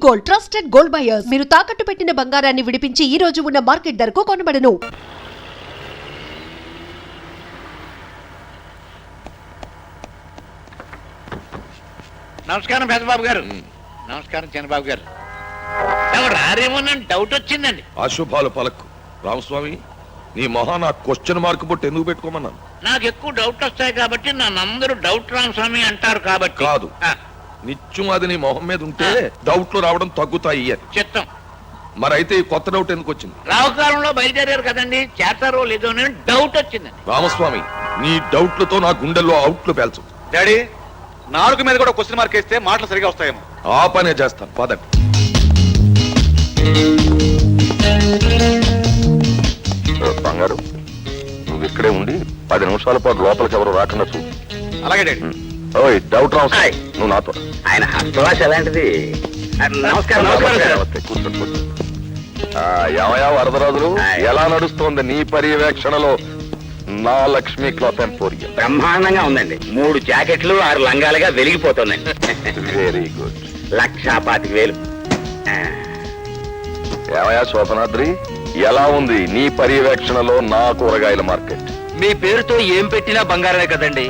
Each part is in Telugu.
Gold, trusted gold buyers. మీరు తాకట్టు పెట్టిన బంగారాన్ని విడిపించి ఈ రోజు ఉన్న మార్కెట్ ధరకు కొనబడను. నమస్కారం పెద్దబాబు గారు. నమస్కారం చిన్నబాబు గారు. రారేమోనని డౌట్ వచ్చిందండి. అశుభాలు పలకు రామస్వామి, నీ మొహాన క్వశ్చన్ మార్క్ బొట్టు ఎందుకు పెట్టుకోమన్నాను? నాకు ఎక్కువ డౌట్ వస్తాయి కాబట్టి నన్ను అందరూ డౌట్ రామస్వామి అంటారు కాబట్టి. కాదు, నిత్యం అది నీ మొహం మీద ఉంటే డౌట్లు రావడం తగ్గుతాయి అని చిత్తం. మరైతే ఈ కొత్త డౌట్ ఎందుకు వచ్చింది? రావుకాలంలో బయలుదేరారు కదండి, చేస్తారో లేదో అని డౌట్ వచ్చిందండి. రామస్వామి, నీ డౌట్లతో నా గుండెల్లో అవుట్లు పేల్చు. డాడీ, నాలుగు మీద కూడా క్వశ్చన్ మార్క్ వేస్తే మాటలు సరిగా వస్తాయేమో. ఆ పనే చేస్తాను, పదండి. బంగారు, నువ్వు ఇక్కడే ఉండి 10 నిమిషాల పాటు లోపలికి ఎవరు రాకుండా చూ. అలాగే డాడీ. ఓయ్ డౌట్ రావు, నువ్వు నాతో. ఆయన హస్తవాస ఎలాంటిది? నమస్కారం. కూర్చోండి. ఏమయా వరదరాజులు, ఎలా నడుస్తోంది నీ పర్యవేక్షణలో నా లక్ష్మీ క్లాత్ ఎంపోరియం? బ్రహ్మాండంగా ఉందండి. 3 జాకెట్లు 6 లంగాలుగా వెలిగిపోతుందండి. Very good. 1,25,000. ఏమయా శోభనాద్రి, ఎలా ఉంది నీ పర్యవేక్షణలో నా కూరగాయల మార్కెట్? మీ పేరుతో ఏం పెట్టినా బంగారమే కదండి.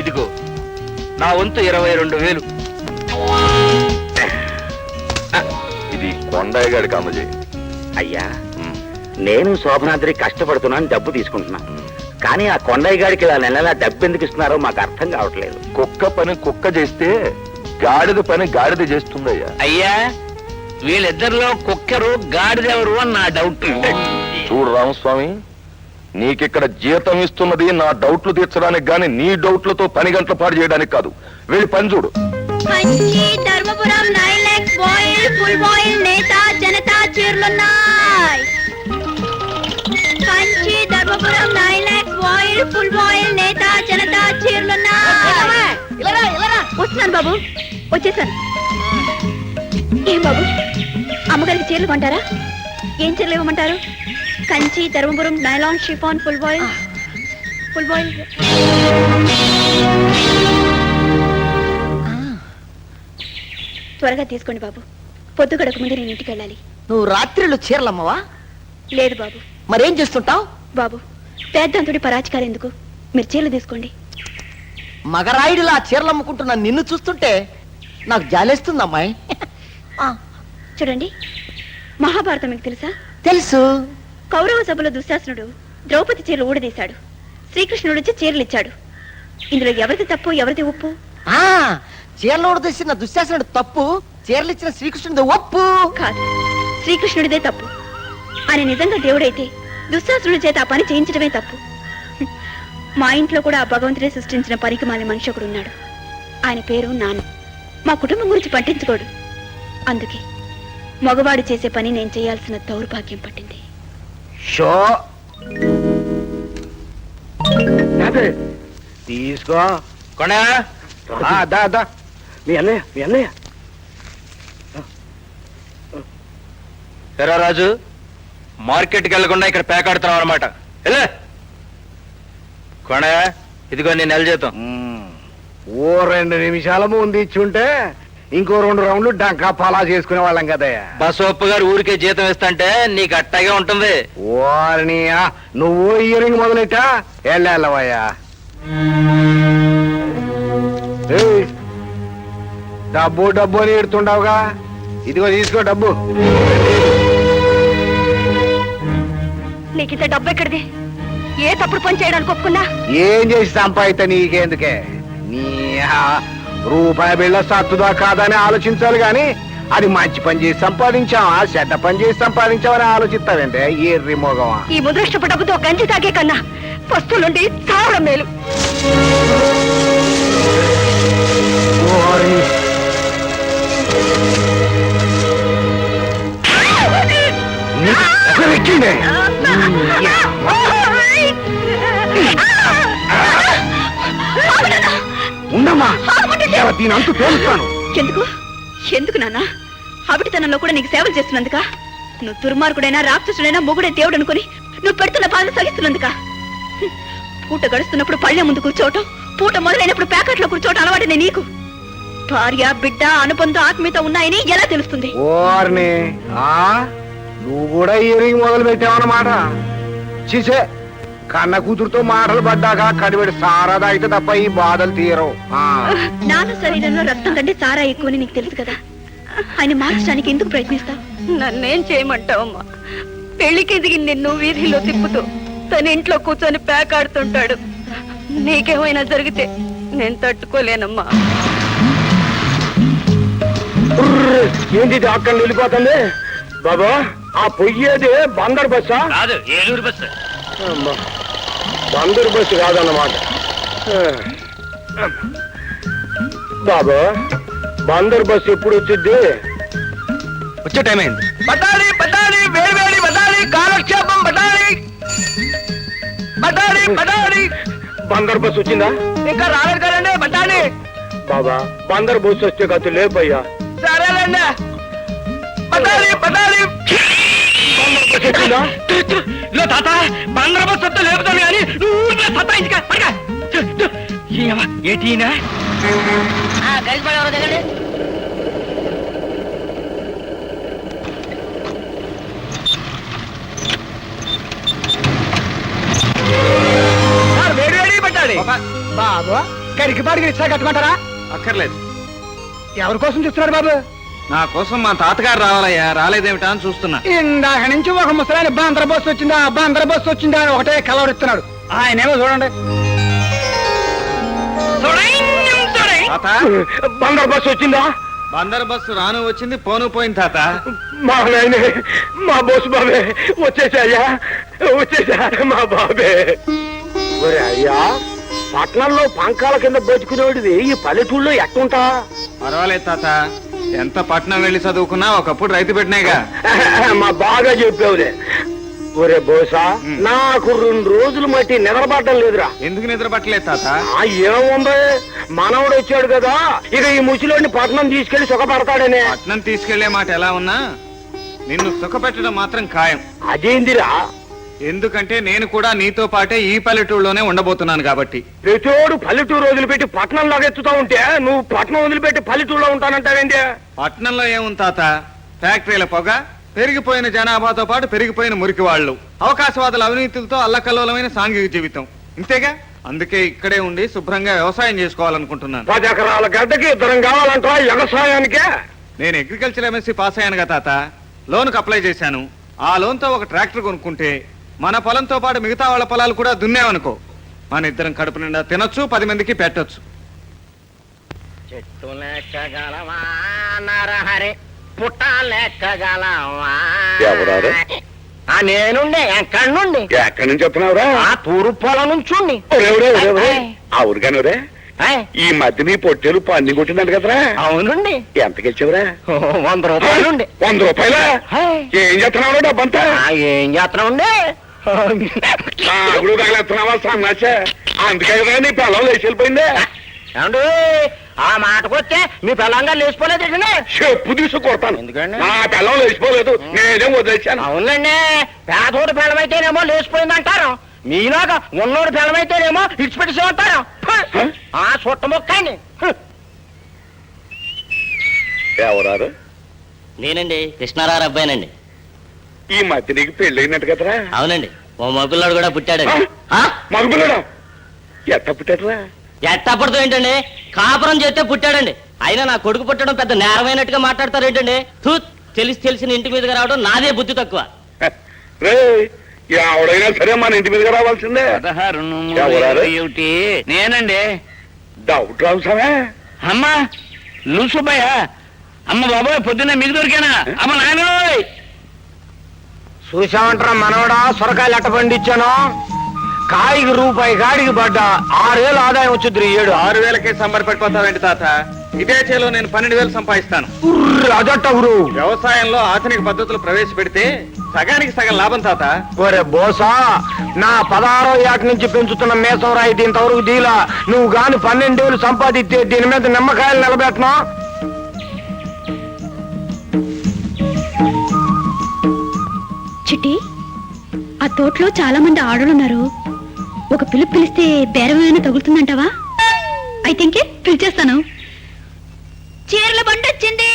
ఇదిగో నా వంతు 22,000. ఇది కొండయ్య గారికి అందజేయి. అయ్యా, నేను శోభనాద్రి కష్టపడుతున్నాను, డబ్బు తీసుకుంటున్నాను. కానీ ఆ కొండయ్య గారికి ఇలా నెలలా డబ్బు ఎందుకు ఇస్తున్నారో మాకు అర్థం కావట్లేదు. కుక్క పని కుక్క చేస్తే గాడిద పని గాడిద చేస్తుందయ్యా. అయ్యా, వీళ్ళిద్దరిలో కుక్కరు గాడిదెవరు అని నా డౌట్. చూడు రామస్వామి, నీకిక్కడ జీతం ఇస్తున్నది నా డౌట్లు తీర్చడానికి గాని నీ డౌట్లతో పని గంటల పాటు చేయడానికి కాదు. వెళ్ళి పని చూడు. Dharmapuram 9 lakhs voile full voile నేతా జనతా చీరలున్నాయి. Kanchi Dharmapuram 9 lakhs voile full voile నేతా జనతా చీరలున్నాయి. వస్తున్నాను బాబు, వచ్చేసాను. ఏం బాబు, అమ్మగారికి చీరలు కొంటారా? ఏం చీరలు ఇవ్వమంటారు? Kanchi Dharmapuram nylon chiffon full voile. Full voile త్వరగా తీసుకోండి బాబు, పొద్దు గడక ముందు నేను ఇంటికి వెళ్ళాలి. నువ్వు రాత్రిళ్ళు చీరలమ్మవా? లేదు బాబు. మరేం చేస్తుంటావు? బాబు, పేద్దంతుడి పరాచికారు ఎందుకు, మీరు చీరలు తీసుకోండి. మగరాయుడిలా చీరలు అమ్ముకుంటున్న నిన్ను చూస్తుంటే నాకు జాలేస్తుంది అమ్మాయి. చూడండి, మహాభారతం మీకు తెలుసా? తెలుసు. కౌరవ సభలో దుశ్శాసనుడు ద్రౌపది చీరలు ఊడదీశాడు. శ్రీకృష్ణుడు వచ్చి చీరలు ఇచ్చాడు. ఇందులో ఎవరిది తప్పు ఎవరిది ఒప్పు? చీరలు తెచ్చిన దుశ్శాసనుడు తప్పు, చీరలు ఇచ్చిన శ్రీకృష్ణుడి ఒప్పు. కాదు, శ్రీకృష్ణుడిదే తప్పు. ఆయన నిజంగా దేవుడైతే దుశ్శాసనుడి చేత ఆ పని చేయించడమే తప్పు. మా ఇంట్లో కూడా ఆ భగవంతుడే సృష్టించిన పనికి మాలిన మనిషి ఒకడు ఉన్నాడు. ఆయన పేరు నాన్న. మా కుటుంబం గురించి పట్టించుకోడు. అందుకే మగవాడు చేసే పని నేను చేయాల్సిన దౌర్భాగ్యం పట్టింది. తీసుకో కొండ. మీ అన్నయ్య ఎరా రాజు, మార్కెట్కి వెళ్లకుండా ఇక్కడ పేకాడుతున్నావు అనమాట. కొండ, ఇదిగో నేను నెల జీతం. ఓ 2 నిమిషాల ముందు ఇచ్చుంటే ఇంకో 2 రౌండ్లు డంకా పలా చేసుకునే వాళ్ళం కదయ్యా. బసవప్ప గారు ఊరికే జీతం ఇస్తంటే నీకు అట్టాగే ఉంటుంది. ఓర్నియా, నువ్వు ఇయరింగ్ మొదలెట్టా వెళ్ళవయ్యా. డబ్బు డబ్బు అని ఎడుతుండవుగా, ఇదిగో తీసుకో డబ్బు. నీకు ఇంత డబ్బు ఎక్కడిది? ఏ తప్పుడు పని చేయడానికి ఒప్పుకున్నా? ఏం చేసి సంపాదిత నీకెందుకే? నీ రూపాయి బిళ్ళ సత్తుదా కాదని ఆలోచించాలి గాని అది మంచి పని చేసి సంపాదించావా చెడ్డ పని చేసి సంపాదించావని ఆలోచిస్తావంటే ఎర్రి మోగమా. ఈ ముదృష్టపు డబ్బుతో గంజి తాగే కన్నా పస్తులుండి చావడం మేలు. ఉండమ్మా, దీని అంతు తేలుస్తాను. ఎందుకు ఎందుకు నాన్న? అవిటితనంలో కూడా నీకు సేవలు చేస్తున్నందుక? నువ్వు దుర్మార్గుడైనా రాక్షసుడైనా మొగుడే దేవుడు అనుకుని నువ్వు పెడుతున్న బాధ సహిస్తున్నందుక? పూట గడుస్తున్నప్పుడు పళ్ళె ముందు కూర్చోవటం, పూట మొదలైనప్పుడు ప్యాకెట్లో కూర్చోవటం అలవాటునే నీకు. భార్య బిడ్డ అనుబంధం ఆత్మీయత ఉన్నాయని ఎలా తెలుస్తుంది? ఓర్ని నువ్వు కూడా ఇయరింగ్ మొదలు పెట్టావన్నమాట. చిసే కన్న కూతురుతో మాటలు పడ్డాక కడిపెడి సారాదా అయితే తప్ప ఈ బాధలు తీరవు. నాన్న శరీరంలో రక్తం కంటే సారా ఎక్కువని నీకు తెలుసు కదా. ఆయన మార్చడానికి ఎందుకు ప్రయత్నిస్తావు? నన్నేం చేయమంటావమ్మా? పెళ్లికి ఎదిగి నిన్ను వీధిలో తిప్పుతూ తన ఇంట్లో కూర్చొని పేకాడుతుంటాడు. నీకేమైనా జరిగితే నేను తట్టుకోలేనమ్మా. ఏంటి అక్కడ వెళ్ళిపోతుంది బాబా? ఆ పొయ్యేది బందర్ బస్సా? కాదు, ఏలూరు బస్సు. బందర్ బస్సు కాదన్నమాట. బాబా బందర్ బస్సు ఎప్పుడు వచ్చింది? వచ్చే టైం అయింది. బటాలి బటాలి వేడి వేడి బటాలి, కాలక్షేపం బటాలి బటాలి బటాలి. బందర్ బస్సు వచ్చిందా? ఇంకా రాలేదు కదండి బటాలి. బాబా బందర్ బస్సు వస్తే కథ లేపయ్యా. సరేలేండి బటాలి బటాలి. వచ్చిందా? ఇదిగో తాత, బందర్ బస్సు వస్తే లేపుతాను కానీ నువ్వు సత్తాయించుక ఏటీనా వేడి వేడి పట్టాలి. బాబు కరికి పాడికి రిక్షా కట్టుకుంటారా? అక్కర్లేదు. ఎవరి కోసం చూస్తున్నాడు బాబు? నా కోసం మా తాతగారు రావాలయ్యా, రాలేదేమిటా అని చూస్తున్నా. ఇందాక నుంచి ఒక ముసలాయన బందర్ బస్సు వచ్చిందా బందర్ బస్సు వచ్చిందా అని ఒకటే కలవరిస్తున్నాడు. ఆయనేమో చూడండి. తాత, బందర్ బస్సు వచ్చిందా? బందర్ బస్సు రాను వచ్చింది, పోను పోయింది తాత. మా నాయనే, మా బోసు బాబే వచ్చేసాయ్యా, వచ్చేసా మా బాబే. ఒరే అయ్యా, పట్నంలో పంకాల కింద బతుకునేవాడివి ఈ పల్లెటూళ్ళలో ఎట్టుంటా? పర్వాలేదు తాత, ఎంత పట్నం వెళ్ళి చదువుకున్నా ఒకప్పుడు రైతు పెట్టినాయిగా. మా బాగా చెప్పావులే. ఒరే బోసా, నాకు 2 రోజులు మట్టి నిద్రపడ్డం లేదురా. ఎందుకు నిద్ర పట్టలేదు తాత? ఏముంది, మనవడు వచ్చాడు కదా, ఇక ఈ ముసిలోని పట్నం తీసుకెళ్లి సుఖపడతాడనే. పట్నం తీసుకెళ్లే మాట ఎలా ఉన్నా నిన్ను సుఖపెట్టడం మాత్రం ఖాయం. అదేందిరా? ఎందుకంటే నేను కూడా నీతో పాటే ఈ పల్లెటూరులోనే ఉండబోతున్నాను కాబట్టి. ప్రతిోడు పల్లెటూరు వదిలిపెట్టి పట్నం లాగెత్తుతా ఉంటే నువ్వు పట్నం వదిలిపెట్టి పల్లెటూరులో ఉంటానంటావేంటి? పట్నంలో ఏముంది తాత? ఫ్యాక్టరీల పొగ, పెరిగిపోయిన జనాభాతో పాటు పెరిగిపోయిన మురికి వాళ్ళు, అవకాశవాదుల అవినీతులతో అల్లకల్లోలమైన సాంఘిక జీవితం, ఇంతేగా. అందుకే ఇక్కడే ఉండి శుభ్రంగా వ్యవసాయం చేసుకోవాలనుకుంటున్నాను. 10 ఎకరాల గడ్డకి 2 కావాలంటా వ్యవసాయానికే? నేను అగ్రికల్చర్ ఎంఎస్సీ పాస్ అయ్యానుగా తాత, లోన్కి అప్లై చేశాను. ఆ లోన్తో ఒక ట్రాక్టర్ కొనుక్కుంటే మన పొలంతో పాటు మిగతా వాళ్ళ పొలాలు కూడా దున్నేవనుకో, మన ఇద్దరం కడుపు నిండా తినొచ్చు, 10 మందికి పెట్టొచ్చు. చెట్టు లెక్కగలవా నరహరి, పుట్ట లెక్కగలవా? ఎవరారు? నేనుండే. ఎక్కడి నుండి? ఎక్కడి నుంచి చెప్తున్నావురా? ఆ తూరు పొలం నుంచి. అవును కానురే, ఈ మధ్య నీ పొట్టేలు పన్ని కొట్టిందంట కదరా? అవునండి. ఎంతకిచ్చావురా? 100 రూపాయలుండి. 100 రూపాయలా? ఏం చేస్తున్నావు డబ్బంతా? ఏం చేస్తున్నామండి? అప్పుడు తగలేస్తున్నావా సన్నాచే? అందుకే కదా నీ పిల్లలు లేచి వెళ్ళిపోయిందే. ఏమండి, ఆ మాటకొస్తే మీ పిల్లంగా లేచిపోలేదు. చెప్పు తీసు కొడతాను. ఎందుకండి? నా పిల్లలు లేచిపోలేదు, నేనేం వదిలేశాను. అవునండి, పేదోడు పిల్లమైతేనేమో లేచిపోయిందంటారు, మీలాగా ఉన్నోడు పిల్లమైతేనేమో ఇచ్చిపెట్టేసి ఉంటారు. ఆ చుట్ట మొక్కండి. ఎవరారు? నేనండి, కృష్ణారావు అబ్బాయినండి. ఈ మధ్య నీకు పెళ్ళైనట్టు కదరా? అవునండి, ఓ మగపిల్లాడు కూడా పుట్టాడండి. మగపిల్లడా? ఎట్ట పుట్టారా? ఎట్టప్పటితో ఏంటండి, కాపురం చేస్తే పుట్టాడండి. అయినా నా కొడుకు పుట్టడం పెద్ద నేరమైనట్టుగా మాట్లాడతారు ఏంటండి? తెలిసిన ఇంటి మీదకి రావడం నాదే బుద్ధి తక్కువ. రే, ఎవడైనా సరే మన ఇంటి మీదకి రావాల్సిందే. 16 నేనండి. డౌట్ రావు సరే. అమ్మా లూసుబ్బయ్య, అమ్మ బాబాయ్ పొద్దున్న మీకు దొరికానా? అమ్మ నాయన చూసామంటారా మనవడా, సొరకాయలు ఎట్ట పండించాను. కాయకి రూపాయి గాడికి పడ్డా 6,000 ఆదాయం వచ్చింది. 6,000కే సంబరపడిపోతావేంటి తాత? ఇదే చేలో నేను 12,000 సంపాదిస్తాను. అదట్ట గురు. వ్యవసాయంలో ఆధునిక పద్ధతులు ప్రవేశపెడితే సగానికి సగం లాభం తాత. ఒరే బోసా, నా 16వ ఏట నుంచి పెంచుతున్న మేసం రాయితీ ఇంతవరకు దీలా. నువ్వు గాని 12,000 సంపాదిస్తే దీని మీద నిమ్మకాయలు నిలబెట్టనా? చిట్టి, ఆ తోటలో చాలా మంది ఆడలున్నారు. ఒక పిలుపు పిలిస్తే బేరమైనా తగులుతుందంటావా? అయితే ఇంకే పిలిచేస్తాను. చీరల బండి వచ్చింది.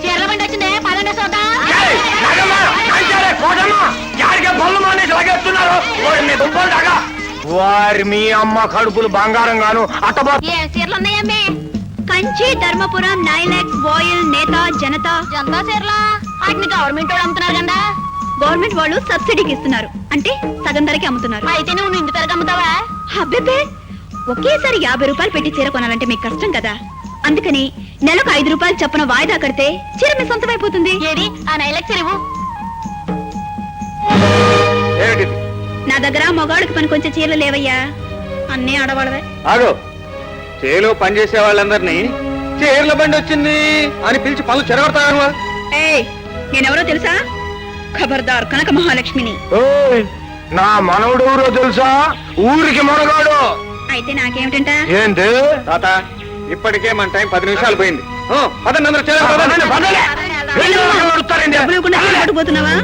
చీరల బండి వచ్చింది, పదండి సోదా. వారి మీ అమ్మ కడుపులు బంగారం గాను అట్టబా ఏ చీరలు ఉన్నాయమ్మే? కంచి, ధర్మపురం, నైలాక్స్, బాయిల్, నేత, జనతా చీరలా? వాటిని గవర్నమెంట్ వాళ్ళు అమ్ముతున్నారు కదా. గవర్నమెంట్ వాళ్ళు సబ్సిడీకి ఇస్తున్నారు, అంటే సగం ధరకి అమ్ముతున్నారు. అయితే నువ్వు ఇంటి ధరకు అమ్ముతావా? అబ్బే, ఒకేసారి 50 రూపాయలు పెట్టి చీర కొనాలంటే మీకు కష్టం కదా. అందుకని నెలకు 5 రూపాయలు చొప్పున వాయిదా కడితే చీర మీ సొంతమైపోతుంది. ఏది ఆ నైలాక్స్ చీరవు? ఏమిటిది? నా దగ్గర మగాళ్ళకి పని కొంచెం చీరలు లేవయ్యా, అన్నీ ఆడవాళ్ళవే. ఆగో, చేలో పనిచేసే వాళ్ళందరినీ చీరల బండి వచ్చింది అని పిలిచి పనులు చెరగొడతాను. ఏయ్, నేనెవరో తెలుసా? ఖబర్దార్ కనక మహాలక్ష్మిని. ఓయ్, నా మనవడు ఎవరో తెలుసా? ఊరికి మనగాడు. అయితే నాకేమిటంట? ఏంటి? తాత, ఇప్పటికే మన టైం 10 నిమిషాలు పోయింది. పదండి అందరూ, చేలో పదండి. డబ్బులు ఇవ్వకుండా పట్టుకుపోతున్నావా?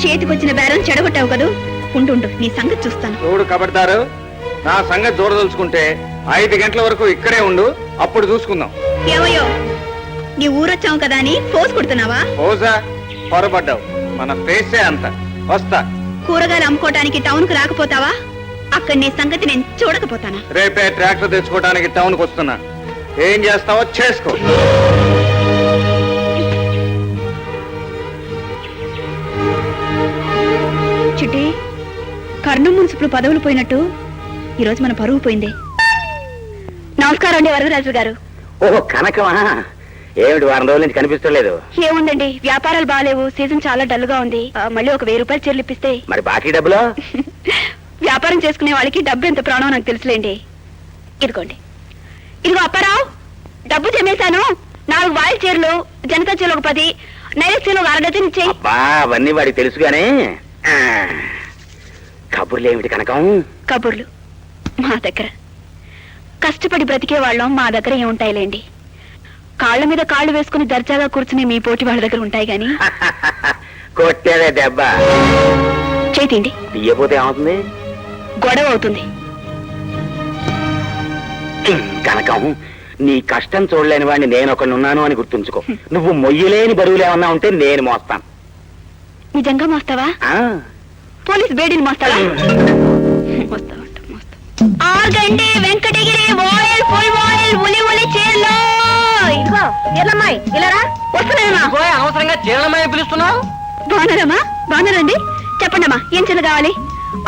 చేతికొచ్చిన బేరం చెడగొట్టావు కదూ. ఉండు నీ సంగతి చూస్తాను. చూడు కబడ్దారు, నా సంగతి చూడదలుచుకుంటే 5 గంటల వరకు ఇక్కడే ఉండు, అప్పుడు చూసుకుందాం. ఏవయ్యో, నీ ఊరొచ్చావు కదా అని ఫోర్స్ కొడుతున్నావా? ఓజా, పొరపడ్డావు. మన ఫేసే అంత. వస్తా. కూరగాయలు అమ్ముకోవడానికి టౌన్ కు రాకపోతావా? అక్కడ నీ సంగతి నేను చూడకపోతానా? రేపే ట్రాక్టర్ తెచ్చుకోవడానికి టౌన్ కు వస్తున్నా. ఏం చేస్తావో చేసుకో. చిట్టి, కర్ణం మున్సిపల్ పదవులు పోయినట్టు ఈరోజు మన పరువు పోయింది. నమస్కారం అండి వరదరాజు గారు. ఓహో, కనకమా? ఏమిటి వారం రోజుల నుంచి కనిపిస్తలేదు? ఏముందండి, వ్యాపారాలు బాగాలేవు, సీజన్ చాలా డల్ గా ఉంది. మళ్ళీ ఒక 1000 రూపాయలు చీరలు ఇప్పిస్తే. మరి బాకీ డబ్బులు? వ్యాపారం చేసుకునే వాళ్ళకి డబ్బు ఎంత ప్రాణం నాకు తెలుసులేండి. ఇదిగోండి. ఇదిగో అప్పారావు, డబ్బు జమేశాను. 4 వాయిల్ చీరలు, జనతా చీరలు ఒక 10, నైలెక్స్ చీరలు ఒక 1/2 డజన్ ఇచ్చేయి. అబ్బా, అవన్నీ వాడికి తెలుసుగానే. కబుర్లు ఏమిటి కనకం? కబుర్లు మా దగ్గర. కష్టపడి బ్రతికే వాళ్ళం మా దగ్గర ఏముంటాయిలేండి. కాళ్ళ మీద కాళ్ళు వేసుకుని దర్జాగా కూర్చుని మీ పోటీ వాళ్ళ దగ్గర ఉంటాయి గాని. కొట్టేదే దెబ్బ. చేతిండి. తీయపోతే ఏమవుతుంది? గొడవ అవుతుంది. కనకం, నీ కష్టం చూడలేని వాడిని నేను ఒకనున్నాను అని గుర్తుంచుకో. నువ్వు మొయ్యలేని బరువులు ఏమన్నా ఉంటే నేను మోస్తాను. నిజంగా మోస్తావా? పోలీస్ బేడీని మోస్తావా? మోస్తావంట, మోస్తా. ఆగండి వెంకటగిరి, వాయిల్, ఫుల్ వాయిల్, ఉలి ఉలి చీరలు. ఇదిగో ఎల్లమ్మాయి, ఇలారా. వస్తున్నానమ్మా. అవసరంగా చీరలమని పిలుస్తున్నావు? బాగున్నారమ్మా? బాగున్నారండి. చెప్పండమ్మా, ఏం చీరలు కావాలి?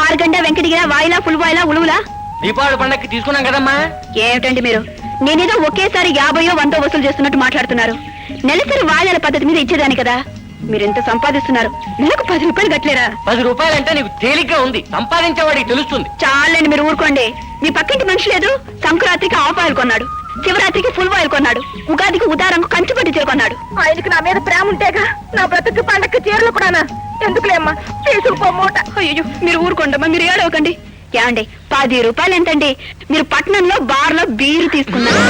6 గంట వెంకటగిరి, వాయిలా, ఫుల్ వాయిలా, ఉలువులా? దీపావళి పండక్కి తీసుకున్నాం కదమ్మా. ఏమిటండి మీరు? నేనేదో ఒకేసారి 50 100 వసూలు చేస్తున్నట్టు మాట్లాడుతున్నారు. నెలసరి వాయిదాల పద్ధతి మీద ఇచ్చేదాని కదా. మీరెంత సంపాదిస్తున్నారు? నెలకు 10 రూపాయలు కట్టలేరా? 10 రూపాయలంటే నీకు తేలిగ్గా ఉంది, సంపాదించేవాడికి తెలుస్తుంది. చాలండి, మీరు ఊరుకోండి. మీ పక్కింటి మనిషి లేదు, సంక్రాంతికి హాఫ్ ఆయిల్ కొన్నాడు, శివరాత్రికి ఫుల్ ఆయిల్ కొన్నాడు, ఉగాదికి ఉదారంకు కంచిపట్టి చీర కొన్నాడు. ఆయనకి నా మీద ప్రేమ ఉంటేగా నా బ్రతుకు పండక్కి చీరలు కూడానా? ఎందుకులేమ్మా, తీసుకుపోమూట. అయ్యో, మీరు ఊరుకోండమ్మా, మీరు ఏడవకండి. ఏమండి, 10 రూపాయలు ఎంతండి? మీరు పట్నంలో బార్లో బీరు తీసుకున్నారు.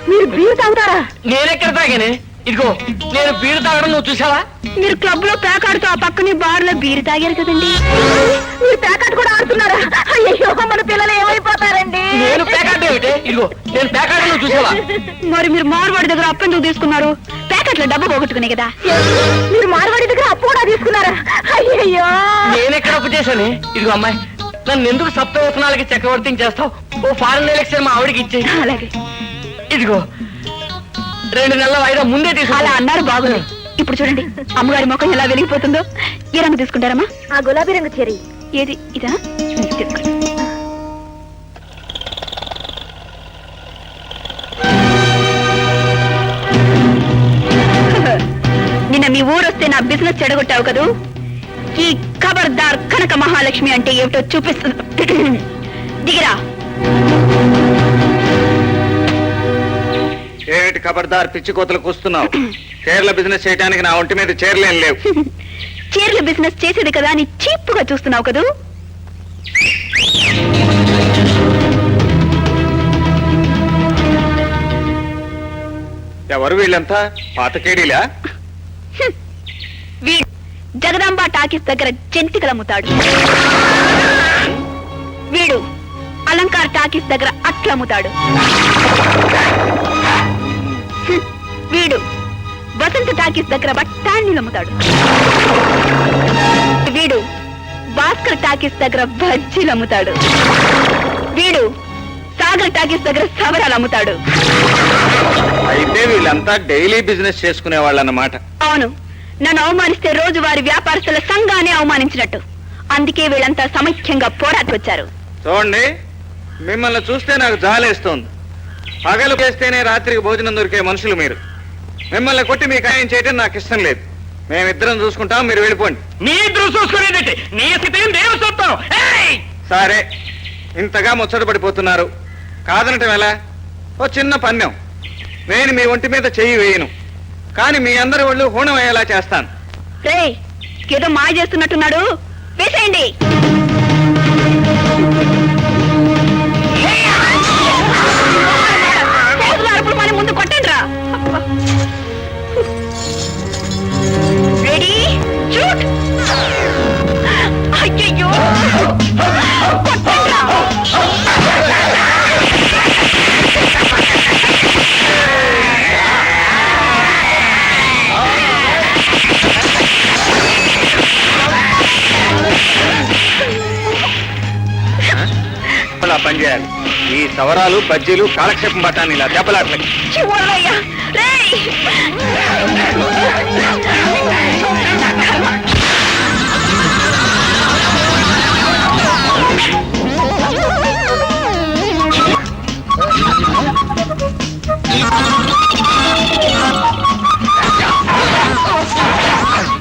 మీరు బీరు తాగుతారా? నేనెక్కడ తాగానే? ఇదిగో, నేను బీరు తాగడం నువ్వు చూసావా? మీరు క్లబ్ లో పేకాడుతూ ఆ పక్కనే బార్ లో బీరు తాగారు కదండి. మీరు పేకాట కూడా ఆడుతున్నారా? అయ్యో, మన పిల్లలు ఏమైపోతారండి. నేను పేకాట ఏమిటే? ఇదిగో, నేను పేకాట నువ్వు చూసావా? మరి మీరు మార్వాడి దగ్గర అప్పు ఎందుకు తీసుకున్నారు? ప్యాకెట్లో డబ్బు పోగొట్టుకునే కదా. మీరు మార్వాడి దగ్గర అప్పు కూడా తీసుకున్నారా? అయ్యో, నేనెక్కడ అప్పు చేశాను? ఇదిగో అమ్మాయి, నన్ను ఎందుకు సప్తవసనాలకి చక్రవర్తిని చేస్తావు? ఓ ఫారెన్ ఎలక్షన్ మా ఆవిడికి ఇచ్చే. అలాగే. ఇదిగో 2 నెలల వాయిదా ముందే తీసు. అలా అన్నారు, బాగుంది. ఇప్పుడు చూడండి, అమ్మగారి ముఖం ఎలా వెలిగిపోతుందో. ఏ రంగు తీసుకుంటారమ్మా? ఆ గులాబీ రంగు చీర. ఏది ఇదా? తీసుకోండి. నిన్న మీ ఊరొస్తే నా బిజినెస్ చెడగొట్టావు కదూ. ఈ ఖబర్దార్ కనక మహాలక్ష్మి అంటే ఏమిటో చూపిస్తుంది. దిగిరా. ఏమిటి ఖబర్దార్, పిచ్చి కోతలు కూస్తున్నావు? చీరల బిజినెస్ చేయడానికి నా ఒంటి మీద చీరలేం లేవు. చీరల బిజినెస్ చేసేది కదా అని చీప్ గా చూస్తున్నావు కదూ. ఎవరు వీళ్ళంతా? పాతకేడీలా? వీడు జగదాంబ టాకీస్ దగ్గర జంతికలు అమ్ముతాడు. వీడు అలంకార్ టాకీస్ దగ్గర అట్లు అమ్ముతాడు. వీడు వసంత టాకీస్ దగ్గర బఠానీలు అమ్ముతాడు. వీడు భాస్కర్ టాకీస్ దగ్గర బజ్జీలు అమ్ముతాడు. వీడు సాగర్ టాకీస్ దగ్గర సవరాలు అమ్ముతాడు. అయితే వీళ్ళంతా డైలీ బిజినెస్ చేసుకునే వాళ్ళు అన్నమాట. అవును, నన్ను అవమానిస్తే రోజు వారి వ్యాపారస్తుల సంఘాన్ని అవమానించినట్టు. అందుకే వీళ్ళంతా సమైక్యంగా పోరాటి వచ్చారు. చూడండి, మిమ్మల్ని చూస్తే నాకు జాలేస్తోంది. పగలు చేస్తేనే రాత్రికి భోజనం దొరికే మనుషులు మీరు. మిమ్మల్ని కొట్టి మీకు ఆయన చేయడం నాకు ఇష్టం లేదు. మేమిద్దరం చూసుకుంటాం, మీరు వెళ్ళిపోండి. మీ ఇద్దరు చూసుకునేది నీ స్థితి నేను చూస్తాను. సరే, ఇంతగా ముచ్చట పడిపోతున్నారు, కాదనటం ఎలా? ఓ చిన్న పన్యం. నేను మీ ఒంటి మీద చెయ్యి వేయను, కానీ మీ అందరి ఒళ్ళు హూణం అయ్యేలా చేస్తాను. రేయ్, ఏదో మాయ చేస్తున్నట్టున్నాడు, వేసేయండి. మన ముందు కొట్టండి రా. Ready, shoot. అయ్యయ్యో, కొట్టండి రా. అలా పనిచేయాలి. ఈ సవరాలు, బజ్జీలు, కాలక్షేపం పట్టాను ఇలా దెబ్బలాట్లకి. చివరయ్యా, రేయ్.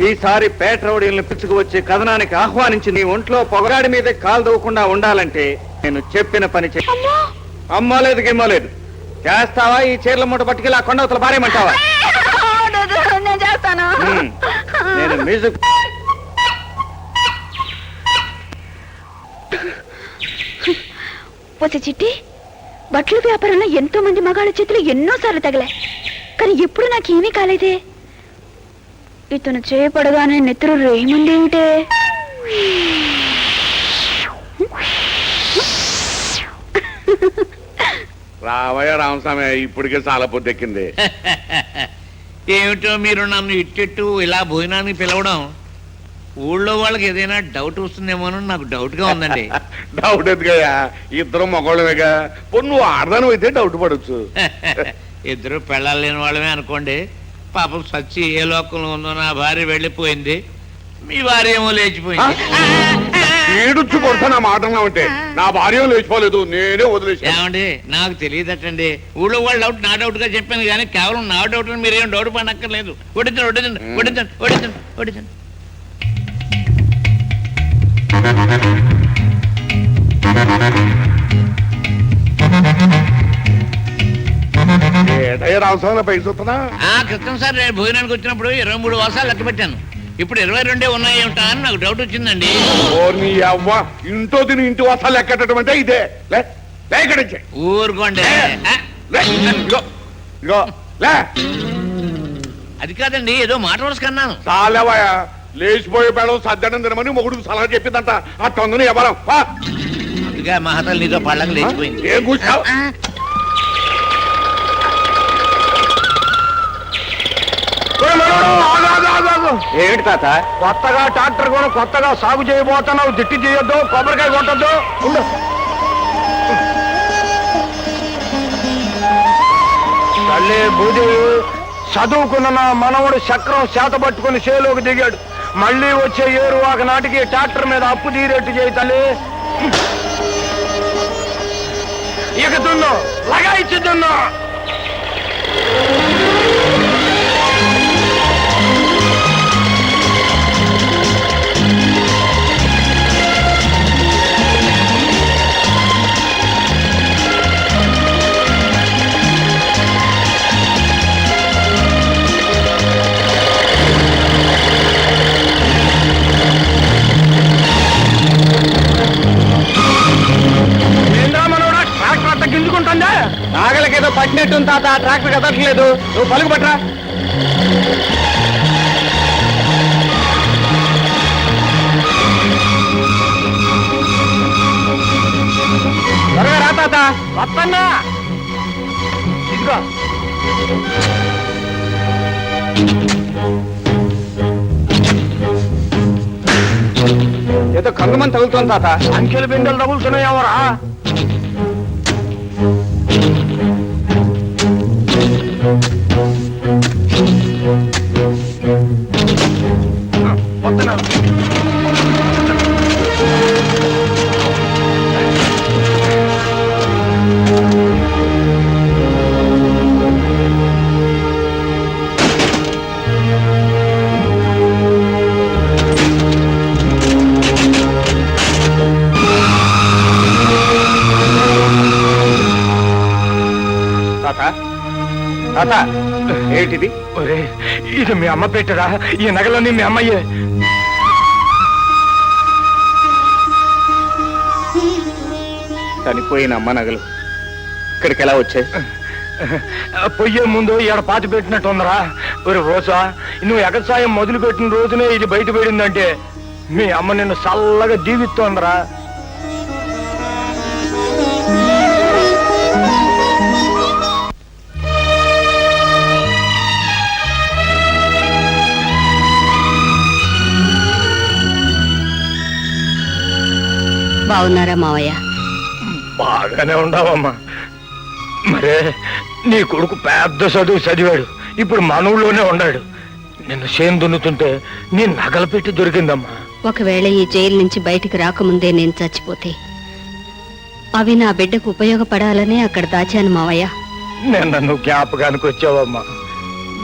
ఈసారి పేట రౌడీలను పిచ్చుకువచ్చే కథనానికి ఆహ్వానించి నీ ఒంట్లో పొగరాడి మీద కాలు దవ్వకుండా ఉండాలంటే నేను చెప్పిన పని చెయ్యి. అమ్మలేదు గిమ్మలేదు. చేస్తావా? ఈ చీరల మూట పట్టుకెళ్ళి ఆ కొండవతల పారేయమంటావా? నేను చేస్తాను. నేను మ్యూజిక్ వచ్చే చిట్టి, బట్టల వ్యాపారంలో ఎంతో మంది మగాళ్ళ చేతులు ఎన్నోసార్లు తగిలాయి, కానీ ఎప్పుడు నాకేమీ కాలేదే. ఇతను చేయపడగానే నెత్తురు రేమందేమిటే? రావయ్య రామస్వామి, ఇప్పటికే చాలా పొద్దెక్కింది. ఏమిటో మీరు నన్ను ఇట్టెట్టు ఇలా భోజనానికి పిలవడం, ఊళ్ళో వాళ్ళకి ఏదైనా డౌట్ వస్తుందేమోనని నాకు డౌట్ గా ఉందండి. డౌట్ ఎందుకయ్యా, ఇద్దరు మగవాళ్ళమేగా. నువ్వు ఆడదానం అయితే డౌట్ పడవచ్చు. ఇద్దరు పెళ్ళాలు లేని వాళ్ళమే అనుకోండి. పాపం సచ్చి ఏ లోకంలో ఉందో నా భార్య వెళ్ళిపోయింది, మీ భార్య ఏమో లేచిపోయింది. ఏడుచ్చు కొడతా నా మాటన్నా ఉంటే. నా భార్య లేచిపోలేదు, నేనే వదిలేసి. ఏమండి, నాకు తెలియదటండి. ఊళ్ళో వాళ్ళ డౌట్ నా డౌట్ గా చెప్పాను, కానీ కేవలం నా డౌట్ మీరేం డౌట్ పడక్కర్లేదు. వడ్డించండి వడ్డించండి వడ్డించండి వడ్డించండి వడ్డించండి. ఏటయ్య రామస్వామి పైకి చూస్తున్నా? క్రితం సార్ నేను భోజనానికి వచ్చినప్పుడు 23 వాసాలు లెక్క పెట్టాను. ఇప్పుడు 22 ఉన్నాయి ఏమిటా అని నాకు డౌట్ వచ్చిందండి. ఓ నీ అవ్వ, ఇంట్లో తిని ఇంటి వసాలు ఎక్కటం అంటే ఇదే. లే లే, ఇక్కడ నుంచి. ఊరుకోండి. లే, ఇగో ఇగో లే. అది కాదండి, ఏదో మాట వరుసకన్నాను. చాలేవయ్యా, లేచిపోయే పేడం సద్దడం తినమని మొగుడికి సలహా చెప్పిందంట. ఆ తొందని ఎవరం అందుకే మహతలు నీతో పళ్ళకి లేచిపోయింది. ఏం కూర్చావు? ఏమిటి తాత? కొత్తగా ట్రాక్టర్ కూడా కొత్తగా సాగు చేయబోతున్నావు, తిట్టి చేయొద్దు, కొబ్బరికాయ కొట్టద్దు. తల్లి భూదేవి, చదువుకున్న నా మనవడు చక్రం చేత పట్టుకుని చేలోకి దిగాడు. మళ్ళీ వచ్చే ఏరు ఒక నాటికి ట్రాక్టర్ మీద అప్పు తీరేట్టు చేయి తల్లి. ఇక దున్ను, లగాయిచ్చి దున్ను. గింజుకుంటుందా? నాగలకేదో పట్టినట్టు తాత, ట్రాక్టర్ కదట్లేదు. నువ్వు పలుకు పట్రా. తాత వస్తన్నా ఇదిగో ఏదో కంగమని తగులుతోంది తాత. అంకెల బిందెలు తగులుతున్నాయవరా వస్తున్నా తాత తాత ఏంటిది? ఒరే ఇది మీ అమ్మ పెట్టరా? ఈ నగలన్నీ మీ అమ్మయ్యే. చనిపోయిన అమ్మ నగలు ఇక్కడికి ఎలా వచ్చాయి? పొయ్యే ముందు ఈడ పాతి పెట్టినట్టు ఉందరా. ఒరే రోజా, నువ్వు ఎగసాయం మొదలు పెట్టిన రోజునే ఇది బయట పడిందంటే మీ అమ్మ నిన్ను చల్లగా దీవిస్తోందరా. బాగున్నారా మావయ్య? బాగానే ఉండవమ్మా. మరే నీ కొడుకు పెద్ద చదువు చదివాడు, ఇప్పుడు మన ఊళ్ళోనే ఉన్నాడు. నిన్ను చేను దున్నుతుంటే నీ నగలు పెట్టి దొరికిందమ్మా. ఒకవేళ ఈ జైలు నుంచి బయటికి రాకముందే నేను చచ్చిపోతే అవి నా బిడ్డకు ఉపయోగపడాలనే అక్కడ దాచాను మావయ్య. నిన్న నువ్వు జ్ఞాపకానికి వచ్చావమ్మా.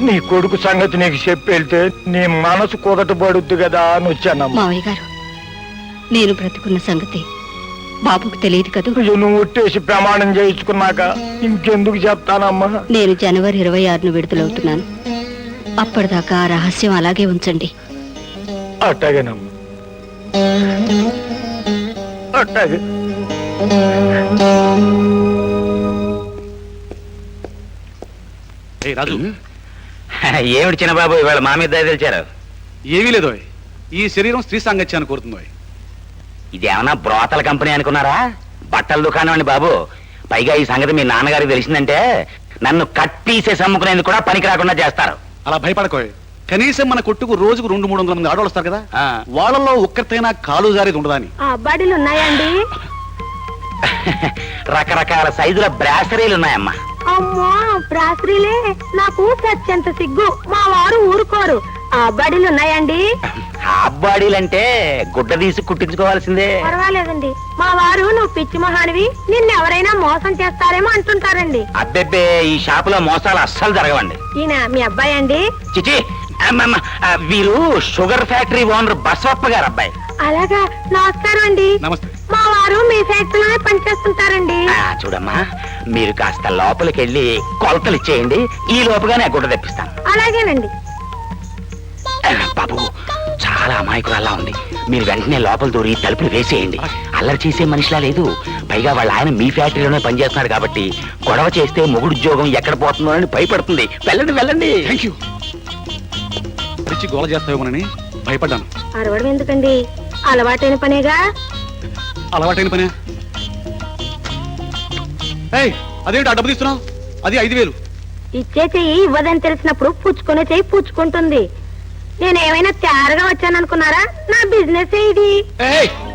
నీ కొడుకు సంగతి నీకు చెప్పి వెళ్తే నీ మనసు కుదటపడుద్ది కదా అని వచ్చానమ్మా. మావయ్య గారు, నేను బ్రతుకున్న సంగతి బాబుకు తెలియదు కదూ. అయ్యో, నువ్వు ఒట్టేసి ప్రమాణం చేయించుకున్నాక ఇంకెందుకు చెప్తానమ్మా. నేను జనవరి 26ను విడుదలవుతున్నాను. అప్పటిదాకా ఆ రహస్యం అలాగే ఉంచండి. అట్టాగేనమ్మా, అట్టాగే. రాజు, ఏమిటి చిన్నబాబు ఇవాళ మా మీద దయ తెలిచారు? ఏమీ లేదో, ఈ శరీరం స్త్రీ సాంగత్యాన్ని కోరుతుందో. ఇదేమన్నా బ్రోతల కంపెనీ అనుకున్నారా? బట్టల దుకాణం అండి బాబు. పైగా ఈ సంగతి మీ నాన్నగారికి తెలిసిందంటే నన్ను కట్ పీసెస్ అమ్ముకునేందుకు కూడా పనికి రాకుండా చేస్తారు. అలా భయపడకోయ్. కనీసం మన కొట్టుకు రోజుకు 200-300 మంది ఆడవాళ్ళు వస్తారు కదా, వాళ్ళలో ఒక్కరితైనా కాలు జారేది ఉండదా అని. అబ్బాడీలు ఉన్నాయండి? రకరకాల సైజుల బ్రాసరీలు ఉన్నాయమ్మా. అమ్మా, బ్రాసరీలే? నాకు సత్యంత సిగ్గు. మా వారు ఊరుకోరు. అబ్బాడీలు ఉన్నాయండి? హాఫ్ బాడీలంటే గుడ్డ తీసి కుట్టించుకోవాల్సిందే. పర్వాలేదండి. మా వారు నువ్వు పిచ్చి మహానివి, నిన్నెవరైనా మోసం చేస్తారేమో అంటుంటారండి. అబ్బెబ్బే, ఈ షాపులో మోసాలు అస్సలు జరగవండి. ఈయన మీ అబ్బాయి అండి? చిచి, అమ్మమ్మ, వీరు షుగర్ ఫ్యాక్టరీ ఓనర్ బసవప్ప గారు అబ్బాయి. అలాగా, నమస్కారం అండి. నమస్తే. మా వారు మీ ఫ్యాక్టరీలోనే పనిచేస్తుంటారండి. చూడమ్మా, మీరు కాస్త లోపలికి వెళ్ళి కొలతలు ఇచ్చేయండి. ఈ లోపుగానే గుడ్డ తెప్పిస్తాను. అలాగేనండి. బాబు, చాలా అమాయకురాల్లా ఉంది. మీరు వెంటనే లోపల దూరి తలుపులు వేసేయండి. అల్లరి చేసే మనిషిలా లేదు. పైగా వాళ్ళ ఆయన మీ ఫ్యాక్టరీలోనే పనిచేస్తున్నాడు కాబట్టి గొడవ చేస్తే మొగుడు ఉద్యోగం ఎక్కడ పోతుందో అని భయపడుతుంది. వెళ్ళండి వెళ్ళండి. Thank you. పిచ్చి గోల చేస్తావేమోనని భయపడ్డాను. అరవడం ఎందుకండి, అలవాటైన పనేగా. అలవాటైన పనే. అదేంటి ఆ డబ్బు తీస్తున్నావు? అది 5,000. ఇచ్చే చెయ్యి ఇవ్వదని తెలిసినప్పుడు పుచ్చుకునే చెయ్యి పుచ్చుకుంటుంది. నేనేమైనా తయారుగా వచ్చాననుకున్నారా? నా బిజినెస్ ఇది.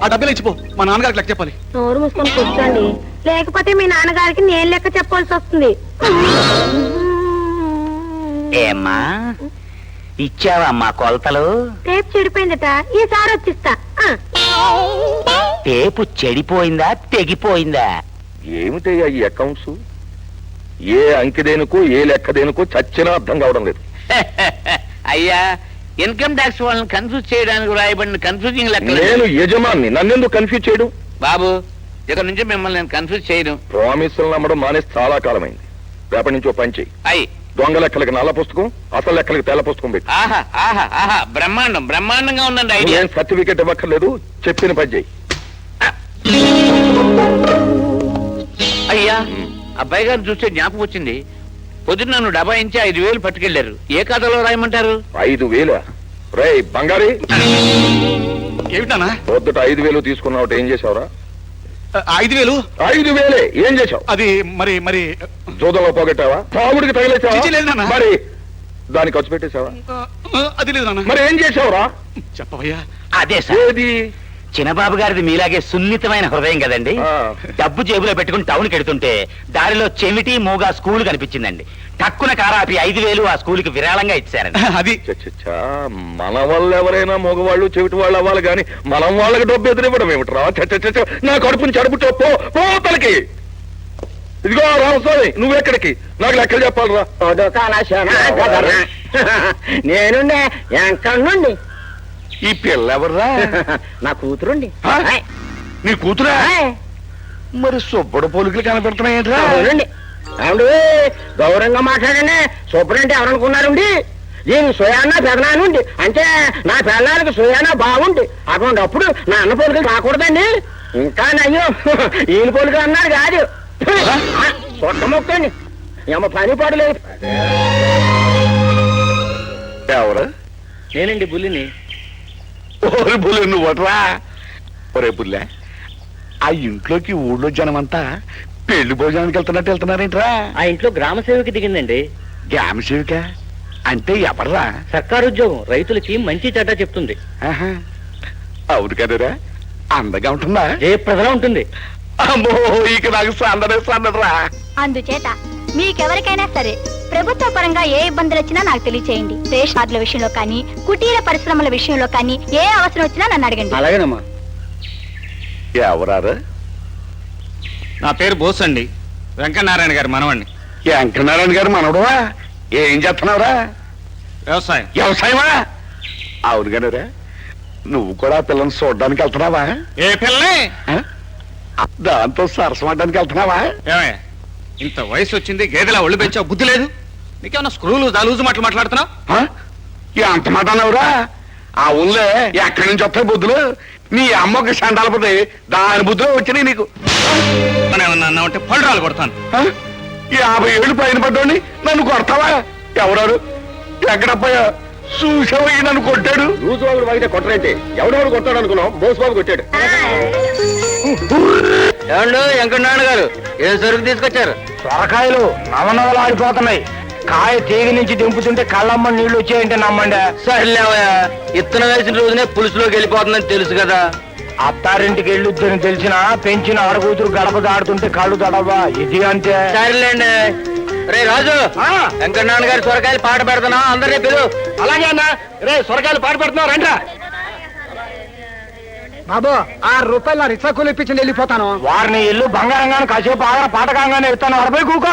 ఆ డబ్బులు ఇచ్చిపో, మా నాన్నగారికి లెక్క చెప్పాలి. నోరు మూసుకొని కూర్చోండి, లేకపోతే మీ నాన్నగారికి నేను లెక్క చెప్పాల్సి వస్తుంది. ఏమ్మా, ఇచ్చావా మా కొలతలు? టేప్ చెడిపోయిందట, ఈసారి వచ్చిస్తా. టేపు చెడిపోయిందా తెగిపోయిందా? ఏమిటయ్యా ఈ అకౌంట్స్? ఏ అంకె దేనికో ఏ లెక్క దేనికో చచ్చినా అర్థం కావడం లేదు. అయ్యా, ఇన్కమ్ ట్యాక్స్ వాళ్ళని కన్ఫ్యూజ్ చేయడానికి రాయబడిన కన్ఫ్యూజింగ్ లెక్క. నేను యజమాన్ని, నన్నెందుకు కన్ఫ్యూజ్ చేయడం? బాబు, ఇక్కడ నుంచి మిమ్మల్ని నేను కన్ఫ్యూజ్ చేయను. ప్రామిసులు నమ్మడం మానేసి చాలా కాలమైంది. రేపటి నుంచి ఓ పని చెయ్యి. అయ్యి, దొంగ లెక్కలకి నల్ల పుస్తకం, అసలు లెక్కలకి తెల్ల పుస్తకం పెట్టి. ఆహా ఆహా ఆహా, బ్రహ్మాండం బ్రహ్మాండంగా ఉందండి ఐడియా. ఏం సర్టిఫికెట్ ఇవ్వక్కర్లేదు, చెప్పిన పని చెయ్యి. అయ్యా, అబ్బాయి గారిని చూస్తే జ్ఞాపకం వచ్చింది. పొద్దున్న నన్ను డబాయించి 5,000 పట్టుకెళ్లారు. ఏ ఖాతాలో రాయమంటారు? 5,000? రేయ్ బంగారి, ఏమిటానా? పొద్దుట 5,000 తీసుకున్నావు, ఏం చేసావురా? 5,000. 5,000 ఏం చేశావు? అది మరి మరి జోదంలో పోగొట్టావా? తాగుడికి తగిలేసావా? చిచి లేదు నాన్న. మరి దానికి ఖర్చు పెట్టేశావా? అది లేదు నాన్న. మరి ఏం చేసావురా? చెప్పవయ్యా. అదే సార్, ఏది? చిన్నబాబు గారిది మీలాగే సున్నితమైన హృదయం కదండి. ఆ. డబ్బు జేబులో పెట్టుకుని టౌన్కి వెడుతుంటే దారిలో చెవిటి మూగా స్కూల్ కనిపించిందండి. టక్కున కారాపి 5,000 ఆ స్కూల్కి విరాళంగా ఇచ్చారండి. అది చచ్చచ్చా, మన వాళ్ళు ఎవరైనా మగవాళ్ళు చెవిటి వాళ్ళు అవ్వాలి కానీ మనం వాళ్ళకి డబ్బు ఎదురివ్వడం ఏమిట్రా? చచ్చచ్చ, నా కడుపుని చడుపుతో పోతలకి. ఇదిగో రామస్వామి, నువ్వెక్కడికి? నాకు లెక్కలు చెప్పాలరా. నేను ఎక్కడి నుండి ఈ పిల్ల ఎవర్రా? నా కూతురుండి. ఆ? నీ కూతురా? మరి సుబ్బడు పోలికలు కనపెడుతున్నాయేంట్రా? అవునండి. అవును, గౌరవంగా మాట్లాడండి. సూపరంటే ఎవరనుకున్నారండి? దీని సుయానా పెదనానుండి, అంటే నా పిల్లలకి సుయానా బాగుండి అటువంటిప్పుడు నా అన్న పోలికలు రాకూడదండి. ఇంకా నయ్యో ఈయన పోలికలు అన్నారు కాదు, సొట్ట మొక్కండి. ఏమో పని పడలేదు. ఎవరు? నేనండి బుల్లిని. ఓరి బుల్లె, నువ్వట్రా? ఒరే బుల్లె, ఆ ఇంట్లోకి ఊళ్ళో జనమంతా పెళ్లి భోజనానికి వెళ్తున్నారేంట్రా? ఆ ఇంట్లో గ్రామ సేవకి దిగిందండి. గ్రామసేవిక అంటే ఎవర్రా? సర్కారు ఉద్యోగం, రైతులకి మంచి చెడ్డ చెప్తుంది. ఆహా, అవును కదరా? అందంగా ఉంటుందా? జయప్రదలా ఉంటుంది. అమ్మో, ఇక నాకు సందరా. అందుచేత మీకెవరికైనా సరే ప్రభుత్వ పరంగా ఏ ఇబ్బందులు వచ్చినా నాకు తెలియచేయండి. రేషన్ కార్డుల విషయంలో కానీ, కుటీర పరిశ్రమల విషయంలో కానీ ఏ అవసరం వచ్చినా నన్ను అడగండి. అలాగేనమ్మా. ఎవరారు? నా పేరు బోస్ అండి, వెంకటనారాయణ గారి మనవండి. వెంకటనారాయణ గారు మనవడవా? ఏం చేస్తున్నావురా? వ్యవసాయం. వ్యవసాయమా? అవును కదరా, నువ్వు కూడా ఆ పిల్లని చూడడానికి వెళ్తున్నావా? ఏ పిల్లని? ఆ? దాంతో సరసమడ్డానికి వెళ్తున్నావా? ఏమయ్య, ఇంత వయసు వచ్చింది, గేదెలా ఒళ్ళు పెంచావు, బుద్ధి లేదు నీకేమన్నా? స్క్రూలు దాలూజు మాట్లాడుతున్నావు? ఆ? అంత మాట అన్నావురా? ఆ ఊళ్ళో ఎక్కడి నుంచి వస్తాయి బుద్ధులు? నీ అమ్మకి సండాలపోతే దాని బుద్ధులు వచ్చినాయి నీకు. ఏమన్నా అన్నావంటే పళ్ళు కొడతాను. ఆ? 50 ఏళ్ళు పైన పడ్డోని నన్ను కొడతావా? ఎవరాడు? ఎక్కడప్పయ్య చూసావయ్యి నన్ను కొట్టాడు? రోజు వాళ్ళు వాగితే కొట్టరంటే ఎవడెవడు కొట్టాడు అనుకున్నాం. బోసుబాబు కొట్టాడు. ఏమండు వెంకటనారాయణ గారు, ఏ సరుకు తీసుకొచ్చారు? సొరకాయలు నవనవలు ఆడిపోతున్నాయి. కాయ తీగి నుంచి దింపుతుంటే కళ్ళమ్మ నీళ్లు వచ్చాయంటే నమ్మండి. సర్లేవయ్యా, ఇత్తనం వేసిన రోజునే పులుసులోకి వెళ్ళిపోతుందని తెలుసు కదా. అత్తారింటికి వెళ్ళొద్దని తెలిసిన పెంచిన ఆడకూతురు గడప దాడుతుంటే కళ్ళు తడవా? ఇది అంతే. సరేలేండి. రే రాజు, వెంకటనారాయణ గారి సొరకాయలు పాట పెడుతున్నా, అందరినీ పిలు. అలాగే అన్న. రే సొరకాయలు పాటు పెడుతున్నావు రండి. బాబు, ₹6 నా రిక్షా కూలి ఇప్పించండి, వెళ్ళిపోతాను. వారిని ఇల్లు బంగారంగానే కాసేపు ఆగర పాటకంగానే ఇస్తాను. 60 కూక.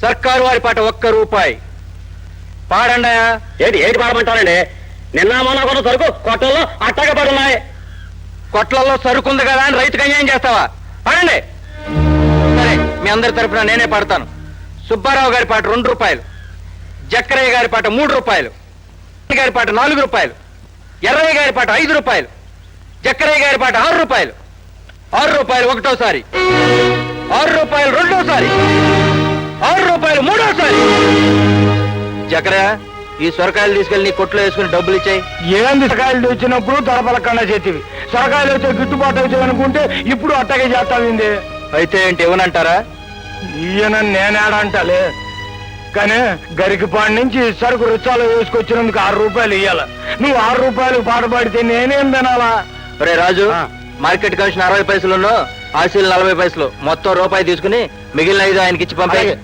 సర్కారు వారి పాట ₹1 పాడండి. ఏటి పాడమంటారండి? నిన్న మొన్న కూడా సరుకు కొట్టల్లో అట్టగా పడున్నాయి. కొట్లలో సరుకుంది కదా అని రైతుకు అన్యాయం చేస్తావా? పాడండి. సరే, మీ అందరి తరపున నేనే పాడతాను. సుబ్బారావు గారి పాట ₹2, జక్కరయ్య గారి పాట ₹3, గారి పాట ₹4, ఎర్రయ్య గారి పాట ₹5, జక్కరయ్య గారి పాట ₹6, ₹6 ఒకటోసారి, ₹6 రెండోసారి, ₹6 మూడోసారి. జక్కరయ్య, ఈ సొరకాయలు తీసుకెళ్లి నీ కొట్లో వేసుకుని డబ్బులు ఇచ్చాయి. ఏంది సొరకాయలు వచ్చినప్పుడు దొరపలకన్నా చేతివి, సొరకాయలు వచ్చే గిట్టుబాటు అవుతుంది అనుకుంటే ఇప్పుడు అట్టగే చేస్తావింది. అయితే ఏంటి, ఇవ్వనంటారా? ఈయన నేనేడంటలే, కానీ గరికిపాడి నుంచి సరుకు రుచాలు వేసుకొచ్చినందుకు ₹6 ఇయ్యాల. నువ్వు ₹6 పాట పాడితే నేనేం తినాలా? రే రాజు, మార్కెట్ కమిషన్ 60 పైసలు, ఆశీలు 40 పైసలు, మొత్తం ₹1 తీసుకుని మిగిలిన 5 ఆయనకి ఇచ్చి పంపాయి.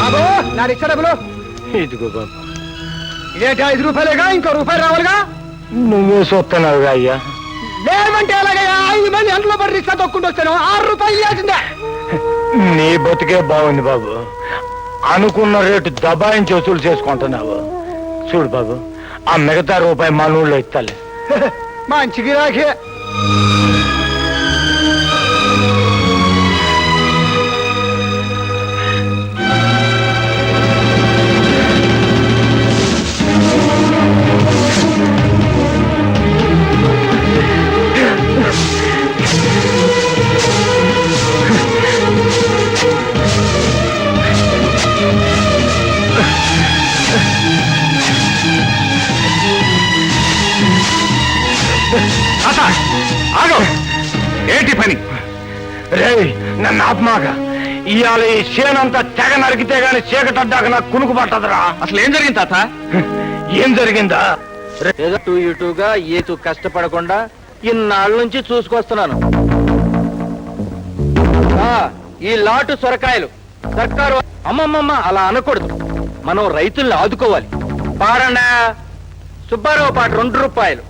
బాబు, నా రిక్షా డబ్బులు. ఇదిగో బాబు. ఇదేంటి ₹5 ఇంకో ₹1 రావాలిగా? నువ్వే చూస్తున్నావుగా అయ్యా. లేవంటే ఎలాగయ్యా? 5 మంది ఎంతలో పడి రిక్షా తొక్కుంటూ వచ్చాను. ₹6 ఇవ్వాల్సిందే. నీ బతికే బాగుంది బాబు. అనుకున్న రేటు దబాయించి వసూలు చేసుకుంటున్నావు. చూడు బాబు, ఆ మిగతా ₹1 మా నూళ్ళో ఇస్తాలే. మంచి గిరాకే. తాత ఆగు. ఏంటి పని? రే నన్ను ఆత్మాక ఇవాళ ఈ చేనంతా తెగ నరికితే గాని చీకటడ్డాక నాకు కునుకు పట్టదురా. అసలు ఏం జరిగింది తాత? ఏం జరిగిందా? ఏదో అటు ఇటుగా ఏతు కష్టపడకుండా ఇన్నాళ్ళ నుంచి చూసుకొస్తున్నాను. ఈ లాటు సొరకాయలు సర్కారు అమ్మమ్మమ్మ అలా అనకూడదు. మనం రైతుల్ని ఆదుకోవాలి. పాడండా. సుబ్బారావు పాట 2 రూపాయలు,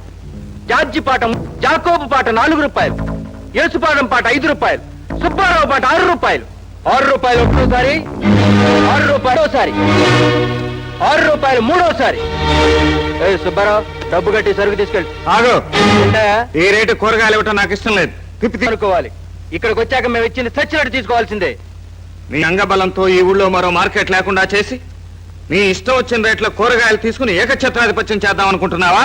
జార్జి పాట జాకోబు పాట 4 రూపాయలు, యేసుపాదం పాట 5 రూపాయలు, సుబ్బారావు పాట 6 రూపాయలు. 6 రూపాయలు ఒకటోసారి, 6 రూపాయలు ఒకసారి, 6 రూపాయలు మూడోసారి. ఏ సుబ్బారావు, డబ్బు కట్టి సరుకు తీసుకెళ్ళి. ఆగు. ఈ రేటు కూరగాయలు ఇవ్వటం నాకు ఇష్టం లేదు. తిప్పి అనుకోవాలి. ఇక్కడికి వచ్చాక మేము ఇచ్చింది చచ్చినట్టు తీసుకోవాల్సిందే. నీ అంగబలంతో ఈ ఊళ్ళో మరో మార్కెట్ లేకుండా చేసి నీ ఇష్టం వచ్చిన రేట్లో కూరగాయలు తీసుకుని ఏకఛత్రాధిపత్యం చేద్దాం అనుకుంటున్నావా?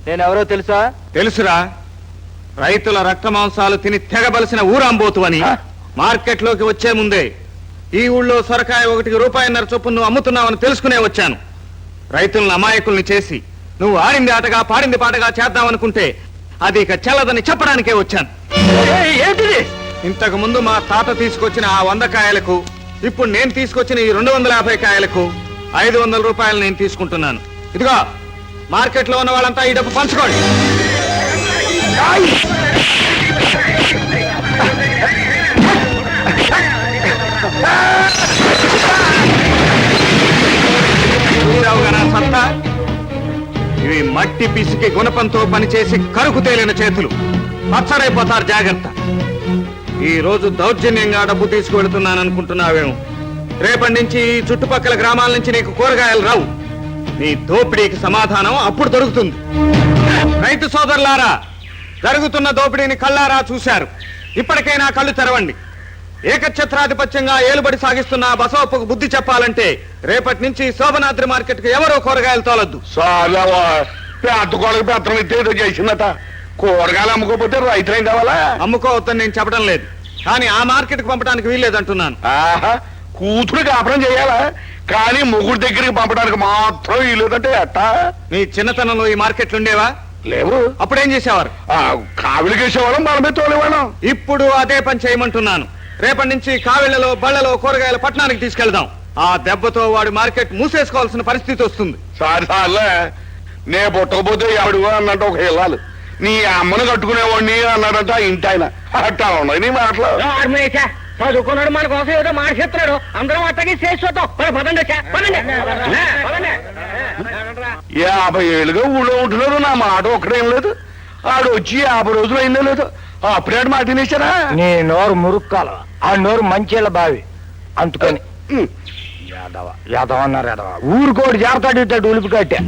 నేనెవరో తెలుసా? తెలుసురా. రైతుల రక్త మాంసాలు తిని తెగబలిసిన ఊరాంబోతు అని మార్కెట్ లోకి వచ్చే ముందే ఈ ఊళ్ళో సొరకాయ 1 రూపాయన్నర చొప్పున నువ్వు అమ్ముతున్నావని తెలుసుకునే వచ్చాను. రైతులను అమాయకుల్ని చేసి నువ్వు ఆడింది ఆటగా పాడింది పాటగా చేద్దామనుకుంటే అది ఇక చెల్లదని చెప్పడానికే వచ్చాను. ఏంటిది? ఇంతకు ముందు మా తాత తీసుకొచ్చిన ఆ 100 కాయలకు, ఇప్పుడు నేను తీసుకొచ్చిన ఈ 250 కాయలకు 500 రూపాయలు నేను తీసుకుంటున్నాను. ఇదిగో మార్కెట్ లో ఉన్న వాళ్ళంతా ఈ డబ్బు పంచుకోండి. చూసావుగా నా సత్తా? ఇవి మట్టి పిసికి గుణపంతో పనిచేసి కరుకు తేలిన చేతులు. పచ్చడైపోతారు, జాగ్రత్త. ఈ రోజు దౌర్జన్యంగా డబ్బు తీసుకువెళుతున్నాను అనుకుంటున్నావేమో. రేపటి నుంచి ఈ చుట్టుపక్కల గ్రామాల నుంచి నీకు కూరగాయలు రావు. నీ దోపిడీకి సమాధానం అప్పుడు దొరుకుతుంది. రైతు సోదరులారా, జరుగుతున్న దోపిడీని కళ్ళారా చూశారు. ఇప్పటికైనా కళ్ళు తెరవండి. ఏకఛత్రాధిపత్యంగా ఏలుబడి సాగిస్తున్న బసవప్పకు బుద్ధి చెప్పాలంటే రేపటి నుంచి శోభనాద్రి మార్కెట్ కు ఎవరో కూరగాయలు తోలొద్దు. పెద్ద కొడుకు పెత్తనం ఇస్తే చేసిందట. కూరగాయలు అమ్ముకోపోతే రైతులేం కావాలా? అమ్ముకోవద్దని నేను చెప్పడం లేదు, కానీ ఆ మార్కెట్ కు పంపడానికి వీల్లేదంటున్నాను. ఆహా, కూతురు కాపురం చేయాలా, కానీ మొగుడు దగ్గరికి పంపడానికి మాత్రం వీలేదంటే ఎట్టా? నీ చిన్నతనంలో ఈ మార్కెట్లు ఉండేవా? లేవు. అప్పుడేం చేసేవారు? కావిలికేసేవాళ్ళం, మనమే తోలేవాళ్ళం. ఇప్పుడు అదే పని చేయమంటున్నాను. రేపటి నుంచి కావిళ్లలో బళ్లలో కూరగాయల పట్టణానికి తీసుకెళ్దాం. ఆ దెబ్బతో వాడి మార్కెట్ మూసేసుకోవాల్సిన పరిస్థితి వస్తుంది. సార్లే, నే పుట్టకపోతే ఎవడు అన్నట్టు ఒక ఇల్లాలు, నీ అమ్మను కట్టుకునేవాడిని అన్నాడంట ఇంటి ఆయన. అట్టా ఉన్నాయి నీ మాటలు. చదువుకున్నాడు, మన కోసం ఏదో మాట చెప్తున్నాడు. అందరం అట్టకి చేసి చూద్దాం. 50 ఏళ్ళుగా ఊళ్ళో ఉంటున్నారు, నా మాట ఒక్కడేం లేదు. ఆడు వచ్చి 50 రోజులు అయిందో లేదు, అప్పుడే మాట తినేశారా? నీ నోరు మురుక్కాల, ఆ నోరు మంచిళ్ళ బావి. అందుకని యాదవ యాదవ అన్నారు. యాదవ ఊరుకోడు జాగ్రత్త ఇట్టాడు ఉలిపి కట్టే.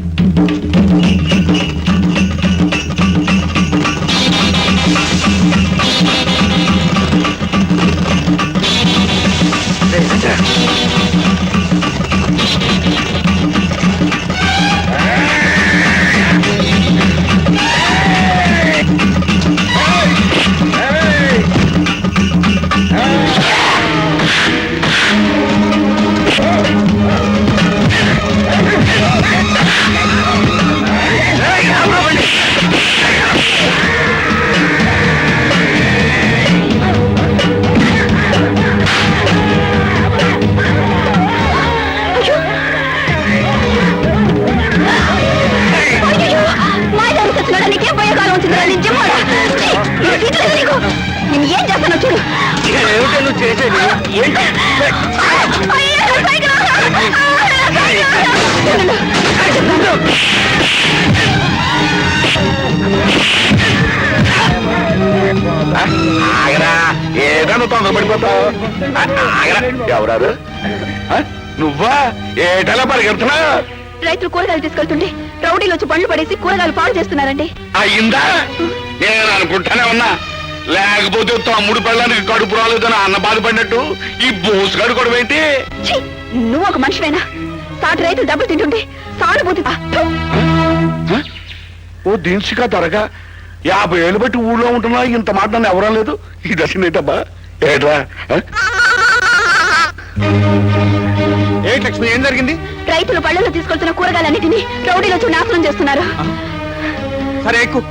నేను ఏం చేస్తానో చూడు. ఏమిటో నువ్వు చేసేది? ఆగరా, ఏదన్నా తొందరపడిపోతావు. ఆగరా, ఎవరారు? నువ్వా? ఏటలా పరిగెడుతున్నా? రైతులు కూరగాయలు తీసుకెళ్తుంటే రౌడీలు వచ్చి బండ్లు పడేసి కూరగాయలు పాడు చేస్తున్నారండి. అయిందా? నేను అనుకుంటానే ఉన్నా. లేకపోతే తమ్ముడు పెళ్ళానికి కడుపు రాలేదని అన్న బాధపడినట్టు ఈ బోసుగాడు కూడా ఏంటి? నువ్వు ఒక మనిషివేనా? సాటి రైతులు డబ్బులు తింటుంటే సానుభూతి. ఓ దిన్సిగా త్వరగా 50 ఏళ్ళు బట్టి ఊళ్ళో ఉంటున్నా, ఇంత మాట నన్ను ఎవరా లేదు. ఈ దశనేటబ్బా ఏట్రా? ఏంటి లక్ష్మి, ఏం జరిగింది? రైతులు పళ్ళలో తీసుకొస్తున్న కూరగాయలన్నిటినీ రౌడీలు వచ్చి నాశనం చేస్తున్నారు. సరే ఎక్కు.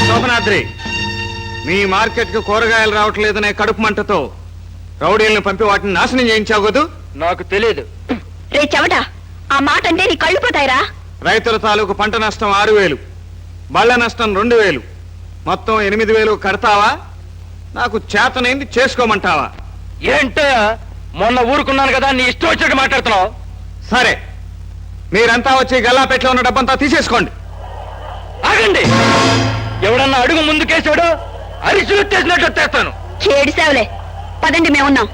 శోభనాద్రి, మీ మార్కెట్ కు కూరగాయలు రావట్లేదనే కడుపు మంటతో రౌడీలను పంపి వాటిని నాశనం చేయించావు కదూ? నాకు తెలియదు. రే చెవట, ఆ మాట అంటే నీ కళ్ళు పోతాయిరా. రైతుల తాలూకు పంట నష్టం 6,000, బళ్ళ నష్టం 2,000, మొత్తం 8,000 కడతావా? నాకు చేతనైంది చేసుకోమంటావా? ఏంటో మొన్న ఊరుకున్నాను కదా, నీ ఇష్టం వచ్చినట్టు మాట్లాడుతున్నావు. సరే, మీరంతా వచ్చి గల్లాపెట్లో ఉన్న డబ్బంతా తీసేసుకోండి. ఆగండి, ఎవడన్నా అడుగు ముందుకేసాడో అరిచులు తెచ్చినట్టు వచ్చేస్తాను. ఏడిసావులే, పదండి మేమున్నాం.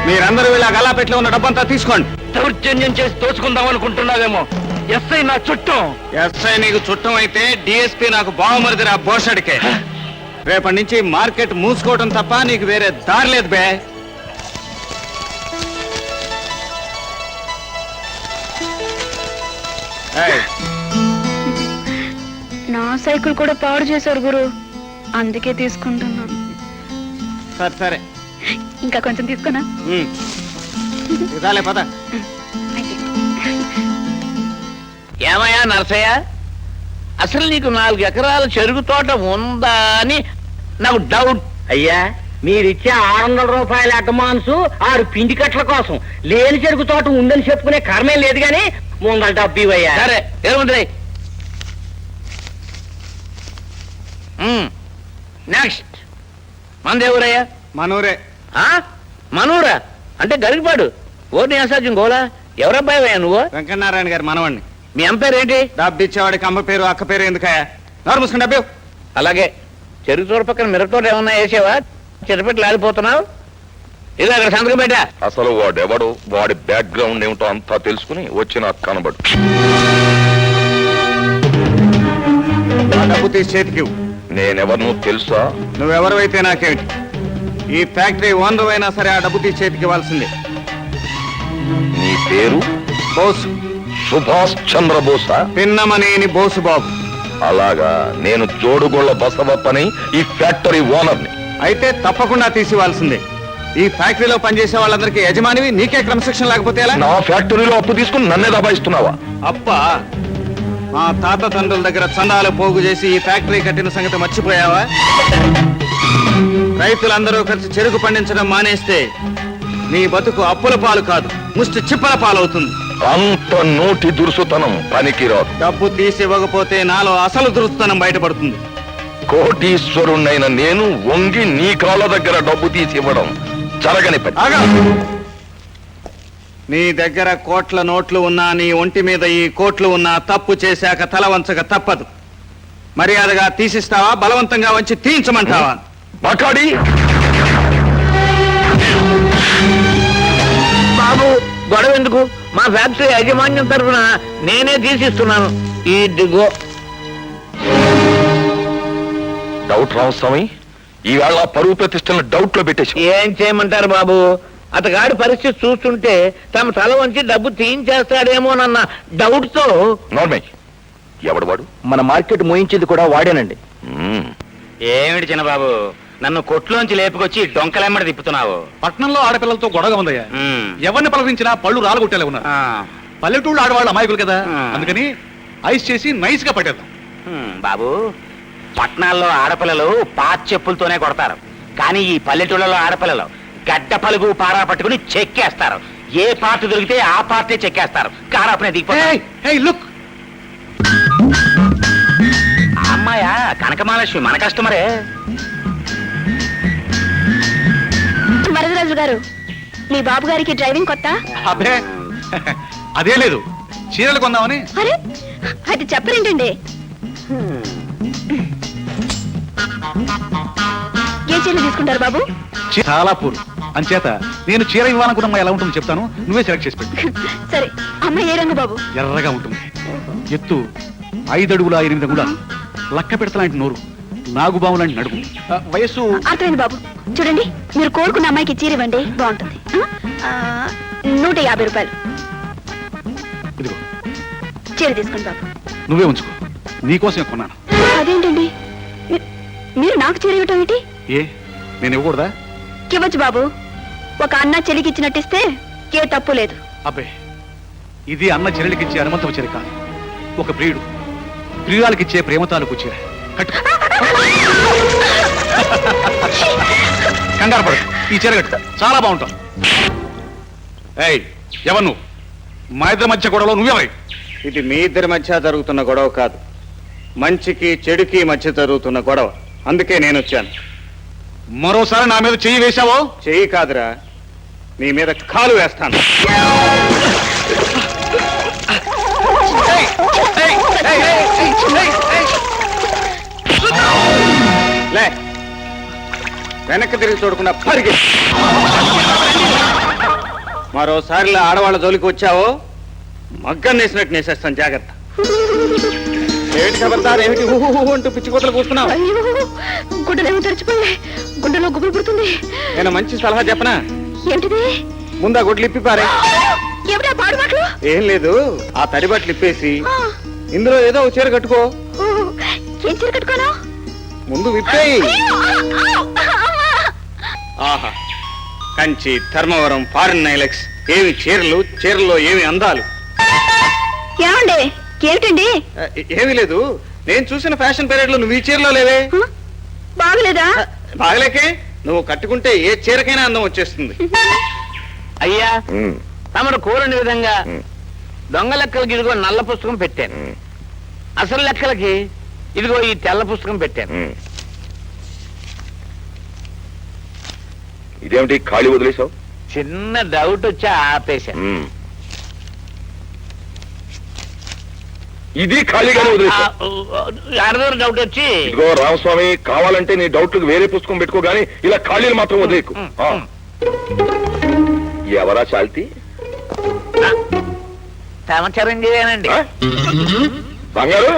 మీరందరూ ఇలా గల్లాపెట్లో ఉన్న డబ్బంతా తీసుకోండి. దౌర్జన్యం చేసి దోచుకుందాం అనుకుంటున్నావేమో. ఎస్ఐ నా చుట్టం. ఎస్ఐ నీకు చుట్టం అయితే డిఎస్పీ నాకు బావమరిదిరా బోషడికే. రేపటి నుంచి మార్కెట్ మూసుకోవడం తప్ప నీకు వేరే దారి లేదు బే. నా సైకిల్ కూడా పాడు చేశారు గురు, అందుకే తీసుకుంటున్నాను. సరే సరే, ఇంకా కొంచెం తీసుకున్నా. ఇదాలే పద. ఏమయ్యా నరసయ్య, అసలు నీకు 4 ఎకరాల చెరుకు తోట ఉందా అని నాకు డౌట్. అయ్యా, మీరిచ్చే 600 రూపాయల అడ్వాన్స్ 6 పిండి కట్ల కోసం లేని చెరుకు తోట ఉందని చెప్పుకునే కర్మే లేదు గాని ముందర డబ్బు ఇవ్వయ్యా. సరే ఏముంది. నెక్స్ట్ మందేవురయ్యా? మనూరే. మనూరా అంటే గరికపాడు. ఓర్ని అసాధ్యం గోలా. ఎవరబ్బాయివయ్యా నువ్వు? వెంకటనారాయణ గారు మనవాణ్ణి. మీ అమ్మ ఏంటి? డబ్బు ఇచ్చేవాడికి అమ్మ పేరు అక్క పేరు ఎందుకయ్యా? నోరు మూసుకుని డబ్బు. అలాగే చెరుకు తోట పక్కన మిరపతోట ఏమన్నా వేసావా? చెరుపెట్లు ఆడిపోతున్నావు. ఇది అక్కడ సంతకం పెట్టా. అసలు వాడెవడు, వాడి బ్యాక్గ్రౌండ్ ఏమిటో అంతా తెలుసుకుని వచ్చి నాకు కనబడు. ఆ డబ్బు తీసి చేతికి ఇవ్వు. నేనెవరు తెలుసా? నువ్వెవరైతే నాకేమిటి? ఈ ఫ్యాక్టరీ ఓనర్ అయినా సరే ఆ డబ్బు తీసి చేతికి ఇవ్వాల్సిందే. నీ పేరు? బోసు. సుభాష్ చంద్రబోసా? పిన్నమనేని బోసు బాబు. అలాగా, నేను జోడుగోళ్ల బసవప్పని, ఈ ఫ్యాక్టరీ ఓనర్ని. అయితే తప్పకుండా తీసివ్వాల్సిందే. ఈ ఫ్యాక్టరీలో పనిచేసే వాళ్ళందరికీ యజమానివి, నీకే క్రమశిక్షణ లేకపోతే ఎలా? నా ఫ్యాక్టరీలో అప్పు తీసుకుని నన్నే దబాయిస్తున్నావా? అబ్బా, మా తాత తండ్రుల దగ్గర చందాలు పోగు చేసి ఈ ఫ్యాక్టరీ కట్టిన సంగతి మర్చిపోయావా? రైతులందరూ కలిసి చెరుకు పండించడం మానేస్తే నీ బతుకు అప్పుల పాలు కాదు, ముష్టి చిప్పల పాలవుతుంది. అంత నోటి దురుసుతనం పనికిరాదు. డబ్బు తీసి ఇవ్వకపోతే నాలో అసలు దురుస్తనం బయటపడుతుంది. కోటీశ్వరుణ్ణైన నేను వంగి నీ కాళ్ళ దగ్గర డబ్బు తీసి ఇవ్వడం జరగని పని. ఆగా. నీ దగ్గర కోట్ల నోట్లు ఉన్నా, నీ ఒంటి మీద ఈ కోట్లు ఉన్నా, తప్పు చేశాక తల వంచక తప్పదు. మర్యాదగా తీసిస్తావా, బలవంతంగా వంచి తీయించమంటావా? బకాడి బాబు, గొడవ ఎందుకు? మా ఫ్యాక్టరీ యాజమాన్యం తరఫున నేనే తీసిస్తున్నాను. ఇదిగో. డౌట్ రామస్వామి, ఈవేళ పరువు ప్రతిష్టలను డౌట్ లో పెట్టేసి. ఏం చేయమంటారు బాబు? అతగాడి పరిస్థితి చూస్తుంటే తమ తల వంచి డబ్బు తీయించేస్తాడేమోనన్న డౌట్ తో. నార్మల్, ఎవడు వాడు? మన మార్కెట్ మోయించింది కూడా వాడేనండి. ఏమిటి చిన్నబాబు, నన్ను కొట్లోంచి లేపుకొచ్చి డొంకలెమ్మడి తిప్పుతున్నావు? పట్నంలో ఆడపిల్లలతో గొడవ ఉందయ్యా. ఉమ్. ఎవరిని పలకరించినా పళ్ళు రాలగొట్టేలా ఉన్నారు. ఆ. పల్లెటూళ్ళు ఆడవాళ్ళు అమాయకులు కదా, ఆ. అందుకని ఐస్ చేసి నైస్ గా పట్టేద్దాం. బాబు, పట్నాల్లో ఆడపిల్లలు పాత చెప్పులతోనే కొడతారు, కానీ ఈ పల్లెటూళ్ళలో ఆడపిల్లలు గడ్డ పలుగు పారా పట్టుకుని చెక్కేస్తారు. ఏ పార్ట్ దొరికితే ఆ పార్టీ చెక్కేస్తారు. కారాపనే దిగిపోతారు. లుక్, అమ్మాయా కనకమహాలక్ష్మి, మన కస్టమరే. వరదరాజు గారు, మీ బాబు గారికి డ్రైవింగ్ కొత్త? అబ్బే అదే లేదు, చీరలు కొందామని. అరే, అది చెప్పరేంటండి? ఏ చీరలు తీసుకుంటారు బాబు? చాలా పూర్ అంచేత నేను చీర ఇవ్వాలనుకున్న ఎలా ఉంటుందో చెప్తాను, నువ్వే సెలెక్ట్ చేసి పెట్టు. సరే, అమ్మాయి ఏ రంగు బాబు? ఎర్రగా ఉంటుంది, ఎత్తు 5 అడుగుల 8 అంగుళాలు, లక్క పెడతలాంటి నోరు, నాగుబాము లాంటి నడుము, వయస్సు. అర్థమైంది బాబు. చూడండి, మీరు కోరుకున్న అమ్మాయికి చీర ఇవ్వండి, బాగుంటుంది. 150 రూపాయలు. ఇదిగో చీర తీసుకోండి బాబు. నువ్వే ఉంచుకో, నీకోసమే కొన్నాను. అదేంటండి, మీరు నాకు చీర ఇవ్వటం ఏంటి? ఏ, నేను ఇవ్వకూడదా? ఇవ్వచ్చు బాబు. ఒక అన్న చెల్లికి ఇచ్చినట్టిస్తే ఏ తప్పు లేదు. అబ్బే, ఇది అన్న చెల్లెలికిచ్చే అనుమతి చీర కాదు, ఒక ప్రియుడు ప్రియురాలకిచ్చే ప్రేమతాలకు చీర. కట్టు. కంగారు పడు, ఈ చీర కట్టు, చాలా బాగుంటాం. ఏయ్, ఎవరు నువ్వు? మా ఇద్దరి మధ్య గొడవలో నువ్వెవై? ఇది మీ ఇద్దరి మధ్య జరుగుతున్న గొడవ కాదు, మంచికి చెడుకి మధ్య జరుగుతున్న గొడవ. అందుకే నేను వచ్చాను. మరోసారి నా మీద చెయ్యి వేశావో? చెయ్యి కాదురా, నీ మీద కాలు వేస్తాను. లే, వెనక్కి తిరిగి చూడకుండా పరిగె. మరోసారిలా ఆడవాళ్ళ జోలికి వచ్చావో మగ్గం నేసినట్టు నేసేస్తాను, జాగ్రత్త. ఏమిటి ఖబర్దార్, ఏమిటి ఊహు అంటూ పిచ్చి కోతలు కూస్తున్నావు? అయ్యో, గుడ్డలేమో తెరిచిపోయాయి, గుండెలో గుబులు పుడుతుంది. నేను మంచి సలహా చెప్పనా? ఏంటిది? ముందా గుడ్లు ఇప్పి పారే. ఏమిటా పాడు మాటలు? ఏం లేదు, ఆ తడి బట్టలు ఇప్పేసి ఇందులో ఏదో ఒక చీర కట్టుకో. ఏం చీర కట్టుకోను? ముందు విప్పేయి. ఆహా, కంచి, ధర్మవరం, ఫారిన్ నైలెక్స్, ఏమి చీరలు, చీరల్లో ఏమి అందాలు. ఏమండి, ఏమిటండి? ఏమీ లేదు, నేను చూసిన ఫ్యాషన్ పీరియడ్ లో నువ్వు ఈ చీరలో లేవే. బాగలేదా? బాగలేకే, నువ్వు కట్టుకుంటే ఏ చీరకైనా అందం వచ్చేస్తుంది. అయ్యా, తమరు కోరని విధంగా దొంగ లెక్కలకి ఇదిగో నల్ల పుస్తకం పెట్టాను, అసలు లెక్కలకి ఇదిగో ఈ తెల్ల పుస్తకం పెట్టాను. ఇదేమిటి ఖాళీ వదిలేసావు? చిన్న డౌట్ వచ్చి ఆపేశాను. ఇది ఖాళీగానే వదిలేసావు? అర్థం డౌట్ వచ్చి. ఇదిగో రామస్వామి, కావాలంటే నీ డౌట్లకు వేరే పుస్తకం పెట్టుకో గానీ ఇలా ఖాళీలు మాత్రం వదిలేకు. ఎవరా శాల్తి? చిరంజీవేనండి. ఆ? బంగారు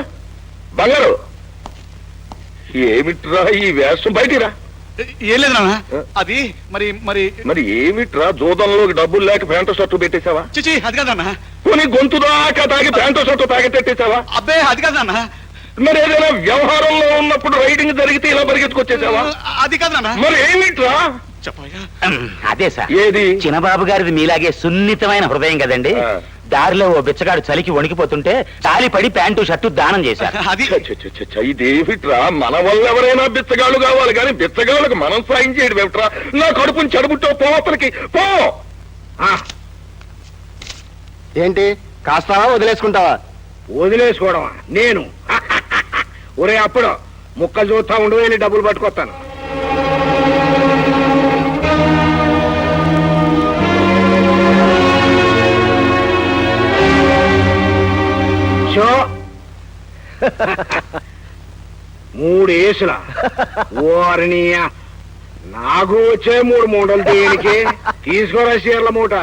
బంగారు ఏమిట్రా ఈ వేషం? బయటిరా. ఏం లేదు నాన్న, అది మరి మరి మరి ఏమిట్రా జోదంలోకి డబ్బులు లేక ప్యాంటు షర్టు పెట్టేశావా? చిచి అది కాదన్నా. పోనీ గొంతు దాకా తాగి ప్యాంటు షర్టు తాగెట్టేసావా? అబ్బే అది కాదన్నా. మరి ఏదైనా వ్యవహారంలో ఉన్నప్పుడు రైడింగ్ జరిగితే ఇలా పరిగెత్తుకొచ్చేసావా? అది కాదు నాన్న. మరి ఏమిట్రా? చెప్పయ్యా. అదే సార్, ఏది? చిన్నబాబు గారిది మీలాగే సున్నితమైన హృదయం కదండి. ఆ. దారిలో ఓ బిచ్చగాడు చలికి వణికిపోతుంటే చాలి పడి ప్యాంటు షర్టు దానం చేశారు. అది ఇదేమిట్రా? మన వల్ల ఎవరైనా బిచ్చగాళ్ళు కావాలి కానీ బిచ్చగాళ్ళకు మనం సాయం చేయడం ఏమిట్రా? నా కడుపుని చెడబుట్టో పోతలకి పో. ఏంటి కాస్తావా వదిలేసుకుంటావా? వదిలేసుకోవడమా? నేను ఒరే అప్పుడు ముక్కలు చూస్తా ఉండు, నేను డబ్బులు పట్టుకొస్తాను. షో 3 ఏసుల ఓరినియా, నాకు వచ్చే 3 మూటలు దేనికి? తీసుకోరా చీరల మూట.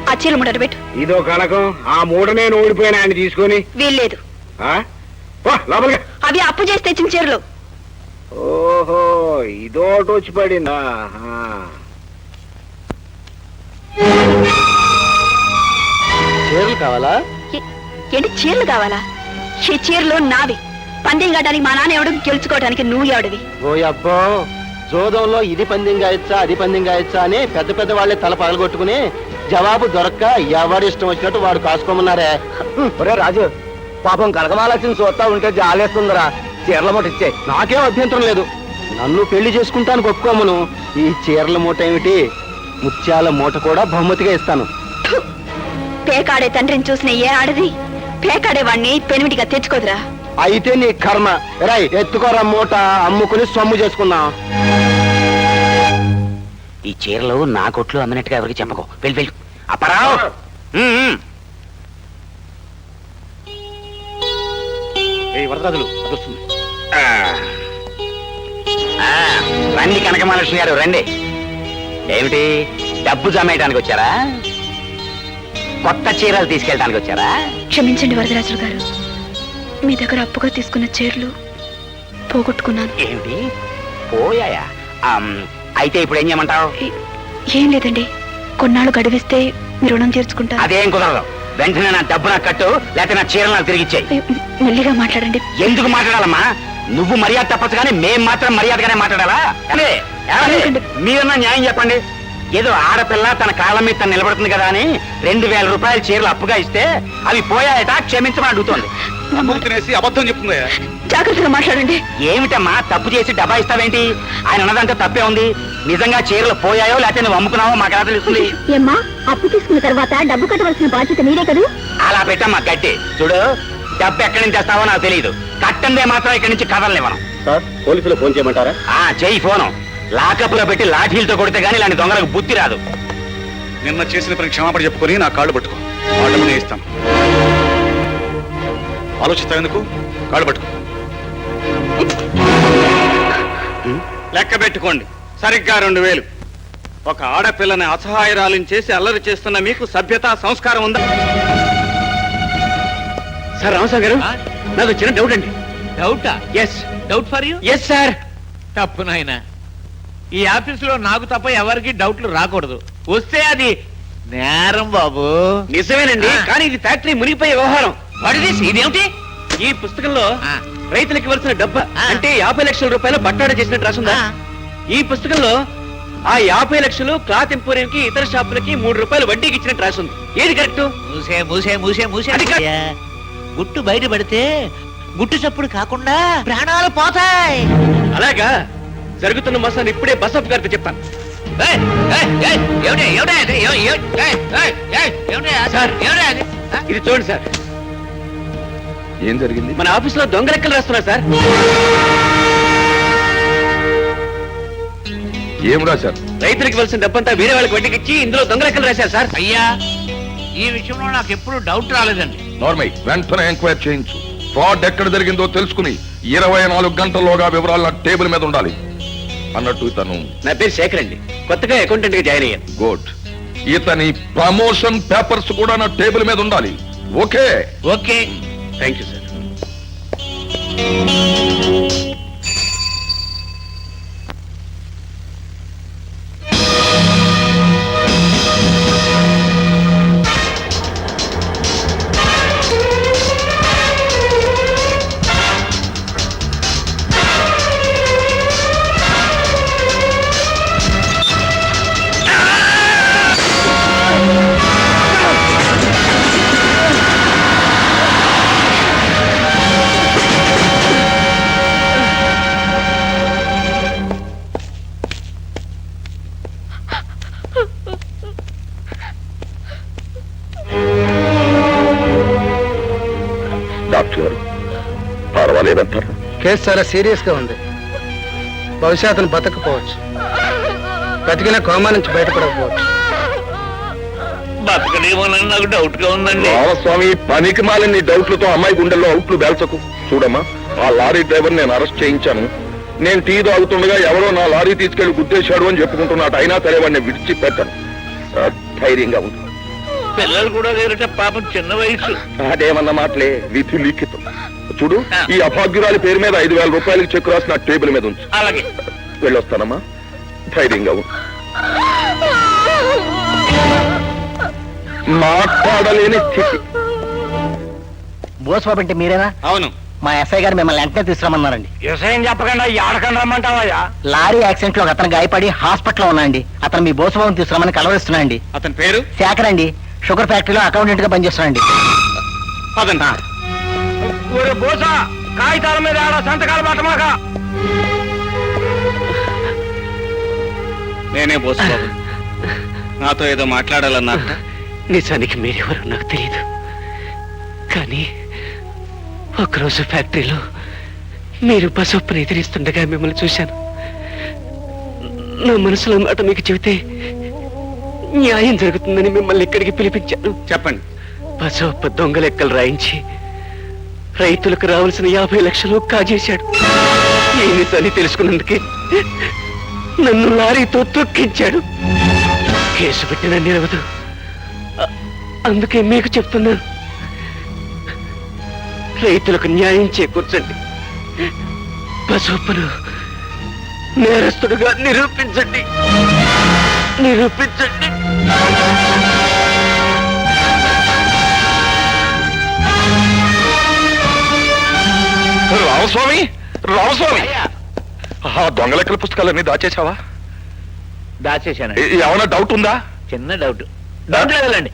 ఆ చీర ముడట పెట్టు. ఇదో కనకం, ఆ మూట నేను ఓడిపోయినా ఆయన తీసుకొని. వీల్లేదు. ఆ? పో, లోపలికి. అవి అప్పు చేసి తెచ్చిన చీరలు. ఓహో, ఇదోటి వచ్చి పడిందా? చీరలు కావాలా? ఏంటి చీరలు కావాలా? ఈ చీరలు నావి. పందెం కట్టడానికి మా నాన్న ఎవడు, గెలుచుకోవడానికి నువ్వు ఎవడివి? ఓ అబ్బో, జోదంలో ఇది పందెం గాయచ్చా అది పందెం గాయచ్చా అని పెద్ద పెద్ద వాళ్ళే తల పగలగొట్టుకుని జవాబు దొరక్క ఎవడి ఇష్టం వచ్చినట్టు వాడు కాసుకోమన్నారే. ఒరే రాజు, పాపం కనకమాలక్ష్మి చూస్తా ఉంటే జాలేస్తుందిరా. చీరల మూట ఇచ్చే. నాకేం అభ్యంతరం లేదు, నన్ను పెళ్లి చేసుకుంటాను ఒప్పుకోమను. ఈ చీరల మూట ఏమిటి, ముత్యాల మూట కూడా బహుమతిగా ఇస్తాను. పేకాడే తండ్రిని చూసిన ఏ ఆడది పేకాడే వాడిని పెనిమిటిగా తెచ్చుకోదురా. అయితే నీ కర్మ. రై ఎత్తుకోరా మూట, అమ్ముకుని సొమ్ము చేసుకుందాం. ఈ చీరలు నా కొట్లు అమ్మినట్టుగా ఎవరికి చెప్పకు. వెళ్ళి వెళ్ళి అప్పరావు. వరదలు అదొస్తుంది. రండి కనకమహాలక్ష్మి గారు, రండి. ఏమిటి, డబ్బు జమేయడానికి వచ్చారా? కొత్త చీరలు తీసుకెళ్ళడానికి వచ్చారా? క్షమించండి వరదరాజులు గారు, మీ దగ్గర అప్పుగా తీసుకున్న చీరలు పోగొట్టుకున్నాను. ఏమిటి, పోయాయా? అయితే ఇప్పుడు ఏం చేయమంటావు? ఏం లేదండి, కొన్నాళ్ళు గడువిస్తే మీ రుణం తీర్చుకుంటా. అదేం కుదరదు. వెంటనే నా డబ్బు నాకు కట్టు, లేకపోతే నా చీరలు నాకు తిరిగి ఇచ్చేయి. మెల్లిగా మాట్లాడండి. ఎందుకు మాట్లాడాలమ్మా? నువ్వు మర్యాద తప్పచ్చు కానీ మేం మాత్రం మర్యాదగానే మాట్లాడాలా? మీరన్నా న్యాయం చెప్పండి. ఏదో ఆడపిల్ల తన కాళ్ళ మీద తను నిలబడుతుంది కదా అని 2000 రూపాయల చీరలు అప్పుగా ఇస్తే అవి పోయాయట, క్షమించమని అడుగుతోంది. తినేసి అబద్ధం చెప్తుంది. జాగ్రత్తగా మాట్లాడండి. ఏమిటమ్మా, తప్పు చేసి డబ్బా ఇస్తావేంటి? ఆయన అన్నదంతా తప్పే ఉంది. నిజంగా చీరలు పోయాయో లేకపోతే నువ్వు అమ్ముకున్నావో మాకు ఎలా తెలుస్తుంది? ఏమ్మా, అప్పు తీసుకున్న తర్వాత డబ్బు కట్టవలసిన బాధ్యత మీరే కదా. అలా పెట్టమ్మా గట్టి. చూడు, డబ్బు ఎక్కడి నుంచి తెస్తావో నాకు తెలియదు. కట్టందే మాత్రం ఇక్కడి నుంచి కదలనివ్వను. సార్, పోలీసులు ఫోన్ చేయమంటారా? చెయ్యి ఫోను. లాకపులో పెట్టి లాఠీలతో కొడితే గానీ ఇలాంటి దొంగలకు బుద్ధి రాదు. నిన్న చేసిన పని క్షమాపణ చెప్పుకొని నా కాళ్ళు పట్టుకో, ఆ డబ్బునే ఇస్తాను. ఆలోచిస్తావు ఎందుకు? కాళ్ళు పట్టుకో. లెక్క పెట్టుకోండి, సరిగ్గా 2000. ఒక ఆడపిల్లని అసహాయరాలను చేసి అల్లరి చేస్తున్న మీకు సభ్యత సంస్కారం ఉందా? సార్ రామస్వామి గారు, నాకు చిన్న డౌట్ అండి. డౌటా? Yes doubt for you? Yes sir. తప్పు నాయన, ఈ ఆఫీసులో నాకు తప్ప ఎవరికి డౌట్లు రాకూడదు. వస్తే అది నేరం బాబు. నిజమేనండి, కానీ ఇది ఫ్యాక్టరీ మునిగిపోయే వ్యవహారం. ఇదేమిటి? ఈ పుస్తకంలో రైతులకు ఇవ్వాల్సిన డబ్బు ఆ. అంటే 50 లక్షల రూపాయలు బట్టాడ చేసినట్టు రాసుందా? ఈ పుస్తకంలో ఆ 50 లక్షలు క్లాత్ ఎంపోరియం కి ఇతర షాపులకి 3 రూపాయలు వడ్డీకి ఇచ్చినట్టు రాసుంది. ఏది కరెక్ట్? మూసే మూసే మూసే మూసే. అది కాదు. గుట్టు బయట పడితే గుట్టు చప్పుడు కాకుండా ప్రాణాలు పోతాయి. అలాగా, జరుగుతున్న మోసాన్ని ఇప్పుడే బసప్ గారితో చెప్తాను. ఏయ్, ఏయ్, ఏయ్, ఏమిటి, ఏమిటి అది? ఏయ్, ఏయ్, ఏయ్, ఏయ్, ఏమిటి అది? సార్. ఏమిటి అది? ఆ? ఇది చూడండి సార్, ఏం జరిగింది? మన ఆఫీస్ లో దొంగ లెక్కలు రాస్తున్నారు సార్. ఏం రాశారు? రైతులకు ఇవ్వాల్సిన డబ్బంతా వేరే వాళ్ళకి వడ్డీకి ఇచ్చి ఇందులో దొంగ లెక్కలు రాశారు సార్. అయ్యా, ఈ విషయంలో నాకు ఎప్పుడు డౌట్ రాలేదండి. నార్మల్, వెంటనే ఎంక్వైరీ చేయించు. ఫ్రాడ్ ఎక్కడ జరిగిందో తెలుసుకుని 24 గంటల్లోగా వివరాలు నా టేబుల్ మీద ఉండాలి. అన్నట్టు ఇతను నా పేరు శేఖర్ అండి, కొత్తగా అకౌంటెంట్ గా జాయిన్ అయ్యాను. గుడ్. ఇతని ప్రమోషన్ పేపర్స్ కూడా నా టేబుల్ మీద ఉండాలి. Okay? Okay. Thank you sir. Doctor గారు పర్వాలేదంటారు? కేసు చాలా సీరియస్ గా ఉంది. బహుశా అతను బతకపోవచ్చు, బతికిన కోమా నుంచి బయటపడకపోవచ్చు. బతకడేమోనని నాకు డౌట్ గా ఉందండి. రామస్వామి, పనికి మాలిన డౌట్లతో అమ్మాయి గుండెల్లో అవుట్లు బేల్చకు. చూడమ్మా, ఆ లారీ డ్రైవర్ నేను అరెస్ట్ చేయించాను. నేను టీ తాగుతుండగా ఎవరో నా లారీ తీసుకెళ్లి గుద్దేశాడు అని చెప్పుకుంటున్నాడు. అయినా సరే వాడిని విడిచిపెట్టాను. ధైర్యంగా ఉంటుంది. పిల్లలు కూడా లేరట, పాపం చిన్న వయసు. అదేమన్న మాటలే, విధి లిఖితం. చూడు, ఈ అభాగ్యురాలి పేరు మీద 5,000 రూపాయలకి చెక్ రాసి నా టేబుల్ మీద ఉంచు. అలాగే. వెళ్ళొస్తానమ్మా, ధైర్యంగా ఉండు. మాట్లాడలేని స్థితి. బోస్ బాబు అంటే మీరేనా? అవును. మా ఎస్ఐ గారు మిమ్మల్ని వెంటనే తీసుకురమ్మన్నారండి. వ్యవసాయం చెప్పకుండా ఏడకండి రమ్మంటావా? లారీ యాక్సిడెంట్ లో ఒక అతను గాయపడి హాస్పిటల్లో ఉన్నాయండి. అతను మీ బోస్ బాబుని తీసుకురమ్మని కలవరిస్తున్నాయండి. అతని పేరు శేఖర్ అండి, షుగర్ ఫ్యాక్టరీలో అకౌంటెంట్ గా పనిచేస్తున్నాండి. పదండి. ఒరే బోసా, కాగితాల మీద ఆడ సంతకాలు పట్టమాక. నేనే బోసు బాబు. నాతో ఏదో మాట్లాడాలన్నారు. నిజానికి మీరెవరో నాకు తెలియదు, కానీ ఒకరోజు ఫ్యాక్టరీలో మీరు బసొప్పును ఎదిరిస్తుండగా మిమ్మల్ని చూశాను. నా మనసులో మాట మీకు చెబితే న్యాయం జరుగుతుందని మిమ్మల్ని ఇక్కడికి పిలిపించాను. చెప్పండి. బసొప్ప దొంగ లెక్కలు రాయించి రైతులకు రావాల్సిన 50 లక్షలు కాజేశాడు. ఈ నిజాన్ని తెలుసుకున్నందుకే నన్ను లారీతో తొక్కించాడు. కేసు పెట్టిన నిలవదు, అందుకే మీకు చెప్తున్నాను, రైతులకు న్యాయం చేకూర్చండి. బసొప్పను నేరస్తుడుగా నిరూపించండి. రామస్వామి, రామస్వామి, ఆ దొంగ లెక్కల పుస్తకాలన్నీ దాచేశావా? దాచేశానండి. ఏమైనా డౌట్ ఉందా? చిన్న డౌట్. డౌట్ లేదండి.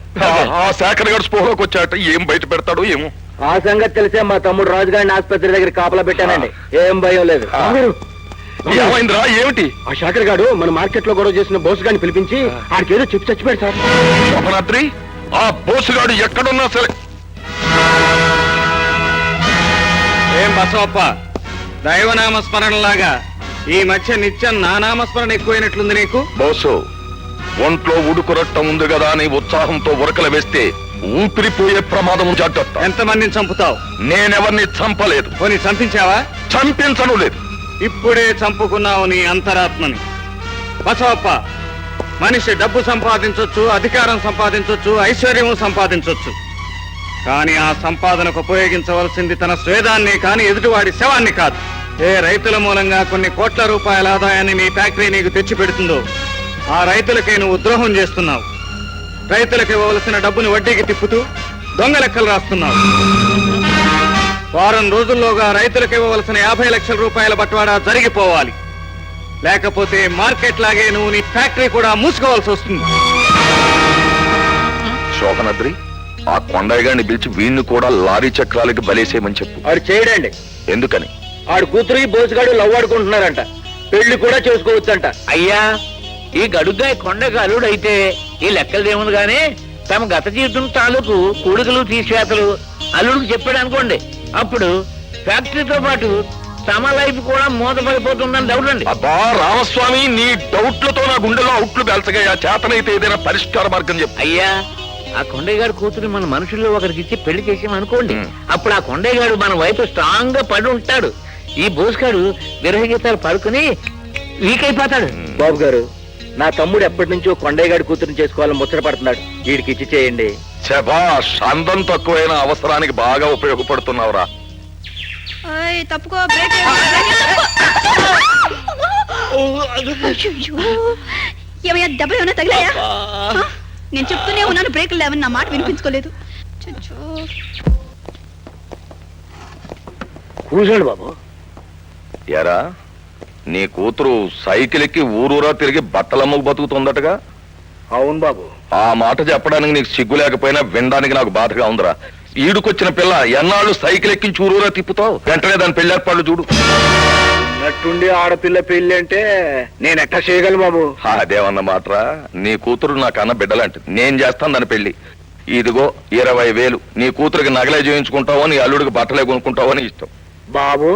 ఆ శేఖర్ గారు స్పోలోకి వచ్చాట, ఏం బయట పెడతాడు ఏమో. ఆ సంగతి తెలిసే మా తమ్ముడు రాజుగారిని ఆసుపత్రి దగ్గర కాపలా పెట్టానండి. ఏం భయం లేదు. ఏమైందిరా? ఏమిటి? ఆ శేఖర్ గారు మన మార్కెట్ లో గొడవ చేసిన బోస్ గారిని పిలిపించి ఆడికేదో చెప్పి చచ్చిపోయాడు సార్. శోభనాద్రి, ఆ బోసుగాడు ఎక్కడున్నా సరే. ఏం బసవప్ప, దైవనామ స్మరణలాగా ఈ మధ్య నిత్యం నా నామస్మరణ ఎక్కువైనట్లుంది నీకు? బోసు, ఒంట్లో ఉడుకురట్టం ఉంది కదా అని ఉత్సాహంతో ఉరకలు వేస్తే ఊపిరిపోయే ప్రమాదం జాగ్రత్త. ఎంతమందిని చంపుతావు? నేనెవరిని చంపలేదు. పోనీ చంపించావా? చంపించను లేదు. ఇప్పుడే చంపుకున్నావు నీ అంతరాత్మని. బసవప్ప, మనిషి డబ్బు సంపాదించొచ్చు, అధికారం సంపాదించొచ్చు, ఐశ్వర్యం సంపాదించొచ్చు, కానీ ఆ సంపాదనకు ఉపయోగించవలసింది తన స్వేదాన్ని కానీ ఎదుటివాడి శవాన్ని కాదు. ఏ రైతుల మూలంగా కొన్ని కోట్ల రూపాయల ఆదాయాన్ని నీ ఫ్యాక్టరీ నీకు తెచ్చి పెడుతుందో ఆ రైతులకే నువ్వు ద్రోహం చేస్తున్నావు. రైతులకు ఇవ్వవలసిన డబ్బును వడ్డీకి తిప్పుతూ దొంగ లెక్కలు రాస్తున్నావు. వారం రోజుల్లోగా రైతులకు ఇవ్వవలసిన 50 లక్షల రూపాయల బట్వాడా జరిగిపోవాలి. లేకపోతే మార్కెట్ లాగే నువ్వు నీ ఫ్యాక్టరీ కూడా మూసుకోవాల్సి వస్తుంది. శోభనాద్రి, ఆ కొండయ్య గారిని పిలిచి వీణ్ణి కూడా లారీ చక్రాలకి బలేసేయమని చెప్పు. ఆడు చేయడండి. ఎందుకని? ఆడు కూతురు బోసుగాడు లవ్ ఆడుకుంటున్నారంట, పెళ్లి కూడా చేసుకోవచ్చంట. అయ్యా, ఈ గడుగ్గా కొండకు అల్లుడు అయితే ఈ లెక్కలదేముంది గానీ తమ గత జీవితం తాలూకు కూడుకలు తీసివేతలు అల్లుడికి చెప్పాడు అనుకోండి, అప్పుడు ఫ్యాక్టరీతో పాటు తమ లైఫ్ కూడా మూతపడిపోతుందని డౌట్ అండి. అబ్బా రామస్వామి, నీ డౌట్లతో నా గుండెలో అవుట్లు బెల్చగా చేతనైతే ఏదైనా పరిష్కార మార్గం చెప్పు. అయ్యా, ఆ కొండయ్య గారి కూతురు మన మనుషుల్లో ఒకరికి ఇచ్చి పెళ్లి చేసామనుకోండి, అప్పుడు ఆ కొండయ్య గారు మన వైపు స్ట్రాంగ్ గా పడి ఉంటాడు. ఈ బోసుగాడు విరహ గీతాలు పడుకుని వీక్ అయిపోతాడు. బాబు గారు, నా తమ్ముడు ఎప్పటి నుంచో కొండయ్య గారి కూతురుని చేసుకోవాలని ముచ్చట పడుతున్నాడు. వీడికి ఇచ్చి చేయండి. శభాష్, అందం తక్కువైన అవసరానికి బాగా ఉపయోగపడుతున్నావురా. తప్పుకో ఏమయ్యా, దెబ్బలు ఏమైనా తగిలాయా? నేను చెప్తూనే ఉన్నాను బ్రేకులు లేవని, నా మాట వినిపించుకోలేదు. కూర్చోండి బాబు. ఎరా, నీ కూతురు సైకిల్ ఎక్కి ఊరూరా తిరిగి బట్టలమ్మకు బతుకుతుందటగా? అవును బాబు. ఆ మాట చెప్పడానికి నీకు సిగ్గు లేకపోయినా వినడానికి నాకు బాధగా ఉందిరా. ఈడుకొచ్చిన పిల్ల ఎన్నాళ్ళు సైకిల్ ఎక్కించి ఊరూరా తిప్పుతావు? వెంటనే దాని పెళ్లి ఏర్పాట్లు చూడు. నట్టుండి ఆడపిల్ల పెళ్లి అంటే నేను ఎట్లా చేయగలను బాబు? అదేమన్న మాటరా, నీ కూతురు నా కన్న బిడ్డలాంటిది. నేను చేస్తాను దాని పెళ్లి. ఇదిగో 20,000. నీ కూతురికి నగలే చేయించుకుంటావో, నీ అల్లుడికి బట్టలే కొనుక్కుంటావో అని ఇష్టం. బాబు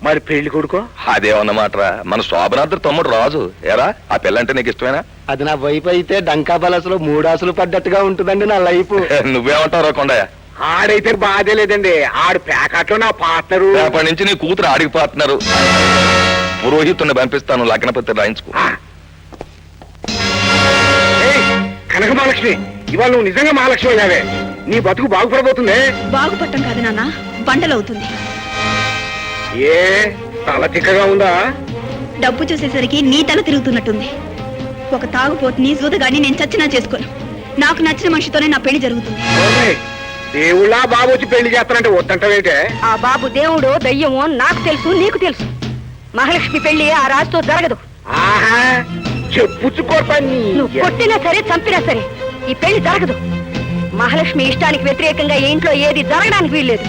మరి పెళ్లి కొడుకో? అదేమన్న మాటరా, మన శోభనాథుడు తమ్ముడు రాజు. ఎరా, ఆ పిల్లంటే నీకు ఇష్టమేనా? అది నా వైపు అయితే డంకా బలసలో 3 ఆసులు పడ్డట్టుగా ఉంటుందండి నా లైఫ్. నువ్వేమంటావు కొండయ్య? ఆడైతే బాధే లేదండి, ఆడు ప్యాకెట్లో నా పార్ట్నరు. రేపటి నుంచి నీ కూతురు ఆడికి పార్ట్నరు. పురోహితుడిని పంపిస్తాను, లగ్నపత్రి రాయించుకో. కనక మహాలక్ష్మి, ఇవాళ నువ్వు నిజంగా మహాలక్ష్మి అయ్యావే. నీ బతుకు బాగుపడబోతుంది. బాగుపడటం కాదు నాన్న, బండలవుతుంది. ఏ తల తిక్కగా ఉందా? డబ్బు చూసేసరికి నీ తల తిరుగుతున్నట్టుంది. ఒక తాగుపోతుని జూదగాడిని నేను చచ్చినా చేసుకోను. నాకు నచ్చిన మనిషితోనే నా పెళ్లి జరుగుతుంది. దేవుళ్ళ బాబు వచ్చి పెళ్లి చేస్తానంటే వద్దంటావేంటే? ఆ బాబు దేవుడో దయ్యమో నాకు తెలుసు, నీకు తెలుసు. మహాలక్ష్మి పెళ్లి ఆ రాజుతో జరగదు. ఆహా, చెప్పుచ్చుకోర్పని. నువ్వు కొట్టినా సరే, చంపినా సరే ఈ పెళ్లి జరగదు. మహాలక్ష్మి ఇష్టానికి వ్యతిరేకంగా ఈ ఇంట్లో ఏది జరగడానికి వీల్లేదు.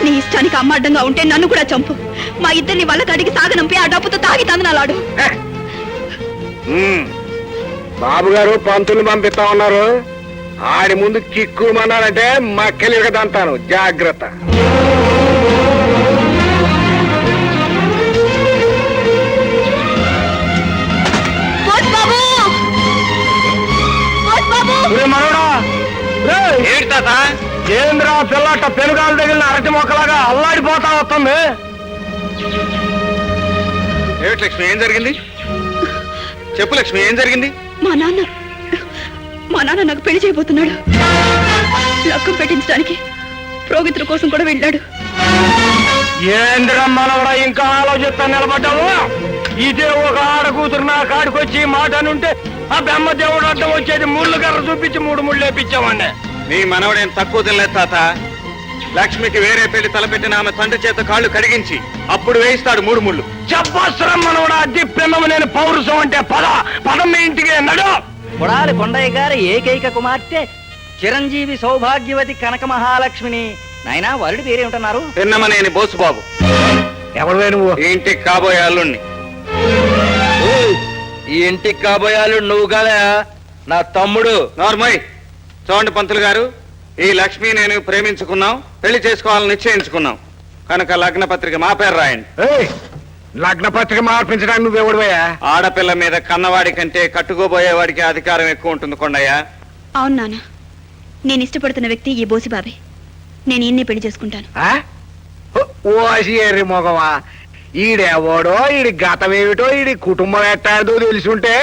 నీ ఇష్టానికి అమ్మ అడ్డంగా ఉంటే నన్ను కూడా చంపు. మా ఇద్దరిని వాళ్ళ కాడికి సాగనంపి ఆ డబ్బుతో తాగి తందనాలాడు. బాబు గారు పంతులు పంపిస్తా ఉన్నారు. ఆడి ముందు కిక్కుమన్నారంటే మక్కలు దంతాను. జాగ్రత్త. ఏంద్రా పిల్లట పెనుగాలు తగిలిన అరటి మొక్కలాగా అల్లాడిపోతా వస్తుంది. ఏమిటి లక్ష్మి, ఏం జరిగింది? చెప్పు లక్ష్మి, ఏం జరిగింది? మా నాన్న నాకు పెళ్లి చేయబోతున్నాడు. లక్కం పెట్టించడానికి ప్రోగితుల కోసం కూడా వెళ్ళాడు. ఏంద్రమ్మనవరా ఇంకా ఆలోచిస్తా నిలబడ్డావు? ఇదే ఒక ఆడ కూతురు నా కాడికొచ్చి మాట అనుంటే ఆ బెమ్మ దేవుడు అడ్డం వచ్చేది. ముళ్ళు కర్ర చూపించి 3 ముళ్ళు వేపించామండి. నీ మనవడేం తక్కువ తినలేదు తాత. లక్ష్మికి వేరే పెళ్లి తలపెట్టిన ఆమె తండ్రి చేత కాళ్ళు కడిగించి అప్పుడు వేయిస్తాడు 3 ముళ్ళు. చెప్పవసరం మనవడా, దిప్పెన్నము నేను పౌరుషం అంటే పదం మీ ఇంటికి నడు. కొడాలి కొండయ్య గారి ఏకైక కుమార్తె చిరంజీవి సౌభాగ్యవతి కనక మహాలక్ష్మిని. నాయనా, వరుడి పేరేమిటన్నారు? పిన్నమనేని బోసుబాబు. ఎవరు నువ్వు? ఇంటికి కాబోయే అల్లుణ్ణి. ఈ ఇంటికి కాబోయాలు నువ్వు కదా, నా తమ్ముడు. నార్మల్. చూడండి పంతులు గారు, ఈ లక్ష్మి నేను ప్రేమించుకున్నాం, పెళ్లి చేసుకోవాలని నిశ్చయించుకున్నాం కనుక లగ్న పత్రిక మా పేరు రాయండి. లగ్న పత్రిక మార్పించడానికి నువ్వెవడువయ్యా? ఆడపిల్ల మీద కన్నవాడి కంటే కట్టుకోబోయేవాడికి అధికారం ఎక్కువ ఉంటుంది కొండయ్య. అవును నాన్న, నేను ఇష్టపడుతున్న వ్యక్తి ఈ బోసిబాబే. నేను ఈయన్ని పెళ్లి చేసుకుంటాను. ఓసి మొగవా, ఈడెవడో, ఈడి గతమేమిటో, ఈడి కుటుంబం ఎట్టాడో తెలుసుంటే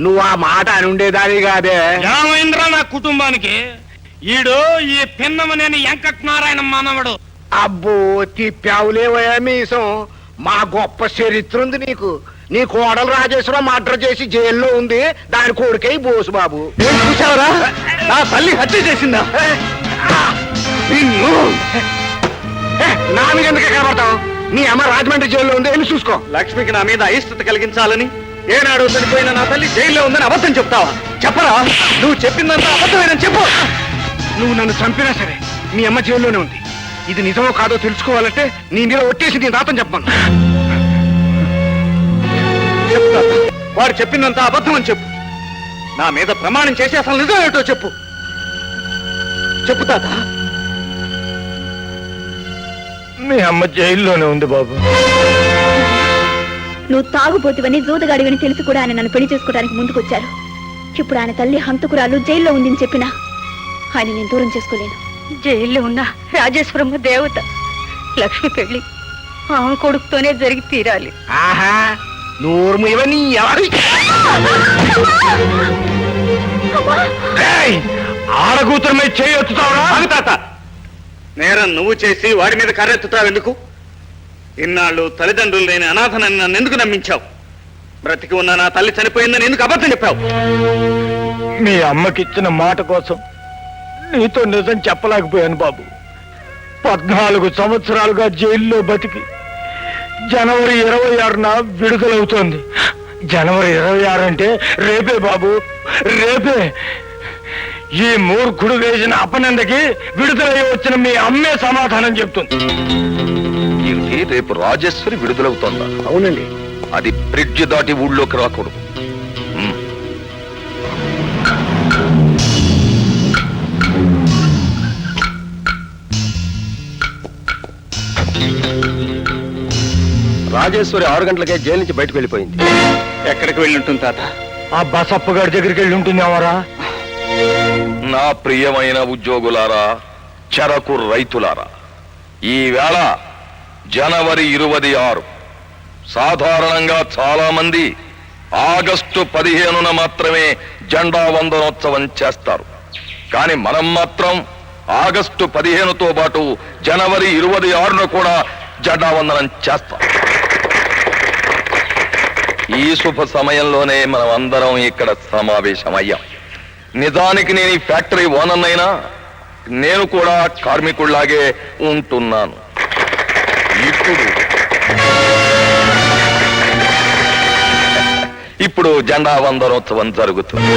నువ్వు ఆ మాట అని ఉండేదాని కాదే. రామేంద్ర నా కుటుంబానికి ఈడు ఈ పిన్నమనేని వెంకటనారాయణ మానవుడు. అబ్బో, తిప్పావులేవయ్యా మీసం. మా గొప్ప చరిత్ర ఉంది నీకు. నీ కోడలు రాజేశ్వరం మర్డర్ చేసి జైల్లో ఉంది. దాని కొడుకే బోసుబాబు. చూసావరా, నా తల్లి హత్య చేసిందా? నా మీద ఎందుకే కనబడతావు? నీ అమ్మ రాజమండ్రి జైల్లో ఉంది, వెళ్ళి చూసుకో. లక్ష్మికి నా మీద అయిష్టత కలిగించాలని ఏనాడు చనిపోయిన నా తల్లి జైల్లో ఉందని అబద్ధం చెప్తావా? చెప్పరా, నువ్వు చెప్పిందంతా అబద్ధమేనని చెప్పు. నువ్వు నన్ను చంపినా సరే మీ అమ్మ జైల్లోనే ఉంది. ఇది నిజమో కాదో తెలుసుకోవాలంటే నీ మీద ఒట్టేసి నీ రాతం చెప్పను. చెప్తా, వాడు చెప్పిందంతా అబద్ధం అని చెప్పు. నా మీద ప్రమాణం చేసి అసలు నిజం ఏమిటో చెప్పు. చెప్పు తాత. మీ అమ్మ జైల్లోనే ఉంది బాబు. నువ్వు తాగుపోతువని జూదగాడివని తెలిసి కూడా ఆయన నన్ను పెళ్లి చేసుకోవడానికి ముందుకొచ్చారు. ఇప్పుడు ఆయన తల్లి హంతకురాలు జైల్లో ఉందని చెప్పినా ఆయన నేను దూరం చేసుకోలేను. జైల్లో ఉన్న రాజేశ్వరమ్మ దేవత లక్ష్మి పెళ్లి ఆ కొడుకుతోనే జరిగి తీరాలి. ఆహా నోరు ఇవన్నీ ఆడకూతురు మీద చేయొచ్చుతావరా? తాత, నేరం నువ్వు చేసి వాడి మీద కర్రెత్తుతావు ఎందుకు? ఇన్నాళ్ళు తల్లిదండ్రులు లేని అనాథనని నన్ను ఎందుకు నమ్మించావు? బ్రతికి ఉన్న నా తల్లి చనిపోయిందని ఎందుకు అబద్ధం చెప్పావు? మీ అమ్మకిచ్చిన మాట కోసం నీతో నిజం చెప్పలేకపోయాను బాబు. 14 సంవత్సరాలుగా జైల్లో బతికి జనవరి 26న విడుదలవుతోంది. జనవరి 26 అంటే రేపే బాబు, రేపే. ఈ మూర్ఖుడు వేసిన అపనందకి విడుదలయ్యి వచ్చిన మీ అమ్మే సమాధానం చెప్తుంది. ఇది రేపు రాజేశ్వరి విడుదలవుతోందా? అవునండి. అది బ్రిడ్జ్ దాటి ఊళ్ళోకి రాకూడదు. రాజేశ్వరి 6 గంటలకే జైలు నుంచి బయటకు వెళ్ళిపోయింది. ఎక్కడికి వెళ్ళి ఉంటుంది తాత? ఆ బసప్ప గారి దగ్గరికి వెళ్ళి ఉంటుందేమోరా. నా ప్రియమైన ఉద్యోగులారా, చెరకు రైతులారా, ఈ వేళ జనవరి 26. సాధారణంగా చాలా మంది ఆగస్టు 15న మాత్రమే జెండా వందనోత్సవం చేస్తారు. కానీ మనం మాత్రం ఆగస్టు 15తో పాటు జనవరి 26న కూడా జెండా వందనం చేస్తాం. ఈ శుభ సమయంలోనే మనం అందరం ఇక్కడ సమావేశమయ్యాం. నిజానికి నేను ఈ ఫ్యాక్టరీ ఓనర్నైనా నేను కూడా కార్మికుల్లాగే ఉంటున్నాను. ఇప్పుడు జెండా వందనోత్సవం జరుగుతుంది.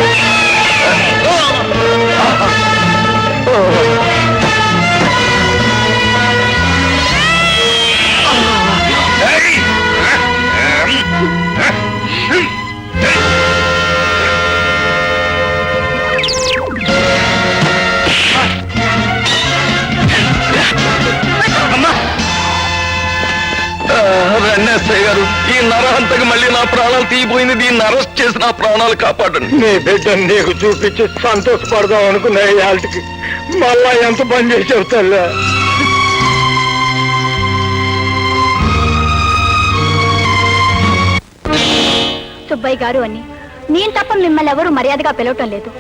ఎస్ఐ గారు, ఈ నరహంతకు మళ్ళీ నా ప్రాణాలు తీయబోయింది. దీన్ని అరెస్ట్ చేసి నా ప్రాణాలు కాపాడండి. నీ బిడ్డను నీకు చూపించి సంతోషపడదాం అనుకున్నా వాళ్ళకి మళ్ళా ఎంత పని చేసావు తల్లా. సుబ్బయ్య గారు అని నేను తప్ప మిమ్మల్ని ఎవరూ మర్యాదగా పిలవటం లేదు.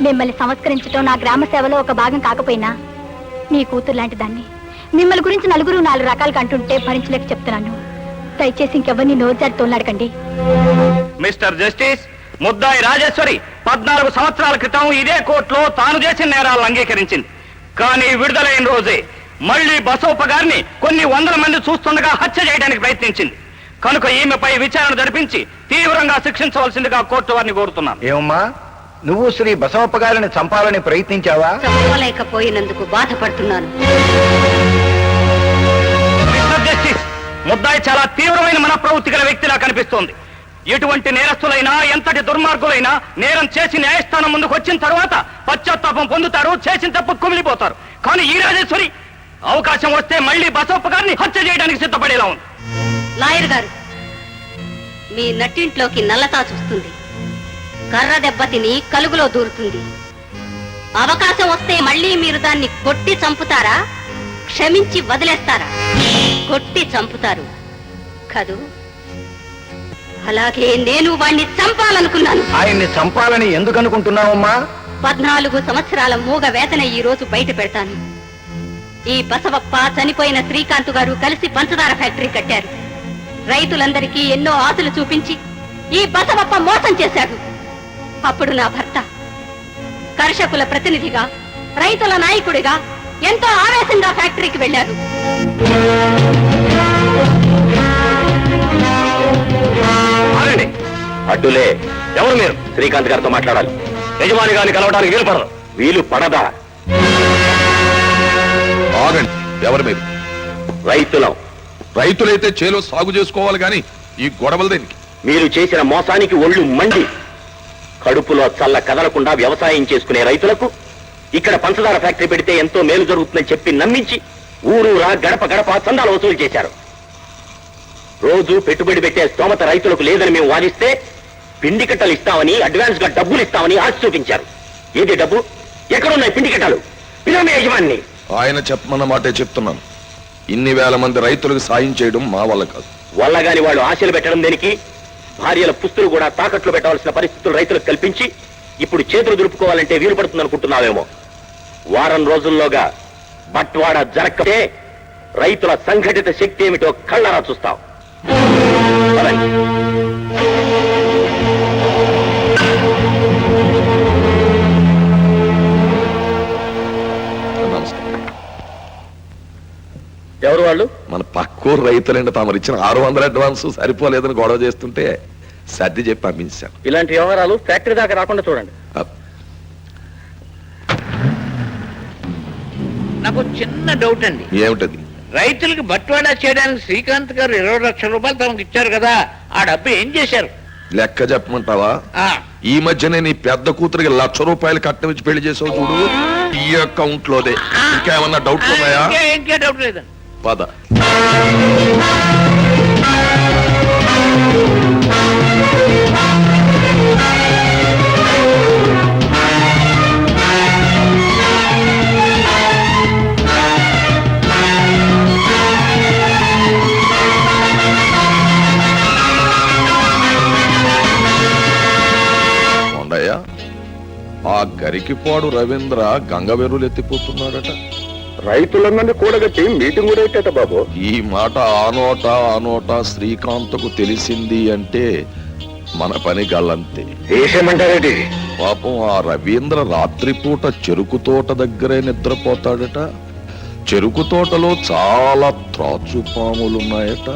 మిమ్మల్ని సంస్కరించటం నా గ్రామ సేవలో ఒక భాగం కాకపోయినా మీ కూతురు లాంటి దాన్ని మిమ్మల్ని గురించి నలుగురు 4 రకాలుగా అంటుంటే భరించలేక చెప్తున్నాను. దయచేసి ఇంకెవరిని నోరు తోలాడకండి. మిస్టర్ జస్టిస్, ముద్దాయి రాజేశ్వరి 14 సంవత్సరాల క్రితం ఇదే కోర్టులో తాను చేసిన నేరాలను అంగీకరించింది. కానీ విడుదలైన రోజే మళ్లీ బసోప్ప గారిని కొన్ని 100 మంది చూస్తుండగా హత్య చేయడానికి ప్రయత్నించింది. కనుక ఈమెపై విచారణ జరిపించి తీవ్రంగా శిక్షించవలసిందిగా కోర్టు వారిని కోరుతున్నాను. ఏమమ్మా, నువ్వు శ్రీ బసవప్ప గారిని చంపాలని ప్రయత్నించావా? చంపలేకపోయినందుకు బాధపడుతున్నాను. మిస్టర్ జస్టిస్, ముద్దాయి చాలా తీవ్రమైన మనప్రవృత్తి గల వ్యక్తిలా కనిపిస్తోంది. ఎటువంటి నేరస్తులైనా, ఎంతటి దుర్మార్గులైనా నేరం చేసి న్యాయస్థానం ముందుకు వచ్చిన తర్వాత పశ్చాత్తాపం పొందుతారు, చేసిన తప్పు కుమిలిపోతారు. కానీ ఈ రాజేశ్వరి అవకాశం వస్తే మళ్లీ బసవప్ప గారిని హత్య చేయడానికి సిద్ధపడేలా ఉంది. లాయర్ గారు, మీ నట్టింట్లోకి నల్లతా చూస్తుంది, కర్ర దెబ్బతిని కలుగులో దూరుతుంది. అవకాశం వస్తే మళ్ళీ మీరు దాన్ని కొట్టి చంపుతారా, క్షమించి వదిలేస్తారా? కొట్టి చంపుతారు కదూ? అలాగే నేను వాణ్ణి చంపాలనుకున్నాను. ఆయన్ని చంపాలని ఎందుకు అనుకుంటున్నావమ్మా? 14 సంవత్సరాల మూగ వేతన ఈ రోజు బయట పెడతాను. ఈ బసవప్ప, చనిపోయిన శ్రీకాంత్ గారు కలిసి పంచదార ఫ్యాక్టరీ కట్టారు. రైతులందరికీ ఎన్నో ఆశలు చూపించి ఈ బసవప్ప మోసం చేశాడు. అప్పుడు నా భర్త కర్షకుల ప్రతినిధిగా, రైతుల నాయకుడిగా ఎంతో ఆవేశంగా ఫ్యాక్టరీకి వెళ్ళారు. అడ్డులే. ఎవరు మీరు? శ్రీకాంత్ గారితో మాట్లాడాలి. యజమాని గారిని కలవడానికి వీలు పడదు. వీలు పడదా? ఆగండి. ఎవరు మీరు? రైతులం. రైతులైతే చేలో సాగు చేసుకోవాలి గాని ఈ గొడవలు దేనికి? మీరు చేసిన మోసానికి ఒళ్ళు మండి కడుపులో చల్ల కదలకుండా వ్యవసాయం చేసుకునే రైతులకు ఇక్కడ పంచదార ఫ్యాక్టరీ పెడితే ఎంతో మేలు జరుగుతుందని చెప్పి నమ్మించి ఊరూరా గడప గడప చందాలు వసూలు చేశారు. రోజు పెట్టుబడి పెట్టే స్తోమత రైతులకు లేదని మేము వాదిస్తే పిండి కట్టలు ఇస్తామని, అడ్వాన్స్ గా డబ్బులు ఇస్తామని ఆశ చూపించారు. ఏది డబ్బు? ఎక్కడున్నాయి పిండి కట్టలు? పిలవమే యజమాని. ఆయన చెప్పమన్న మాటే చెప్తున్నాను. ఇన్ని వేల మంది రైతులకు సాయం చేయడం మా వల్ల కాదు. వల్లగాని వాళ్ళు ఆశలు పెట్టడం దేనికి? భార్యల పుస్తులు కూడా తాకట్లు పెట్టవలసిన పరిస్థితులు రైతులకు కల్పించి ఇప్పుడు చేతులు దులుపుకోవాలంటే వీలు పడుతుంది అనుకుంటున్నావేమో. వారం రోజుల్లోగా బట్వాడ జరగకపోతే రైతుల సంఘటిత శక్తి ఏమిటో కళ్ళారా చూస్తాం. ఎవరు వాళ్ళు? మన పక్కూరు రైతులంటే తమరిచ్చిన 600 అడ్వాన్స్ సరిపోలేదని గొడవ చేస్తుంటే సర్ది చెప్పి పంపించాను. ఇలాంటి వ్యవహారాలు ఫ్యాక్టరీ దాకా రాకుండా చూడండి. నాకు చిన్న డౌట్ అండి. ఏమిటది? రైతులకు బట్వాడా చేయడానికి శ్రీకాంత్ గారు 20 లక్షల రూపాయలు తమకు ఇచ్చారు కదా, ఆ డబ్బు ఏం చేశారు? లెక్క చెప్పమంటావా? ఈ మధ్యనే నీ పెద్ద కూతురికి 1,00,000 రూపాయలు కట్నం ఇచ్చి పెళ్లి చేసావు చూడు, ఈ అకౌంట్ లోదే. ఇంకేమన్నా డౌట్ ఉన్నాయా? ఇంకే డౌట్ లేదండి. పద. ఉండయ్యా, ఆ గరికిపాడు రవీంద్ర గంగవెరులు ఎత్తిపోతున్నాడట. రైతులందరినీ కూడగట్టి మీటింగ్ కూడా పెట్టేట బాబు. ఈ మాట ఆ నోట శ్రీకాంత్కు తెలిసింది అంటే మన పని గల్లంతే. ఏసేమంటారేంటి? పాపం ఆ రవీంద్ర రాత్రిపూట చెరుకు తోట దగ్గరే నిద్రపోతాడట. చెరుకు తోటలో చాలా త్రాచుపాములున్నాయట.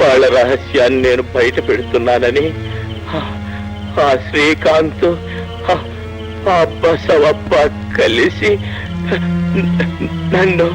వాళ్ళ రహస్యాన్ని నేను బయట పెడుతున్నానని ఆ శ్రీకాంత్ ఆ బసవప్ప కలిసి నన్ను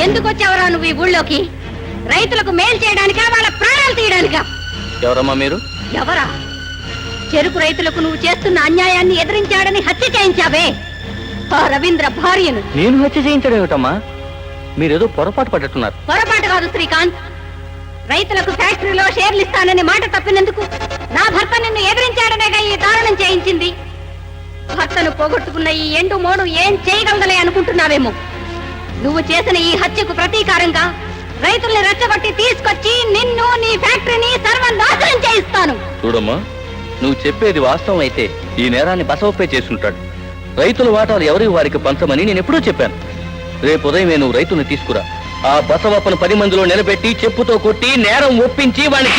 ఎందుకు వచ్చావరా నువ్వు ఈ ఊళ్ళోకి? రైతులకు మేలు చేయడానికా, వాళ్ళ ప్రాణాలు తీయడానికా? ఎవరమ్మా మీరు? ఎవరా? చెరుకు రైతులకు నువ్వు చేస్తున్న అన్యాయాన్ని ఎదిరించాడని హత్య చేయించావే ఆ రవీంద్ర భార్యను. నేను హత్య చేయించడం ఏమిటమ్మా? మీరేదో పొరపాటు పట్టున్నారు. పొరపాటు కాదు శ్రీకాంత్. రైతులకు ఫ్యాక్టరీలో షేర్లు ఇస్తానని మాట తప్పినందుకు నా భర్త నిన్ను ఎదిరించాడనేగా ఈ దారుణం చేయించింది. భర్తను పోగొట్టుకున్న ఈ ఎండు మోడు ఏం చేయగలదలే అనుకుంటున్నావేమో. నువ్వు చేసిన ఈ హత్యకు ప్రతీకారంగా రైతుల్ని రెచ్చగొట్టి తీసుకొచ్చి నిన్ను, నీ ఫ్యాక్టరీని సర్వనాశనం చేయిస్తాను. చూడమ్మా, నువ్వు చెప్పేది వాస్తవం అయితే ఈ నేరాన్ని బసవప్పే చేసుంటాడు. రైతుల వాటాలు ఎవరి వారికి పంచమని నేను ఎప్పుడూ చెప్పాను. రేపు ఉదయమే నువ్వు రైతుల్ని తీసుకురా. ఆ బసవప్పను 10 మందిలో నిలబెట్టి చెప్పుతో కొట్టి నేరం ఒప్పించి వాడిని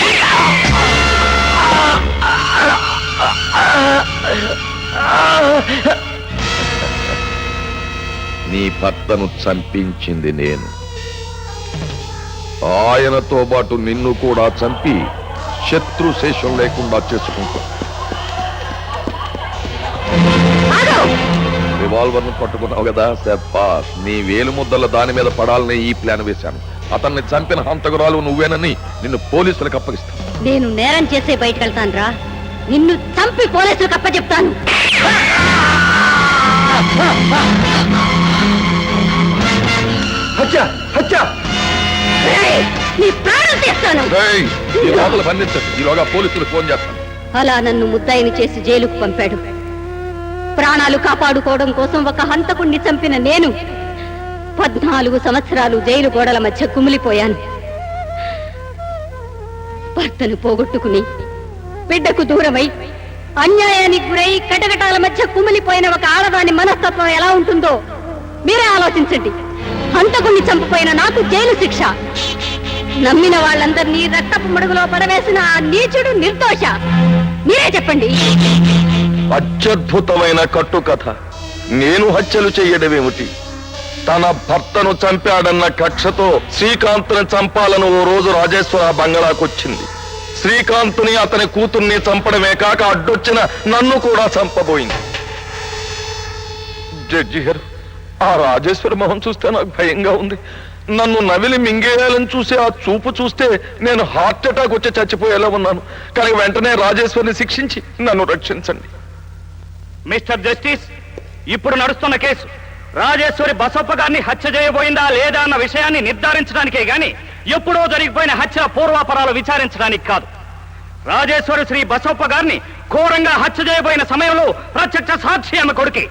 నీ భర్తను చంపించింది నేను. ఆయనతో పాటు నిన్ను కూడా చంపి శత్రు శేషం లేకుండా చేసుకుంటా. రివాల్వర్ ను పట్టుకున్నావు కదా సెప్పాస్. నీ వేలు ముద్దల దాని మీద పడాలని ఈ ప్లాన్ వేశాను. అతన్ని చంపిన హంతకురాలు నువ్వేనని నిన్ను పోలీసులకు అప్పగిస్తాను. నేను నేరం చేసే బయటకు వెళ్తాను రా. నిన్ను చంపి పోలీసులకు అప్పచెప్తాను. నీ ప్రాణం తీస్తాను. ఈ లోపల బంధించండి. ఈలోగా పోలీసులు ఫోన్ చేస్తాను. అలా నన్ను ముద్దాయిని చేసి జైలుకు పంపాడు. ప్రాణాలు కాపాడుకోవడం కోసం ఒక హంతకుణ్ణి చంపిన నేను 14 సంవత్సరాలు జైలు గోడల మధ్య కుమిలిపోయాను. భర్తను పోగొట్టుకుని బిడ్డకు దూరమై అన్యాయానికి గురై కటకటాల మధ్య కుమిలిపోయిన ఒక ఆడదాని మనస్తత్వం ఎలా ఉంటుందో మీరే ఆలోచించండి. హంతకుణ్ణి చంపిపోయిన నాకు జైలు శిక్ష, నమ్మిన వాళ్ళందరినీ రక్తపు మడుగులో పడవేసిన ఆ నీచుడు నిర్దోష. మీరే చెప్పండి. అత్యద్భుతమైన కట్టుకథ. నేను హత్యలు చెయ్యడమేమిటి? తన భర్తను చంపాడన్న కక్షతో శ్రీకాంత్ని చంపాలని ఓ రోజు రాజేశ్వర బంగళాకొచ్చింది. శ్రీకాంత్ని అతని కూతుర్ని చంపడమే కాక అడ్డొచ్చిన నన్ను కూడా చంపబోయింది. జడ్జి గారు, ఆ రాజేశ్వర మొహం చూస్తే నాకు భయంగా ఉంది. నన్ను నవిలి మింగేయాలని చూసి ఆ చూపు చూస్తే నేను హార్ట్ అటాక్ వచ్చి చచ్చిపోయేలా ఉన్నాను. కానీ వెంటనే రాజేశ్వరిని శిక్షించి నన్ను రక్షించండి. మిస్టర్ జస్టిస్, ఇప్పుడు నడుస్తున్న కేసు రాజేశ్వరి బసప్ప గారిని హత్య చేయబోయిందా లేదా అన్న విషయాన్ని నిర్ధారించడానికే గాని ఎప్పుడో జరిగిపోయిన హత్యల పూర్వాపరాలు విచారించడానికి కాదు. రాజేశ్వరి శ్రీ బసప్ప గారిని ఘోరంగా హత్య చేయబోయిన సమయంలో ప్రత్యక్ష సాక్షి ఆమె కొడుకి.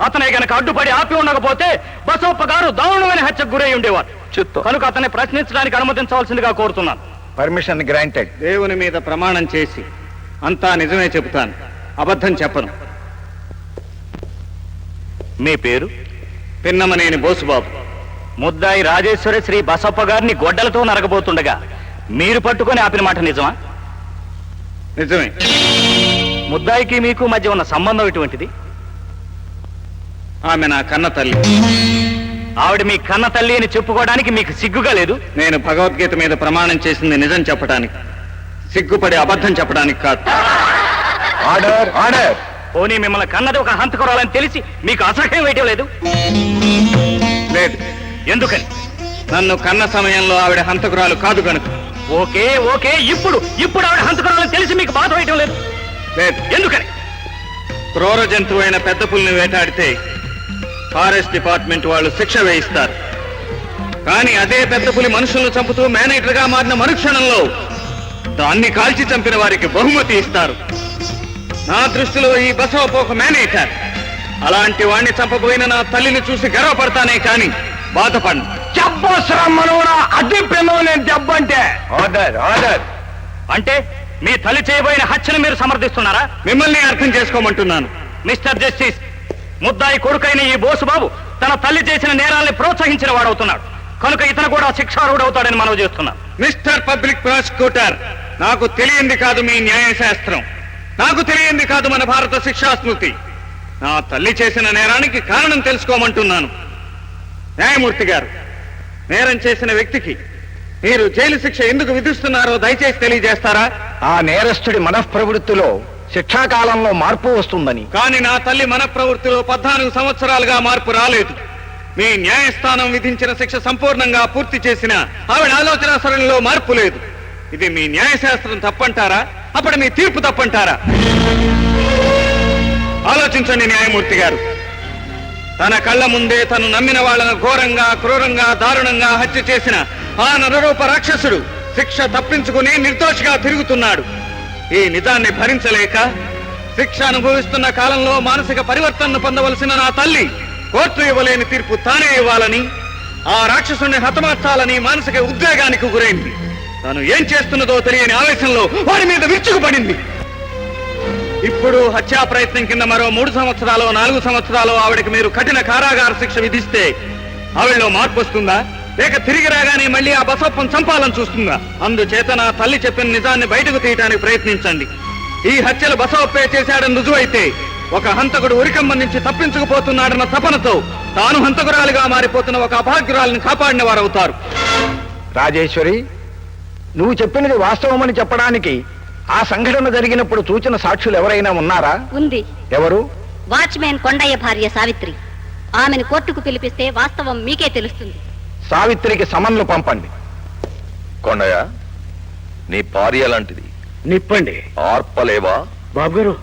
అతనే గనక అడ్డుపడి ఆపి ఉండకపోతే బసప్ప గారు దారుణమైన హత్యకు గురై ఉండేవారు. కనుక అతన్ని ప్రశ్నించడానికి అనుమతించవలసిందిగా కోరుతున్నాను. Permission granted. దేవుని మీద ప్రమాణం చేసి అంతా నిజమే చెబుతాను, అబద్ధం చెప్పను. మీ పేరు? పిన్నమనేని బోసుబాబు. ముద్దాయి రాజేశ్వరి శ్రీ బసప్ప గారిని గొడ్డలతో నరకబోతుండగా మీరు పట్టుకొని ఆపిన మాట నిజమా? నిజమే. ముద్దాయికి మీకు మధ్య ఉన్న సంబంధం ఎటువంటిది? ఆమె నా కన్న తల్లి. ఆవిడ మీ కన్న తల్లి అని చెప్పుకోవడానికి మీకు సిగ్గుగా లేదు? నేను భగవద్గీత మీద ప్రమాణం చేసింది నిజం చెప్పడానికి, సిగ్గుపడి అబద్ధం చెప్పడానికి కాదు. Order, order. పోనీ మిమ్మల్ని కన్నది ఒక హంతకురాలని తెలిసి మీకు అసహ్యం వేయటం లేదు? లేదు. ఎందుకని? నన్ను కన్న సమయంలో ఆవిడ హంతకురాలు కాదు కనుక. ఓకే ఓకే, ఇప్పుడు ఆవిడ హంతకురాలని తెలిసి మీకు బాధ వేయటం లేదు? లేదు. ఎందుకని? క్రూర జంతువు అయిన పెద్ద పులిని వేటాడితే ఫారెస్ట్ డిపార్ట్మెంట్ వాళ్ళు శిక్ష వేయిస్తారు. కానీ అదే పెద్ద పులి మనుషులను చంపుతూ మేనేటర్ గా మారిన మరుక్షణంలో దాన్ని కాల్చి చంపిన వారికి బహుమతి ఇస్తారు. నా దృష్టిలో ఈ బసవప్ప ఒక మేనేటర్. అలాంటి వాణ్ణి చంపబోయిన నా తల్లిని చూసి గర్వపడతానే కానీ బాధపడను. Order, order. అంటే మీ తల్లి చేయబోయిన హత్యను మీరు సమర్థిస్తున్నారా? మిమ్మల్ని అర్థం చేసుకోమంటున్నాను. మిస్టర్ జస్టిస్, ముద్దాయి కొడుకైన ఈ బోసుబాబు తన తల్లి చేసిన నేరాల్ని ప్రోత్సహించిన వాడవుతున్నాడు. కనుక ఇతను కూడా శిక్షార్హుడవుతాడని మనవి చేస్తున్నాను. మిస్టర్ పబ్లిక్ ప్రాసిక్యూటర్, నాకు తెలియంది కాదు మీ న్యాయశాస్త్రం, నాకు తెలియంది కాదు మన భారత శిక్షాస్మృతి. నా తల్లి చేసిన నేరానికి కారణం తెలుసుకోమంటున్నాను. న్యాయమూర్తి గారు, నేరం చేసిన వ్యక్తికి మీరు జైలు శిక్ష ఎందుకు విధిస్తున్నారో దయచేసి తెలియజేస్తారా? ఆ నేరస్తుడి మనఃప్రవృత్తిలో శిక్షాకాలంలో మార్పు వస్తుందని. కానీ నా తల్లి మనఃప్రవృత్తిలో 14 సంవత్సరాలుగా మార్పు రాలేదు. మీ న్యాయస్థానం విధించిన శిక్ష సంపూర్ణంగా పూర్తి చేసిన ఆవిడ ఆలోచన సరళిలో మార్పు లేదు. ఇది మీ న్యాయశాస్త్రం తప్పంటారా? అప్పుడు మీ తీర్పు తప్పంటారా? ఆలోచించండి న్యాయమూర్తి గారు. తన కళ్ళ ముందే తను నమ్మిన వాళ్ళను ఘోరంగా, క్రూరంగా, దారుణంగా హత్య చేసిన ఆ నరరూప రాక్షసుడు శిక్ష తప్పించుకుని నిర్దోషిగా తిరుగుతున్నాడు. ఈ నిజాన్ని భరించలేక శిక్ష అనుభవిస్తున్న కాలంలో మానసిక పరివర్తనను పొందవలసిన నా తల్లి కోర్టు ఇవ్వలేని తీర్పు తానే ఇవ్వాలని, ఆ రాక్షసుని హతమార్చాలని మానసిక ఉద్వేగానికి గురైంది. తాను ఏం చేస్తున్నదో తెలియని ఆవేశంలో వాడి మీద విరుచుకుపడింది. ఇప్పుడు హత్యా ప్రయత్నం కింద మరో 3 సంవత్సరాలు 4 సంవత్సరాలు ఆవిడకి మీరు కఠిన కారాగార శిక్ష విధిస్తే ఆవిడలో మార్పు వస్తుందా? లేక తిరిగి రాగానే మళ్ళీ ఆ బసప్పను చంపాలని చూస్తుందా? అందుచేత నా తల్లి చెప్పిన నిజాన్ని బయటకు తీయటానికి ప్రయత్నించండి. ఈ హత్యలు బసవప్పే చేశాడని రుజువైతే ఒక హంతకుడు ఉరికమ్మ నుంచి తప్పించుకుపోతున్నాడన్న తపనతో తాను హంతకురాలిగా మారిపోతున్న ఒక అభాగ్యురాలిని కాపాడిన వారవుతారు. రాజేశ్వరి, నువ్వు చెప్పినది వాస్తవమని చెప్పడానికి ఆ సంఘటన జరిగినప్పుడు చూచిన సాక్షులు ఎవరైనా ఉన్నారా? ఉంది. ఎవరు? వాచ్మెన్ కొండయ్య భార్య సావిత్రి. ఆమెను కోర్టుకు పిలిపిస్తే వాస్తవం మీకే తెలుస్తుంది. సావిత్రికి సమన్లు పంపండి. కొండయ్య, నీ భార్య లాంటిది, నిప్పండి ఆర్పలేవా? బాబు గారు,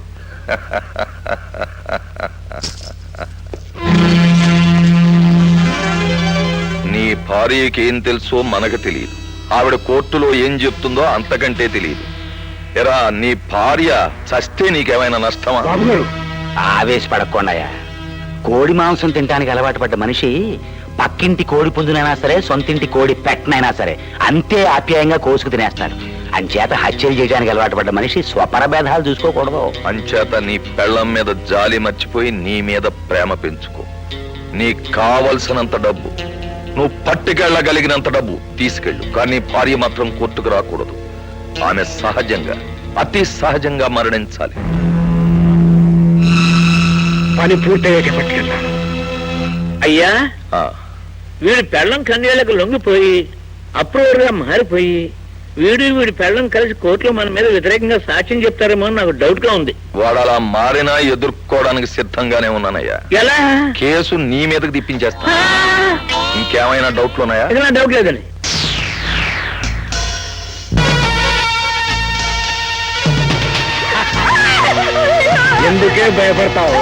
నీ భార్యకి ఏం తెలుసో మనకు తెలియదు. ఆవిడ కోర్టులో ఏం చెప్తుందో అంతకంటే తెలియదు. ఎరా, నీ భార్య చస్తే నీకేమైనా నష్టమా? బాబు గారు, ఆవేశపడకుండాయా. కోడి మాంసం తినడానికి అలవాటు పడ్డ మనిషి పక్కింటి కోడి పుంజునైనా సరే, సొంతింటి కోడి పెట్టనైనా సరే అంతే ఆప్యాయంగా కోసుకు తినేస్తాడు. అంచేత హత్యలు చేయడానికి అలవాటు పడ్డ మనిషి స్వపర భేదాలు చూసుకోకూడదు. అంచేత నీ పెళ్ళం మీద జాలి మర్చిపోయి నీ మీద ప్రేమ పెంచుకో. నీకు కావలసినంత డబ్బు, నువ్వు పట్టుకెళ్ళగలిగినంత డబ్బు తీసుకెళ్ళు. కానీ భార్య మాత్రం కోర్టుకు రాకూడదు. ఆమె సహజంగా, అతి సహజంగా మరణించాలి. పని పూర్తయ్యాక పట్టుకెళ్తాను. అయ్యా, ఆ, వీడి పెళ్ళం కందేళ్లకు లొంగిపోయి అప్రూవర్గా మారిపోయి వీడి పెళ్ళం కలిసి కోర్టులో మన మీద వ్యతిరేకంగా సాక్ష్యం చెప్తారేమో నాకు డౌట్ గా ఉంది. వాడు అలా మారినా ఎదుర్కోవడానికి సిద్ధంగానే ఉన్నానయ్యా. ఎలా? కేసు నీ మీదకి తిప్పించేస్తా. ఇంకేమైనా డౌట్లు ఉన్నాయా? ఏదైనా డౌట్ లేదండి. ఎందుకే భయపడతావు?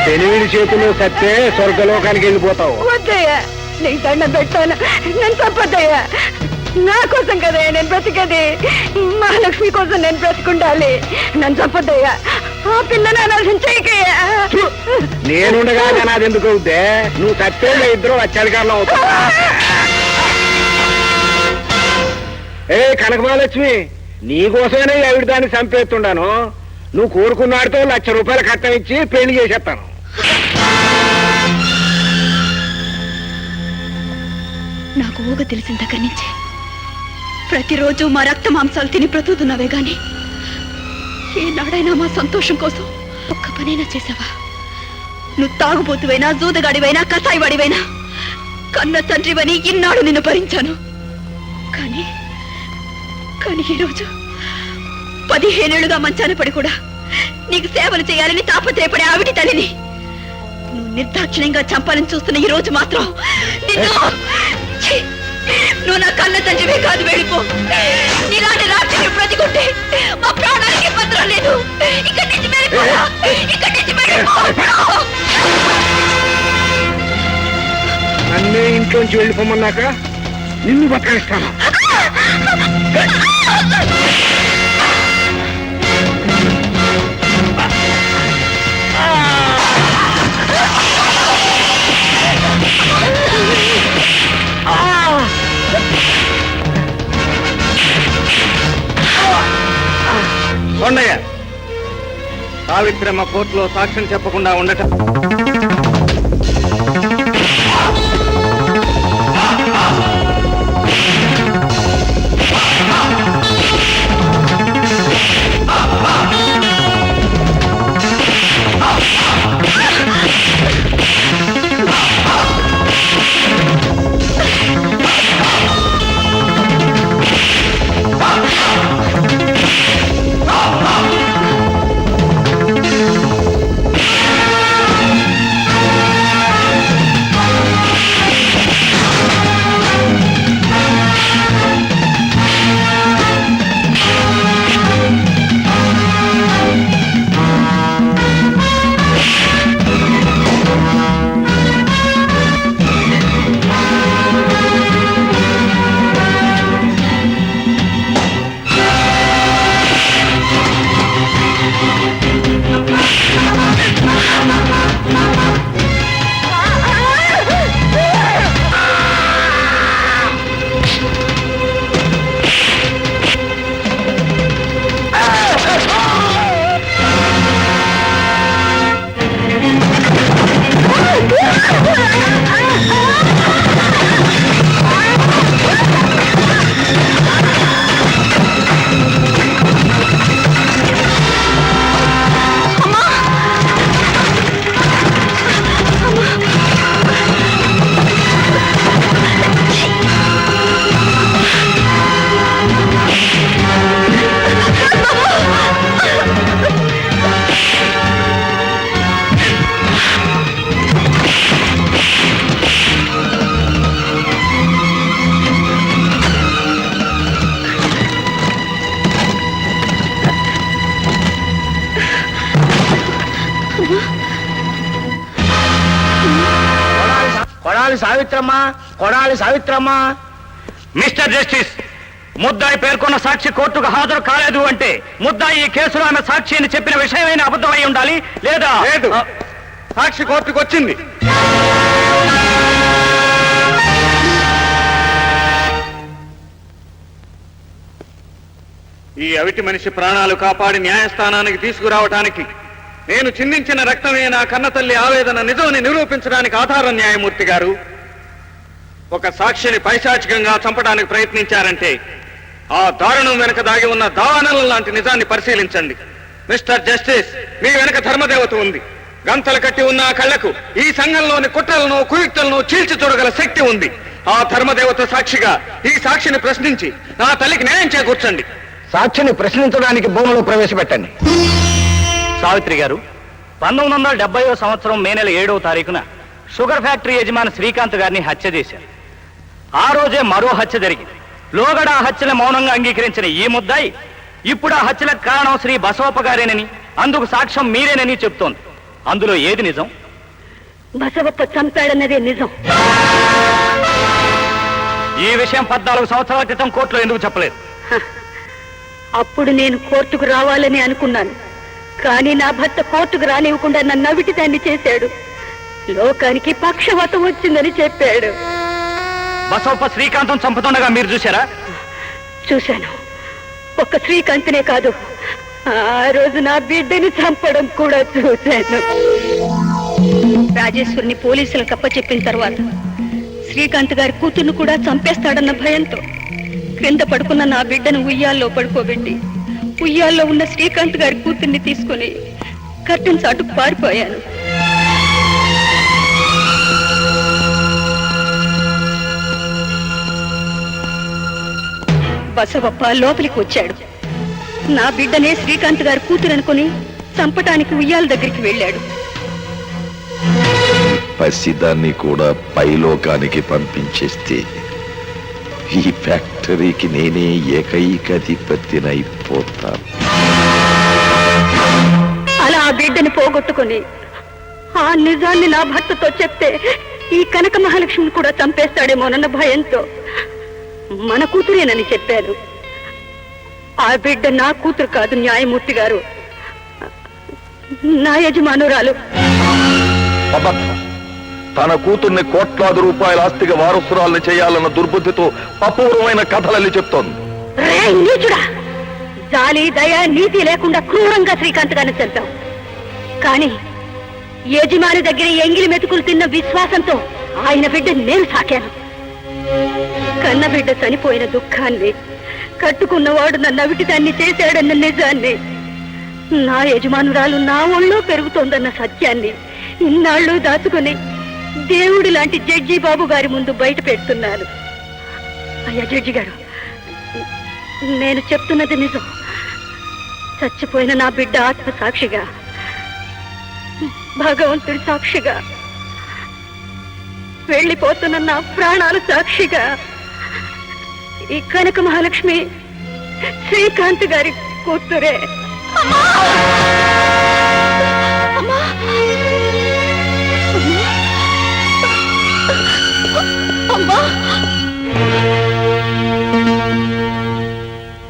తెలివిడి చేతిలో సత్తే స్వర్గలోకానికి వెళ్ళిపోతావు. వద్దయ్యా, నీకు దండం పెట్టాను, నన్ను తప్పద్దయ్యా. నా కోసం కదా నేను బ్రతికేది. మహాలక్ష్మి కోసం నేను బ్రతికుండాలి. నన్ను తప్పద్దయ్యా. ఆ పిల్లని అనాల్సిన చేయకయ్యా. నేనుండగా నాది ఎందుకు అవుతే? నువ్వు సత్తే ఇద్దరు అత్యధికారులు అవుతావు. ఏ కనకమహాలక్ష్మి, నీకోసమే ఆవిడ దాన్ని చంపేస్తుండాను. నువ్వు కోరుకున్నాడితో ₹1,00,000 కట్టం ఇచ్చి పెళ్లి చేసేస్తాను. నాకు ఊగ తెలిసిన దగ్గర నుంచి ప్రతిరోజు మా రక్త మాంసాలు తిని బ్రతుకుతున్నావే గాని ఈనాడైనా మా సంతోషం కోసం ఒక్క పనైనా చేసావా? నువ్వు తాగుబోతువైనా, జూదగాడివైనా, కసాయివాడివైనా కన్న తండ్రివని ఇన్నాడు నిన్ను భరించాను. కానీ ఈరోజు 15 ఏళ్లుగా మంచాన పడి కూడా నీకు సేవలు చేయాలని తాపత్రయపడే ఆవిడి తల్లిని నువ్వు నిర్దాక్షిణ్యంగా చంపాలని చూస్తున్న ఈ రోజు మాత్రం నిన్ను ఛీ! నువ్వు నా కన్న తండ్రివే కాదు, వెళ్ళిపో. నీలాంటి రాక్షసుని బ్రతికుంటే మా ప్రాణానికి భద్రం లేదు. ఇక్కడి నుంచి వెళ్ళిపోరా, ఇక్కడి నుంచి వెళ్ళిపో. నన్నే ఇంట్లోంచి వెళ్ళిపోమన్నాక నిన్ను బతకనిస్తాను. కొండయ్య, సావిత్రమ్మ కోర్టులో సాక్ష్యం చెప్పకుండా ఉండటం కొడాలి సావిత్రమ్మ, కొడాలి సావిత్రమ్మ. మిస్టర్ జస్టిస్, ముద్దాయి పేర్కొన్న సాక్షి కోర్టుకు హాజరు కాలేదు అంటే ముద్దాయి ఈ కేసులో ఆమె సాక్షి అని చెప్పిన విషయమైన అబద్ధమై ఉండాలి, లేదా లేదు, సాక్షి కోర్టుకు వచ్చింది. ఈ అవిటి మనిషి ప్రాణాలు కాపాడి న్యాయస్థానానికి తీసుకురావటానికి నేను చిందించిన రక్తమే నా కన్నతల్లి ఆవేదన నిజమని నిరూపించడానికి ఆధారం న్యాయమూర్తి గారు. ఒక సాక్షిని పైశాచికంగా చంపడానికి ప్రయత్నించారంటే ఆ దారుణం వెనుక దాగి ఉన్న దావానలం లాంటి నిజాన్ని పరిశీలించండి. మిస్టర్ జస్టిస్, మీ వెనుక ధర్మదేవత ఉంది. గంతలు కట్టి ఉన్న ఆ కళ్లకు ఈ సంఘంలోని కుట్రలను కుయుక్తులను చీల్చి చూడగల శక్తి ఉంది. ఆ ధర్మదేవత సాక్షిగా ఈ సాక్షిని ప్రశ్నించి నా తల్లికి న్యాయం చేకూర్చండి. సాక్షిని ప్రశ్నించడానికి భూమిలో ప్రవేశపెట్టండి. సావిత్రి గారు, 1970వ సంవత్సరం మే నెల 7వ తారీఖున షుగర్ ఫ్యాక్టరీ యజమాని శ్రీకాంత్ గారిని హత్య చేశారు. ఆ రోజే మరో హత్య జరిగింది. లోగడ ఆ హత్యను మౌనంగా అంగీకరించిన ఈ ముద్దాయి ఇప్పుడు ఆ హత్యలకు కారణం శ్రీ బసవప్ప గారేనని, అందుకు సాక్ష్యం మీరేనని చెప్తోంది. అందులో ఏది నిజం? బసవప్ప చంపాడన్నదే నిజం. ఈ విషయం 14 సంవత్సరాల క్రితం కోర్టులో ఎందుకు చెప్పలేదు? అప్పుడు నేను కోర్టుకు రావాలని అనుకున్నాను, కానీ నా భర్త కోర్టుకు రానివ్వకుండా నన్ను నవ్విటి దాన్ని చేశాడు. లోకానికి పక్షవాతం వచ్చిందని చెప్పాడు. బసవప్ప శ్రీకాంతం చంపుతుండగా మీరు చూశారా? చూశాను. ఒక్క శ్రీకాంత్నే కాదు, ఆ రోజు నా బిడ్డని చంపడం కూడా చూశాను. రాజేశ్వరిని పోలీసులకు అప్పచెప్పిన తర్వాత శ్రీకాంత్ గారి కూతుర్ను కూడా చంపేస్తాడన్న భయంతో క్రింద పడుకున్న నా బిడ్డను ఉయ్యాల్లో పడుకోబెట్టి ఉయ్యాల్లో ఉన్న శ్రీకాంత్ గారి కూతుర్ని తీసుకుని కర్టెన్ చాటుకు పారిపోయాను. బసవప్ప లోపలికి వచ్చాడు. నా బిడ్డనే శ్రీకాంత్ గారి కూతురు అనుకుని చంపటానికి ఉయ్యాల దగ్గరికి వెళ్ళాడు. పసిదాన్ని కూడా పైలోకానికి పంపించేస్తే ఈ ఫ్యాక్టరీకి నేనే ఏకైక అధిపతినైపోతాను. అలా ఆ బిడ్డని పోగొట్టుకుని ఆ నిజాన్ని నా భర్తతో చెప్తే ఈ కనక మహాలక్ష్మిని కూడా చంపేస్తాడేమోనన్న భయంతో మన కూతురేనని చెప్పాను. ఆ బిడ్డ నా కూతురు కాదు న్యాయమూర్తి గారు, నా యజమానురాలు. తన కూతుర్ని కోట్లాది రూపాయల ఆస్తిగా వారసురాల్ని చేయాలన్న దుర్బుద్ధితో అపూర్వమైన కథలల్లి చెప్తోంది. నీచుడా, జాలి దయ నీతి లేకుండా క్రూరంగా శ్రీకాంత్ గారిని చంపావు. కానీ యజమాని దగ్గర ఎంగిలి మెతుకులు తిన్న విశ్వాసంతో ఆయన బిడ్డ నేను సాకాను. కన్న బిడ్డ చనిపోయిన దుఃఖాన్ని, కట్టుకున్నవాడు నన్ను అవిటి దాన్ని చేశాడన్న నిజాన్ని, నా యజమానురాలు నా ఒళ్ళో పెరుగుతోందన్న సత్యాన్ని ఇన్నాళ్ళు దాచుకుని దేవుడి లాంటి జడ్జి బాబు గారి ముందు బయట పెడుతున్నాను. అయ్యా జడ్జి గారు, నేను చెప్తున్నది నిజం. చచ్చిపోయిన నా బిడ్డ ఆత్మ సాక్షిగా, భగవంతుడి సాక్షిగా, వెళ్ళిపోతున్న నా ప్రాణాలు సాక్షిగా ఈ కనక మహాలక్ష్మి శ్రీకాంత్ గారి కూతురే.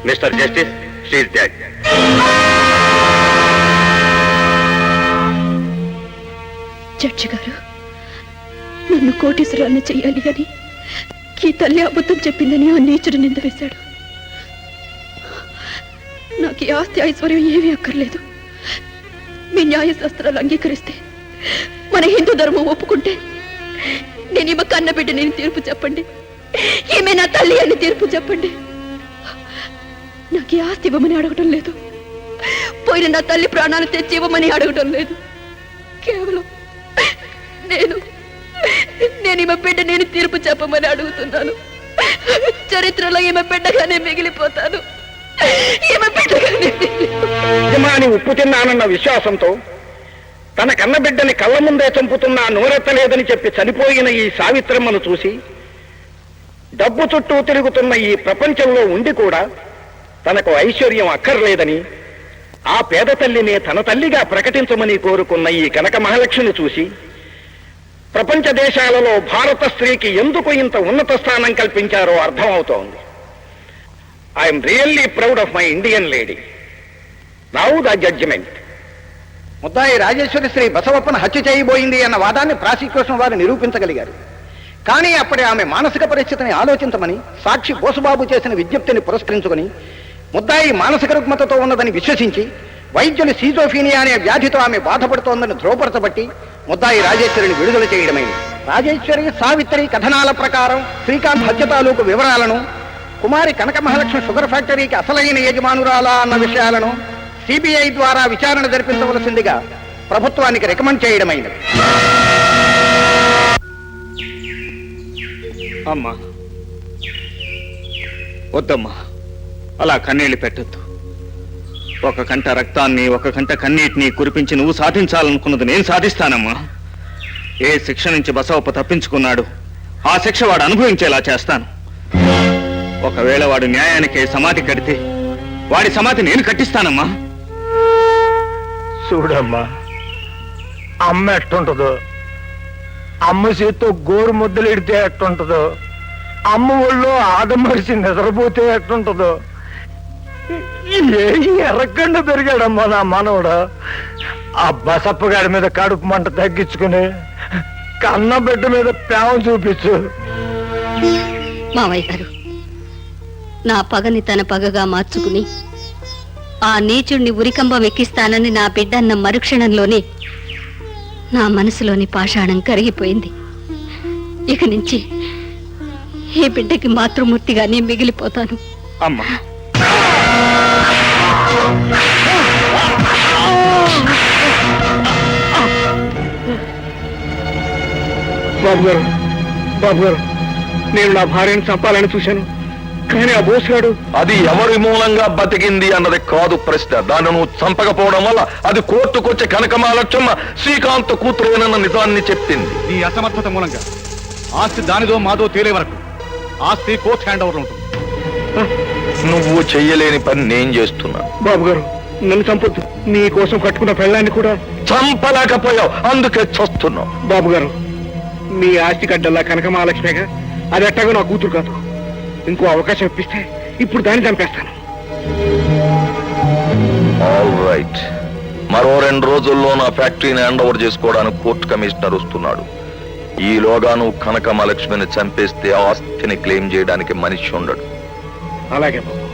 Mister justice, she is dead. Judge గారు, నన్ను కోటీశ్వరాన్ని చెయ్యాలి అని ఈ తల్లి అబద్ధం చెప్పిందని ఆ నీచుడు నింద వేశాడు. నాకు ఈ ఆస్తి ఐశ్వర్యం ఏమీ అక్కర్లేదు. మీ న్యాయశాస్త్రాలు అంగీకరిస్తే, మన హిందూ ధర్మం ఒప్పుకుంటే నేను ఈమె కన్న బిడ్డ నేను తీర్పు చెప్పండి, ఈమె నా తల్లి అని తీర్పు చెప్పండి. నాకు ఈ ఆస్తి ఇవ్వమని అడగటం లేదు, పోయిన నా తల్లి ప్రాణాలు తెచ్చి ఇవ్వమని అడగటం లేదు. కేవలం నేను ఈమె బిడ్డ నేను తీర్పు చెప్పమని అడుగుతున్నాను. చరిత్రలో ఈమె బిడ్డగానే మిగిలిపోతాను. ఈమె బిడ్డగానే యజమాని ఉప్పు తిన్నానన్న విశ్వాసంతో తన కన్న బిడ్డని కళ్ళ ముందే చంపుతున్నా నోరెత్తలేదని చెప్పి చనిపోయిన ఈ సావిత్రమ్మను చూసి డబ్బు చుట్టూ తిరుగుతున్న ఈ ప్రపంచంలో ఉండి కూడా తనకు ఐశ్వర్యం అక్కర్లేదని ఆ పేద తల్లినే తన తల్లిగా ప్రకటించమని కోరుకున్న ఈ కనక మహాలక్ష్మిని చూసి ప్రపంచ దేశాలలో భారత స్త్రీకి ఎందుకు ఇంత ఉన్నత స్థానం కల్పించారో అర్థమవుతోంది. I'm really proud of my Indian lady. Now the judgement. ముద్దాయి రాజేశ్వరి శ్రీ బసవప్పను హత్య చేయబోయింది అన్న వాదాన్ని ప్రాసిక్యూషన్ వారు నిరూపించగలిగారు. కానీ అప్పుడే ఆమె మానసిక పరిస్థితిని ఆలోచించమని సాక్షి బోసుబాబు చేసిన విజ్ఞప్తిని పురస్కరించుకుని ముద్దాయి మానసిక రుగ్మతతో ఉన్నదని విశ్వసించి వైద్యులు సీజోఫీనియా అనే వ్యాధితో ఆమె బాధపడుతోందని ధ్రువపరచబట్టి ముద్దాయి రాజేశ్వరిని విడుదల చేయడమైంది. రాజేశ్వరి సావిత్రి కథనాల ప్రకారం శ్రీకాంత్ హత్య తాలూకు వివరాలను, కుమారి కనక మహాలక్ష్మి షుగర్ ఫ్యాక్టరీకి అసలైన యజమానురాలా అన్న విషయాలను సిబిఐ ద్వారా విచారణ జరిపించవలసిందిగా ప్రభుత్వానికి రికమెండ్ చేయడమైనది. అమ్మా వద్దమ్మా, అలా కన్నీళ్లు పెట్టద్దు. ఒక కంట రక్తాన్ని, ఒక కంట కన్నీటిని కురిపించి నువ్వు సాధించాలనుకున్నది నేను సాధిస్తానమ్మా. ఏ శిక్ష నుంచి బసవప్ప తప్పించుకున్నాడు ఆ శిక్ష వాడు అనుభవించేలా చేస్తాను. ఒకవేళ వాడు న్యాయానికి సమాధి కడితే వాడి సమాధి నేను కట్టిస్తానమ్మా. చూడమ్మా, అమ్మ ఎట్టుంటుందో, అమ్మ చేత్తో గోరు ముద్దలు ఇడితే ఎట్టుంటుందో, అమ్మ ఒళ్ళో ఆదమరిసి నిద్రపోతే ఎట్టుంటుందో, ఏ ఎర్రగండ పెరిగాడమ్మా నా మనవడు. ఆ బసప్ప గారి మీద కడుపు మంట తగ్గించుకుని కన్న బిడ్డ మీద ప్రేమ చూపించు. మావయ్య గారు, నా పగని తన పగగా మార్చుకుని ఆ నీచుణ్ణి ఉరికంబం ఎక్కిస్తానని నా బిడ్డ అన్న మరుక్షణంలోనే నా మనసులోని పాషాణం కరిగిపోయింది. ఇక నుంచి ఈ బిడ్డకి మాతృమూర్తిగానే మిగిలిపోతాను. అమ్మా బాబు గారు, బాబు గారు, నేను నా భార్యను చంపాలని చూశాను, కానీ ఆ బోసుగాడు. అది ఎవరి మూలంగా బతికింది అన్నది కాదు ప్రశ్న. దాన్ని నువ్వు చంపకపోవడం వల్ల అది కోర్టుకొచ్చే కనకమాలక్ష్మ శ్రీకాంత్ కూతురేనన్న నిజాన్ని చెప్పింది. ఈ అసమర్థత మూలంగా ఆస్తి దానిదో మాదో తేలే వరకు ఆస్తి కోర్టు హ్యాండ్ ఓవర్ ఉంటుంది. నువ్వు చెయ్యలేని పని నేను చేస్తున్నా. బాబు గారు, నన్ను చంపొద్దు. నీ కోసం కట్టుకున్న పెళ్ళాన్ని కూడా చంపలేకపోయావు, అందుకే చస్తున్నావు. బాబు గారు, మీ ఆస్తి కడ్డల్లా కనకమహాలక్ష్మిగా అది ఎట్టాగో నా కూతురు కాదు. ఇంకో అవకాశం ఇప్పిస్తే ఇప్పుడు దాన్ని చంపేస్తాను. All right. మరో 2 రోజుల్లో నా ఫ్యాక్టరీని హ్యాండ్ ఓవర్ చేసుకోవడానికి కోర్టు కమిషనర్ వస్తున్నాడు. ఈలోగా నువ్వు కనకమహాలక్ష్మిని చంపేస్తే ఆస్తిని క్లెయిమ్ చేయడానికి మనిషి ఉండడు. అలాగే బాబు.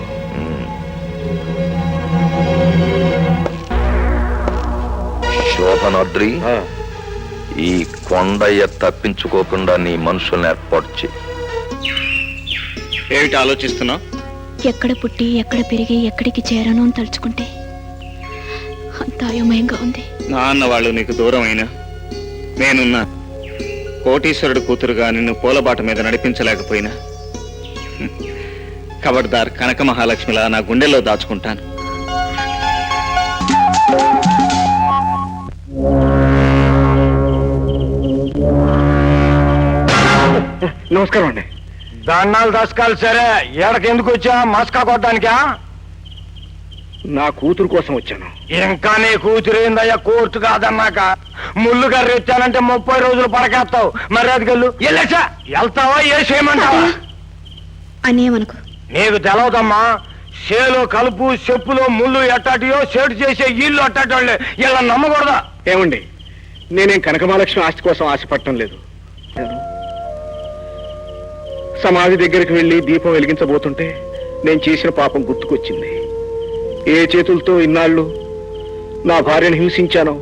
శోభనాద్రి, ఈ కొండయ్య తప్పించుకోకుండా నీ మనుషుల్ని ఏర్పాటు చేయి. ఏమిటి ఆలోచిస్తున్నావు? ఎక్కడ పుట్టి ఎక్కడ పెరిగి ఎక్కడికి చేరాను అని తలుచుకుంటే అంత అయోమయంగా ఉంది. నాన్న వాళ్ళు నీకు దూరం అయినా నేనున్నా. కోటీశ్వరుడు కూతురుగా నిన్ను పూలబాట మీద నడిపించలేకపోయినా కబడ్దార్ కనక మహాలక్ష్మిలా నా గుండెల్లో దాచుకుంటాను. నమస్కారం అండి. దండాలు దశకాలు సరే, ఎడకెందుకు వచ్చా? మస్కా కొట్టడానికా? నా కూతురు కోసం వచ్చాను. ఇంకా నీ కూతురేందయ్యా కోర్టు కాదన్నాక? ముళ్ళు కర్రీ ఇచ్చానంటే 30 రోజులు పడకేస్తావు. మరి అదిగల్లు వెళ్ళేసా వెళ్తావా? ఏ చేయమంటావా? అనేమనుకో, నీకు తెలవదమ్మా. చేలో కలుపు, చెప్పులో ముళ్ళు ఎట్టాటియో, సేటు చేసే ఇల్లు అట్టాటోళ్ళే. ఇలా నమ్మకూడదా? ఏమండి, నేనేం కనకమహాలక్ష్మి ఆస్తి కోసం ఆశపడటం లేదు. సమాధి దగ్గరికి వెళ్లి దీపం వెలిగించబోతుంటే నేను చేసిన పాపం గుర్తుకొచ్చింది. ఏ చేతులతో ఇన్నాళ్ళు నా భార్యను హింసించానో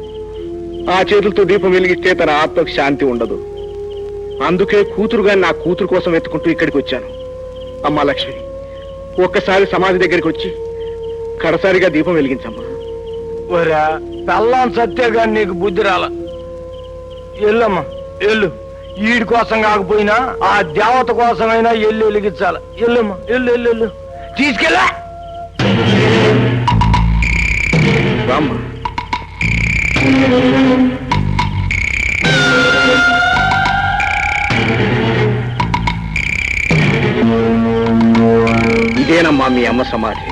ఆ చేతులతో దీపం వెలిగిస్తే తన ఆత్మకు శాంతి ఉండదు. అందుకే కూతురుగా నా కూతురు కోసం వెతుకుంటూ ఇక్కడికి వచ్చాను. అమ్మా లక్ష్మి, ఒక్కసారి సమాధి దగ్గరికి వచ్చి కడసారిగా దీపం వెలిగించమ్మా. ఒరా పెళ్ళాం సత్యగా నీకు బుద్ధి రాల. ఎల్లమ్మా ఎల్లు. ఈడి కోసం కాకపోయినా ఆ దేవత కోసమైనా ఎల్లు వెలిగించాల. ఎల్లమ్మా ఎల్లు ఎల్లు ఎల్లు. తీసుకెళ్ళా రామ్మా. ఇదేనమ్మా మీ అమ్మ సమాధి.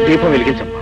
దీపం వెలిగించమ్మా.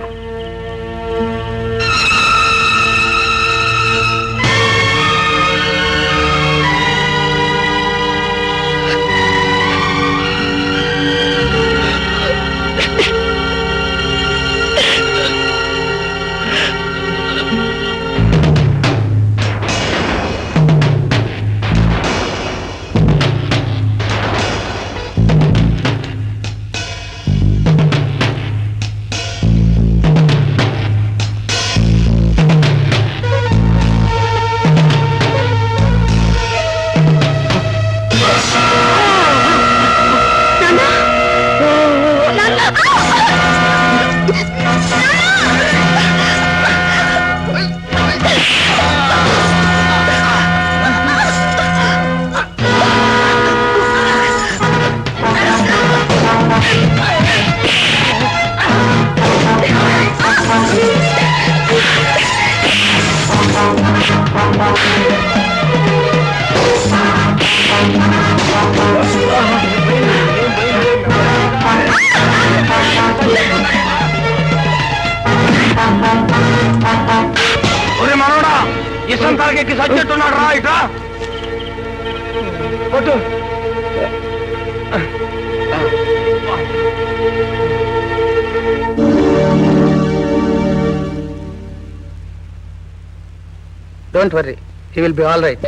ఇష్టం తాగెక్కి సచ్చెట్టున్నాడు రా ఇట్రా కొట్టు don't worry he will be all right.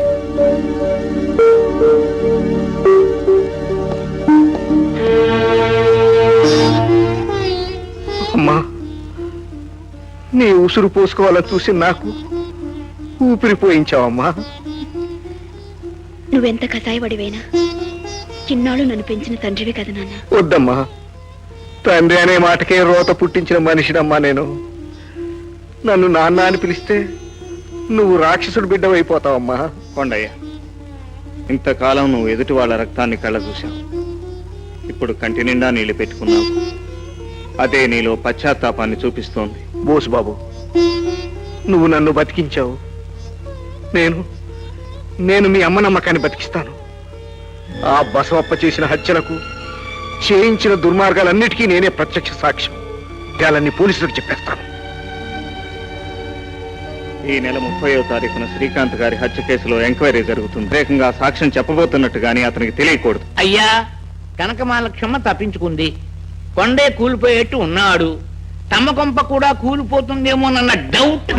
అమ్మా నీ ఉసురు పోసుకోవాలని చూసి నాకు ఊపిరి పోయించావమ్మా. నువ్వెంత కసాయపడివైనా చిన్నాళ్ళు నన్ను పెంచిన తండ్రివి కదా నాన్న. వద్దమ్మా, తండ్రి అనే మాటకే రోత పుట్టించిన మనిషినమ్మా నేను. నన్ను నాన్న అని పిలిస్తే నువ్వు రాక్షసుడు బిడ్డవైపోతావమ్మా. కొండయ్య, ఇంతకాలం నువ్వు ఎదుటి వాళ్ళ రక్తాన్ని కళ్ళ చూశావు. ఇప్పుడు కంటి నిండా నీళ్లు పెట్టుకున్నావు. అదే నీలో పశ్చాత్తాపాన్ని చూపిస్తోంది. బోసు బాబు, నువ్వు నన్ను బతికించావు. నేను మీ అమ్మ నమ్మకాన్ని బతికిస్తాను. ఆ బసవప్ప చేసిన హత్యలకు, చేయించిన దుర్మార్గాలన్నిటికీ నేనే ప్రత్యక్ష సాక్ష్యం. వాళ్ళని పోలీసులకు చెప్పేస్తాను. ఈ నెల 30వ తారీఖున శ్రీకాంత్ గారి హత్య కేసులో ఎంక్వైరీ జరుగుతుంది. ప్రత్యేకంగా సాక్ష్యం చెప్పబోతున్నట్టు గానీ అతనికి తెలియకూడదు. అయ్యా, కనకమాలక్షమ్మ తప్పించుకుంది. కొండే కూలిపోయేట్టు ఉన్నాడు. తమ కొంప కూడా కూలిపోతుందేమోనన్న డౌట్.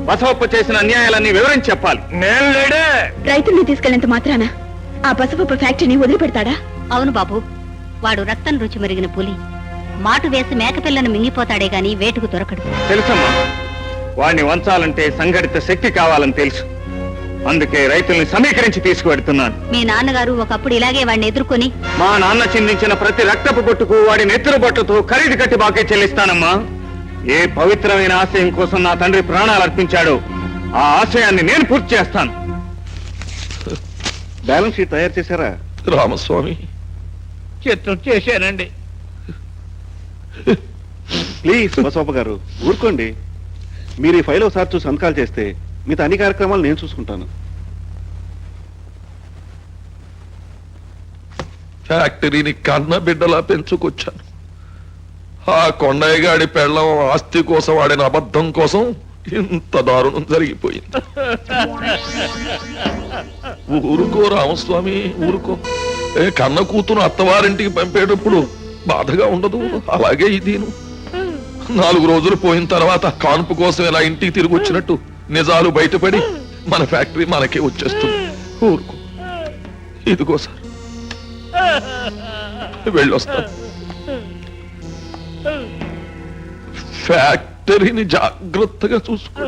బసవప్ప చేసిన అన్యాయాలన్నీ వివరించి చెప్పాలి. నేను లేడే. రైతుల్ని తీసుకెళ్లేంత మాత్రాన ఆ బసవప్ప ఫ్యాక్టరీని వదిలిపెడతాడా? అవును బాబు, వాడు రక్తం రుచి మరిగిన పులి. మాటు వేసి మేకపిల్లను మింగిపోతాడే గాని వేటుకు దొరకడు. తెలుసమ్మా, వాడిని వంచాలంటే సంఘటిత శక్తి కావాలని తెలుసు. అందుకే రైతుల్ని సమీకరించి తీసుకువెడుతున్నాను. మీ నాన్నగారు ఒకప్పుడు ఇలాగే వాడిని ఎదుర్కొని మా నాన్న చిందించిన ప్రతి రక్తపు బొట్టుకు వాడి నెత్తురు బొట్టుతో ఖరీదు కట్టి బాకే చెల్లిస్తానమ్మా. ఏ పవిత్రమైన ఆశయం కోసం నా తండ్రి ప్రాణాలు అర్పించాడో ఆ ఆశయాన్ని నేను పూర్తి చేస్తాను. బ్యాలెన్స్ షీట్ తయారు చేశారా? రామస్వామి, చిత్రం చేశానండి. ప్లీజ్ బసవప్ప గారు ఊరుకోండి. మీరు ఈ ఫైల్ ఒకసారి చూసి సంతకాలు చేస్తే మిగతా అన్ని కార్యక్రమాలు నేను చూసుకుంటాను. ఫ్యాక్టరీని కన్న బిడ్డలా పెంచుకొచ్చాను. ఆ కొండయ్య గాడి పెళ్ళం ఆస్తి కోసం ఆడిన అబద్ధం కోసం ఇంత దారుణం జరిగిపోయింది. ఊరుకో రామస్వామి, ఊరుకో. కన్న కూతురు అత్తవారింటికి పంపేటప్పుడు బాధగా ఉండదు? అలాగే ఇదిను 4 రోజులు పోయిన తర్వాత కాన్పు కోసం ఇలా ఇంటికి తిరిగి వచ్చినట్టు నిజాలు బయటపడి మన ఫ్యాక్టరీ మనకే వచ్చేస్తుంది. ఊరుకో. ఇదిగో సార్, వెళ్ళొస్తాను. ఫ్యాక్టరీని జాగ్రత్తగా చూసుకో.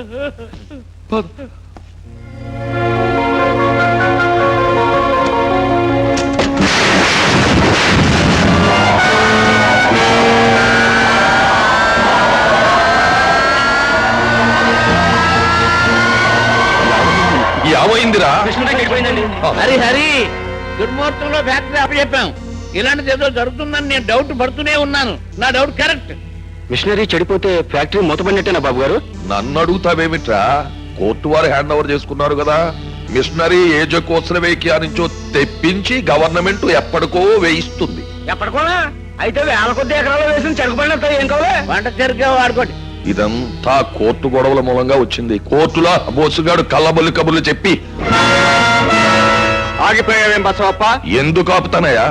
పద. ఏమైందిరా? హరి హరి, దుర్ముహూర్తంలో ఫ్యాక్టరీ అప్పచెప్పాం. ఇలాంటిది ఏదో జరుగుతుందని నేను డౌట్ పడుతూనే ఉన్నాను. నా డౌట్ కరెక్ట్. మిషనరీ చెడిపోతే ఫ్యాక్టరీ మూతపడినట్టేనా బాబు గారు? నన్ను అడుగుతావేమిట్రా? కోర్టు వారు హ్యాండ్ ఓవర్ చేసుకున్నారు కదా. మిషనరీ ఏజో కోసల వేకియా నుంచో తెప్పించి గవర్నమెంట్ ఎప్పటికో వేయిస్తుంది. ఎప్పటికోనా? అయితే 1000 కొద్ది ఎకరాలు వేసిన చెరుకుపడినంత ఏం కావాలి? వంట చెరుకు వాడుకోండి. ఇదంతా కోర్టు గొడవల మూలంగా వచ్చింది. కోర్టులో బోసుగాడు కళ్ళబొల్లి కబుర్లు చెప్పి ఆగిపోయావేం బసవప్ప? ఎందుకు ఆపుతానయ్యా?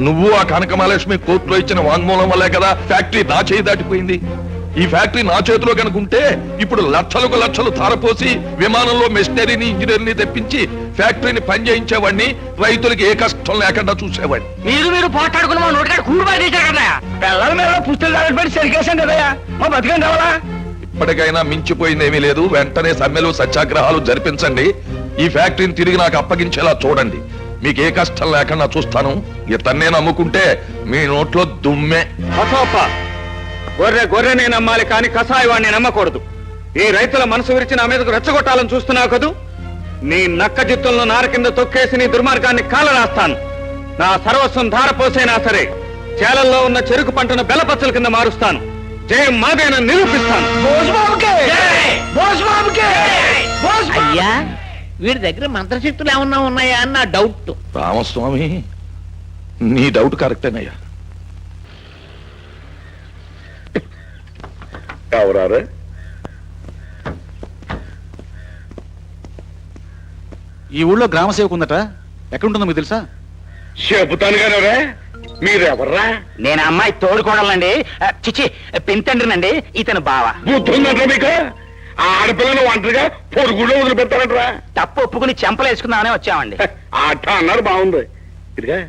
నువ్వు ఆ కనకమహాలక్ష్మి కోర్టులో ఇచ్చిన వాంగ్మూలం వల్లే కదా ఫ్యాక్టరీ నా చేయి దాటిపోయింది. ఈ ఫ్యాక్టరీ నా చేతిలో కనుకుంటే ఇప్పుడు లక్షలకు లక్షలు తారపోసి విమానంలో మెషినరీని, ఇంజనీర్ని తెప్పించి ఫ్యాక్టరీని పనిచేయించేవాడిని, రైతులకి ఏ కష్టం లేకుండా చూసేవాడిని. మీరు పోట్లాడుకున్న మా నోటికాడ కూడు బాధేశారు కదా. పిల్లల మీద పుస్తలు దాడిపడి సరికేశాం కదయ్యా. మా బతికేం కావాలా? ఇప్పటికైనా మించిపోయిందేమీ లేదు. వెంటనే సమ్మెలు, సత్యాగ్రహాలు జరిపించండి. ఈ ఫ్యాక్టరీని తిరిగి నాకు అప్పగించేలా చూడండి. మీకు ఏ కష్టం లేకుండా చూస్తాను. ఇతన్నే నమ్ముకుంటే మీ నోట్లో దుమ్మే. బసవప్ప, గొర్రెనే నమ్మాలి కానీ కసాయవాణ్ణి నమ్మకూడదు. ఈ రైతుల మనసు విరిచి నా మీదకు రెచ్చగొట్టాలని చూస్తున్నావు కదూ? నీ నక్క జిత్తులను నార కింద తొక్కేసి నీ దుర్మార్గాన్ని కాలరాస్తాను. నా సర్వస్వం ధారపోసైనా సరే చేలల్లో ఉన్న చెరుకు పంటను బెల్లపచ్చల కింద మారుస్తాను. జయం మాదేనని నిరూపిస్తాను. అయ్యా, వీడి దగ్గర మంత్రశక్తులు ఏమన్నా ఉన్నాయా అని నా డౌట్. రామస్వామి, నీ డౌట్ కరెక్టేనయ్యా. ఎవరారు? ఈ ఊళ్ళో గ్రామ సేవకు ఉందట. ఎక్కడుంటుందో మీకు తెలుసా? చెబుతాను కానీ మీరెవర్రా? నేను అమ్మాయి తోడుకోవాలండి. చిచి పింతండ్రినండి. ఇతను బావ. బుద్ధుందంటే మీకు? ఆ ఆడపిల్లను ఒంటరిగా పొరుగులో వదిలిపెట్టారంటరా? తప్పు ఒప్పుకుని చెంపలు వేసుకుందామనే వచ్చామండి. ఆట అన్నారు బాగుంది. ఇదిగా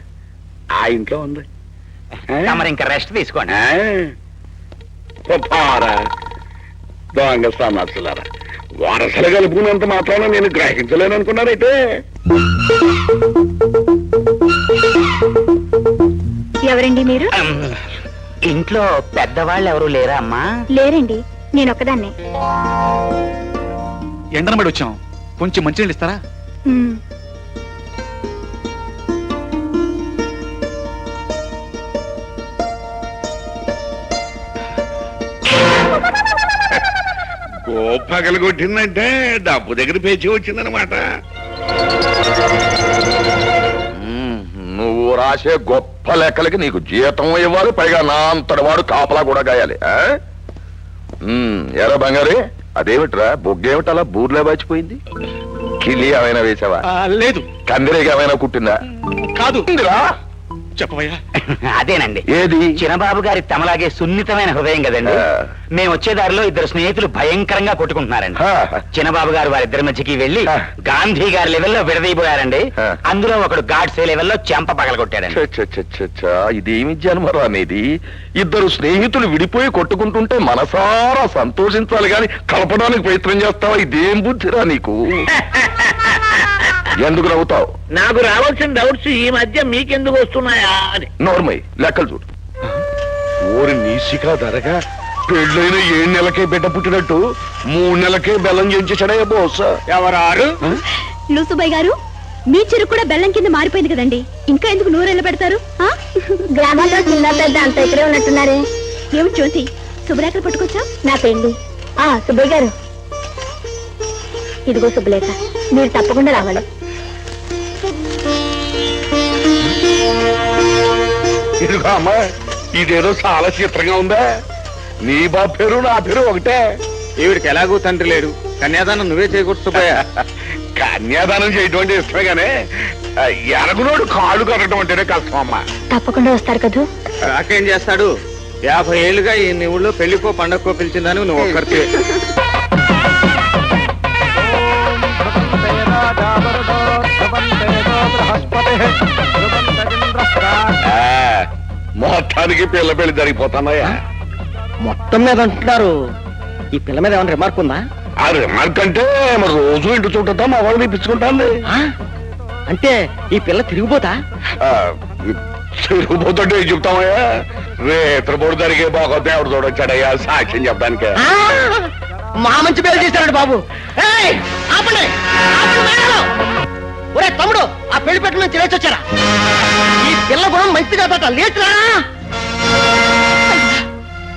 ఆ ఇంట్లో ఉంది. మరి ఇంకా రెస్ట్ తీసుకోండి. దొంగ సమాసులారా, వరసలు కలుపుకున్నంత మాత్రాన నేను గ్రహించలేను అనుకున్నారైతే. ఎవరండి మీరు? ఇంట్లో పెద్దవాళ్ళు ఎవరు లేరా అమ్మా? లేరండి, నేను ఒక్కదాన్నే. ఎండనబడి వచ్చాం, కొంచెం మంచినీళ్ళు ఇస్తారా? పగలు కొట్టిందంటే డబ్బు దగ్గర పేచి వచ్చిందనమాట. నువ్వు రాసే గొప్ప లెక్కలకి నీకు జీతం ఇవ్వాలి, పైగా నా అంతటి వాడు కాపలా కూడా గాయాలి. ఎరా బంగారి, అదేమిట్రా బొగ్గేమిటి అలా బూర్లే బాచిపోయింది? కిలి ఏమైనా వేసావా? లేదు. కందిరీగా ఏమైనా కుట్టిందా? కాదు. చెప్పవయ్యా. అదేనండి. ఏది? చిన్నబాబు గారి తమలాగే సున్నితమైన హృదయం కదండి. మేము వచ్చే దారిలో ఇద్దరు స్నేహితులు భయంకరంగా కొట్టుకుంటున్నారండి. చిన్నబాబు గారు వారిద్దరి మధ్యకి వెళ్లి గాంధీ గారి లెవెల్లో విడదీయబోయారండి. అందులో ఒకడు గాడ్సే లెవెల్లో చెంప పగలగొట్టాడండి. ఇదేమి జన్మరా అనేది? ఇద్దరు స్నేహితులు విడిపోయి కొట్టుకుంటుంటే మనసారా సంతోషించాలి గాని కలపడానికి ప్రయత్నం చేస్తావా? ఇదేం బుద్ధిరా నీకు? ఎందుకు నవ్వుతావు? నాకు రావాల్సిన డౌట్స్ ఈ మధ్య మీకెందుకు వస్తున్నాయా అని. నోర్మై, లెక్కలు చూడు. ఓరి నీసికా ధరగా పెళ్ళైన 7 నెలలకే బిడ్డ పుట్టినట్టు 3 నెలలకే బెల్లం చేయించాడయ్యా బోస్. ఎవరారు? లూసుబాయ్ గారు, మీ చెరుకు కూడా బెల్లం కింద మారిపోయింది కదండి, ఇంకా ఎందుకు నూరెళ్ళ పెడతారు? గ్రామాల్లో చిన్న పెద్ద అంత ఇక్కడే ఉన్నట్టున్నారే. ఏమి చూసి శుభ్రేఖలు పట్టుకొచ్చా? నా పెళ్లి. సుబ్బయ్య గారు, ఇదిగో శుభలేఖ, మీరు తప్పకుండా రావాలి. ఇదిగో అమ్మా, ఇదేదో చాలా చిత్రంగా ఉందా? నీ బాబు పేరు నా పేరు ఒకటే. ఈవిడికి ఎలాగూ తండ్రి లేడు, కన్యాదానం నువ్వే చేయకూడదు సుబ్బయ్య. కన్యాదానం చేయటం అంటే ఇష్టమే గానే ఎరగునోడు కాళ్ళు కట్టడం అంటేనే కష్టం అమ్మా. తప్పకుండా వస్తారు కదూ? రాకేం చేస్తాడు? 50 ఏళ్లుగా ఈ ఊళ్ళో పెళ్లికో పండక్కో పిలిచిందని నువ్వు ఒక్కరితే. మొత్తానికి పిల్ల పెళ్లి జరిగిపోతున్నాయా? మొత్తం మీద అంటున్నారు. ఈ పిల్ల మీద ఏమైనా రిమార్క్ ఉందా? ఆ రిమార్క్ అంటే మరి రోజు ఇంటి చుట్టూ మా వాళ్ళు తెప్పించుకుంటాను. అంటే ఈ పిల్ల తిరిగిపోతా? తిరిగిపోతుంటే ఏం చెప్తామయ్యా? రేత్రపోడు జరిగే బాగోతే ఎవరు చూడొచ్చాడయ్యా సాక్ష్యం చెప్పడానికి. మా మంచి పేరు చేశాడు బాబు. ఒరే తమ్ముడు, ఆ పెళ్లి పెట్టు నుంచి లేచొచ్చారా? ఈ పిల్ల గుణం మంచిది కాదట, లేచురా.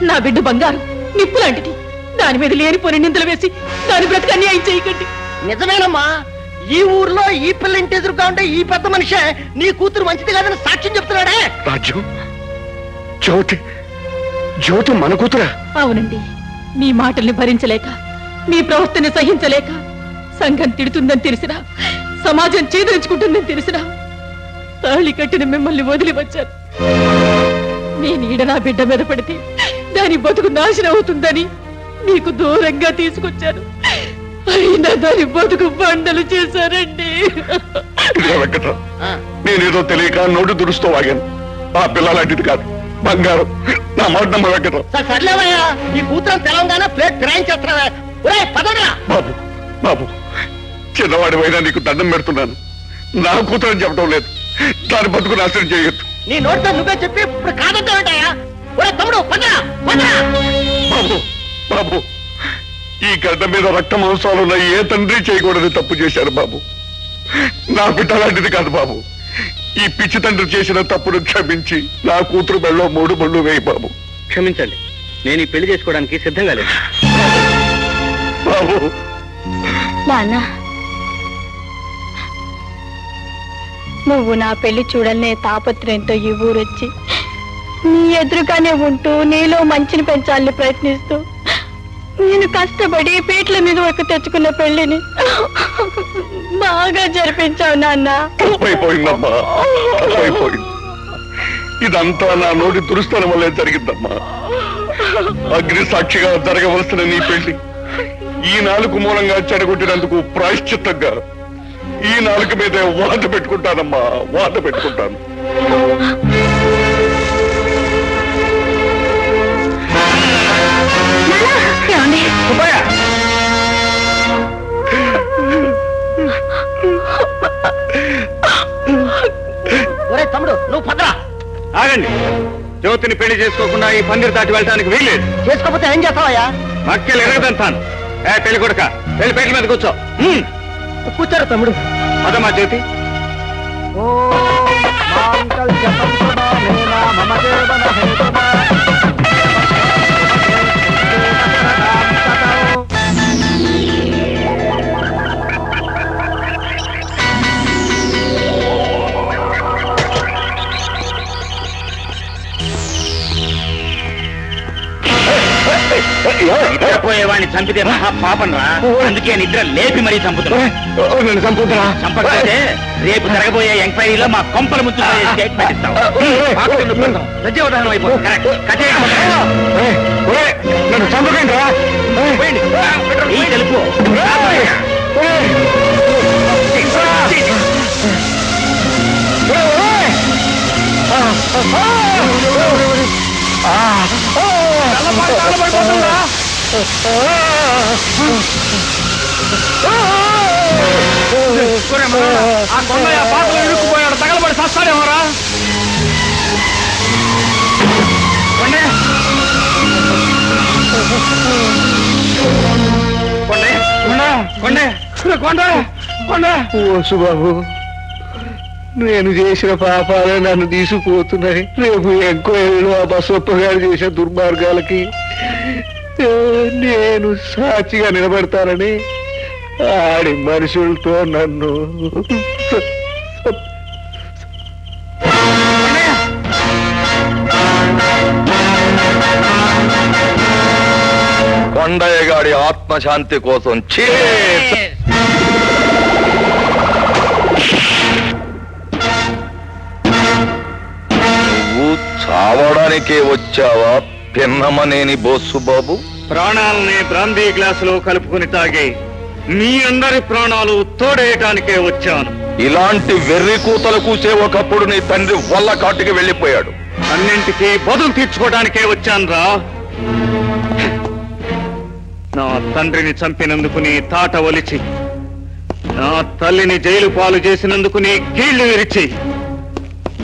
నా బిడ్డ బంగారు నిప్పు లాంటిది. దాని మీద లేనిపోని నిందలు వేసి దాని బ్రతికి అన్యాయం చేయకండి. నిజమేనమ్మా, ఈ ఊర్లో ఈ పిల్ల ఇంటి ఎదురుగా ఉంటే ఈ పెద్ద మనిషే నీ కూతురు మంచిది కాదని సాక్ష్యం చెప్తున్నాడే. రాజు, జ్యోతి జ్యోతి మన కూతురా? అవునండి. మీ మాటల్ని భరించలేక, మీ ప్రవర్తన సహించలేక, సంఘం తిడుతుందని తెలిసినా, సమాజం చేదరించుకుంటుందని తెలిసినా తాళి కట్టిన మిమ్మల్ని వదిలి వచ్చాను. మీ నీడ నా బిడ్డ మీద పడితే దాని బతుకు నాశనం అవుతుందని మీకు దూరంగా తీసుకొచ్చాను. అయినా దాని బతుకు బండలు చేశారండి. నేనేదో తెలియక నోటు దురుస్తూ వాగాను. ఆ పిల్ల లాంటిది కాదు, బంగారం. నా మాట నమ్మ వెంకటరావు. సర్లేవయ్యా, ఈ కూతురు తెలంగాణ ప్లేట్ ఫిరాయించేస్తున్నావా? బాబు బాబు, చిన్నవాడివైనా నీకు దండం పెడుతున్నాను. నా కూతురని చెప్పడం లేదు, దాని బతుకు నాశనం చేయొద్దు. నీ నోటితో నువ్వే చెప్పి ఇప్పుడు కాదంటావేంటయ్యా? తమ్ముడు బాబు బాబు, ఈ గడ్డ మీద రక్త మాంసాలున్న ఏ తండ్రి చేయకూడదు తప్పు చేశారు బాబు. నా బిడ్డ లాంటిది కాదు బాబు. ఈ పిచ్చి తండ్రి చేసిన తప్పును క్షమించి నా కూతురు బెళ్ళలో 3 బళ్ళు వేయి బాబు. క్షమించండి, నేను ఈ పెళ్లి చేసుకోవడానికి సిద్ధంగా లేదు. బాబు, నాన్న, నువ్వు నా పెళ్లి చూడలనే తాపత్రయంతో ఈ ఊరొచ్చి నీ ఎదురుగానే ఉంటూ నీలో మంచిని పెంచాలని ప్రయత్నిస్తూ నేను కష్టపడి పీటల మీద ఒక తెచ్చుకున్న పెళ్లిని బాగా జరిపించావు నాన్న. అయిపోయిందమ్మా, అయిపోయింది. ఇదంతా నా నోటి దురుస్తానం వల్లే జరిగిందమ్మా. అగ్ని సాక్షిగా జరగవలసిన నీ పెళ్లి ఈ నాలుగు మూలంగా చెడగొట్టినందుకు ప్రాయశ్చిత్తంగా ఈ నాలుగు మీద వాత పెట్టుకుంటానమ్మా, వాత పెట్టుకుంటాను. ఒరే తమ్ముడు నువ్వు పదరా. ఆగండి. జ్యోతిని పెళ్లి చేసుకోకుండా ఈ పందిరి దాటి వెళ్ళడానికి వీల్లేదు. చేసుకోకపోతే ఏం చేస్తావయ్యా? మక్కెలు ఎరగదంతాను. పెళ్లి కొడుక పెళ్లి పెళ్లి మీద కూర్చో. కూర్చోరు తమ్ముడు. పదమ్మా జ్యోతి. నిద్రపోయేవాడిని చంపితే మహా పాపం రా. అందుకే నిద్ర లేపి మరీ చంపుతున్నా. నేను చంపుతున్నా. చంపకపోతే రేపు జరగబోయే ఎంక్వైరీలో మా కొంపల ముచ్చు స్టేట్మెంట్ ఇస్తాం. సత్యవధానం అయిపోతుంది. నన్ను చంపకండి రా. ఈ తెలుపు ఇరుక్కుపోయాడు. తగలబడి సస్తాడేమోరా. బాబు, నేను చేసిన పాపాలే నన్ను తీసుకుపోతున్నాయి. రేపు ఎంక్వైరీలో ఆ బసప్ప గారు చేసిన దుర్మార్గాలకి నేను సాక్షిగా నిలబడతానని ఆడి మనుషులతో నన్ను కొండయ్య గారి ఆత్మశాంతి కోసం నువ్వు చావడానికే వచ్చావా పిన్నమనేని బోసు బాబు? ప్రాణాలని బ్రాందీ గ్లాసులో కలుపుకుని తాగి మీ అందరి ప్రాణాలు తోడేయటానికే వచ్చాను. ఇలాంటి వెర్రి కూతలు కూసే ఒకప్పుడు నీ తండ్రి వల్ల కాటుకి వెళ్ళిపోయాడు. అన్నింటికీ బదులు తీర్చుకోవడానికే వచ్చాను రా. నా తండ్రిని చంపినందుకు నీ తాట ఒలిచి, నా తల్లిని జైలు పాలు చేసినందుకు నీ కీళ్లు విరిచి,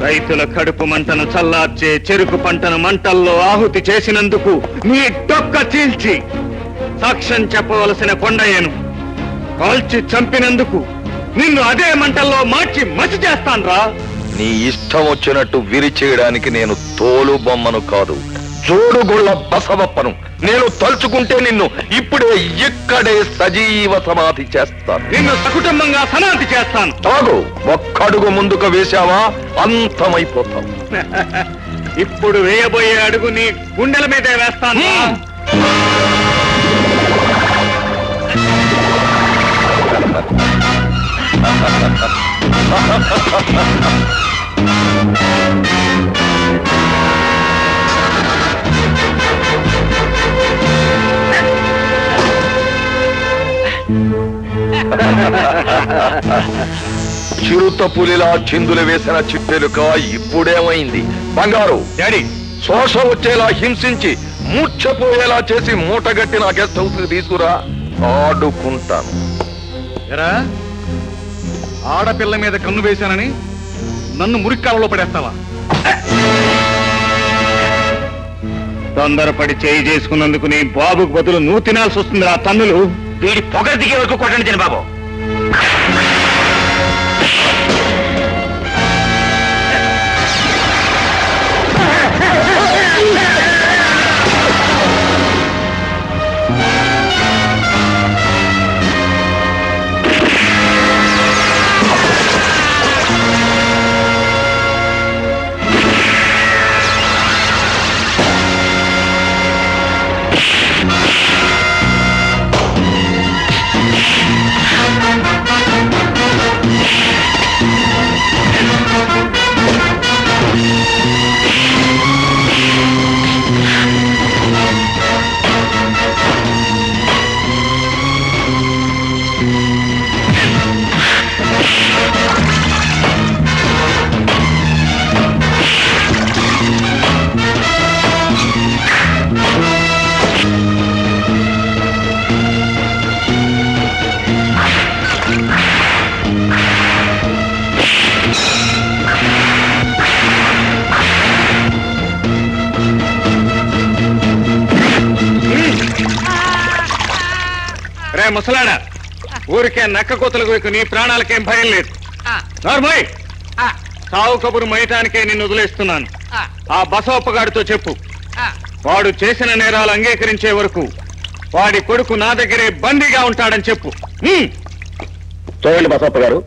రైతుల కడుపు మంటను చల్లార్చే చెరుకు పంటను మంటల్లో ఆహుతి చేసినందుకు నీ డొక్క చీల్చి, సాక్ష్యం చెప్పవలసిన కొండయ్యను కాల్చి చంపినందుకు నిన్ను అదే మంటల్లో మార్చి మసి చేస్తాను రా. నీ ఇష్టం వచ్చినట్టు విరిచేయడానికి నేను తోలు బొమ్మను కాదు, జోడుగుళ్ళ బసవప్పను. నేను తలుచుకుంటే నిన్ను ఇప్పుడే ఇక్కడే సజీవ సమాధి చేస్తాను. నిన్ను సకుటుంబంగా సమాధి చేస్తాను. తాగు, ఒక్కడుగు ముందుకు వేశావా అంతమైపోతావు. ఇప్పుడు వేయబోయే అడుగు నీ గుండెల మీదే వేస్తాను. చిరుత పులిలా చిందులు వేసిన చిట్టెలుక ఇప్పుడేమైంది? బంగారు డాడీ, శోష వచ్చేలా హింసించి మూర్ఛపోయేలా చేసి మూటగట్టి నా గెస్ట్ హౌస్ కి తీసుకురా, ఆడుకుంటాను. ఎరా, ఆడపిల్ల మీద కన్ను వేశానని నన్ను మురిక్కాలలో పడేస్తావా? తొందరపడి చేయి చేసుకున్నందుకు నీ బాబుకు బదులు నువ్వు తినాల్సి వస్తుంది ఆ తన్నులు. వీడి పొగ దిగే వరకు కొట్టండి తిన బాబు. ముసలాడా, ఊరికే నక్క కోతలకు ఎక్కువ నీ ప్రాణాలకేం భయం లేదు. నార్మల్ సావు కబురు మయటానికే నిన్ను వదిలేస్తున్నాను. ఆ బసవప్పగాడితో చెప్పు, వాడు చేసిన నేరాలు అంగీకరించే వరకు వాడి కొడుకు నా దగ్గరే బందీగా ఉంటాడని చెప్పు. చూడండి బసప్ప గారు,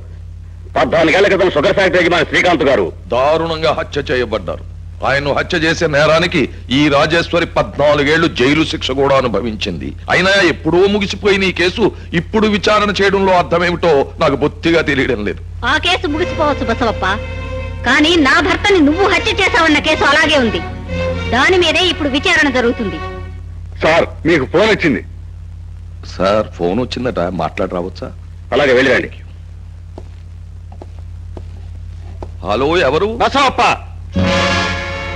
14 ఏళ్ల క్రితం షుగర్ ఫ్యాక్టరీకి మన శ్రీకాంత్ గారు దారుణంగా హత్య చేయబడ్డారు. ఆయన్ను హత్య చేసే నేరానికి ఈ రాజేశ్వరి 14 ఏళ్లు జైలు శిక్ష కూడా అనుభవించింది. అయినా ఎప్పుడో ముగిసిపోయిన ఈ కేసు ఇప్పుడు విచారణ చేయడంలో అర్థమేమిటో నాకు బొత్తిగా తెలియడం లేదు. ఆ కేసు ముగిసిపోవచ్చు బసవప్ప, కానీ నా భర్తని నువ్వు హత్య చేశావన్న కేసు అలాగే ఉంది. దాని మీదే ఇప్పుడు విచారణ జరుగుతుంది. సార్ మీకు ఫోన్ వచ్చింది. సార్ ఫోన్ వచ్చిందట, మాట్లాడి రావచ్చా? అలాగే వెళ్ళండి. హలో, ఎవరు? బసవప్ప.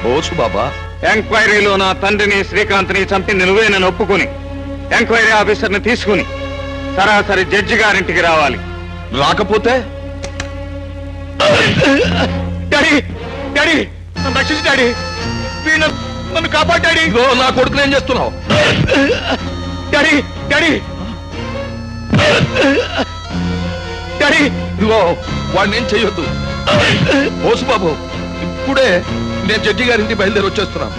బోసు బాబా. ఎంక్వైరీలో నా తండ్రిని శ్రీకాంత్ని చంపింది నువ్వేనని ఒప్పుకుని ఎంక్వైరీ ఆఫీసర్ని తీసుకుని సరాసరి జడ్జి గారింటికి రావాలి. రాకపోతే డాడీ, డాడీ నన్ను రక్షించు డాడీ, నన్ను కాపాడాడి. నా కొడుకుని ఏం చేస్తున్నావు? Daddy, daddy, daddy. ఇదిగో వాడిని ఏం చెయ్యొద్దు. బోసు బాబు, ఇప్పుడే నేను జడ్జి గారింటి బయలుదేరి వచ్చేస్తున్నాను.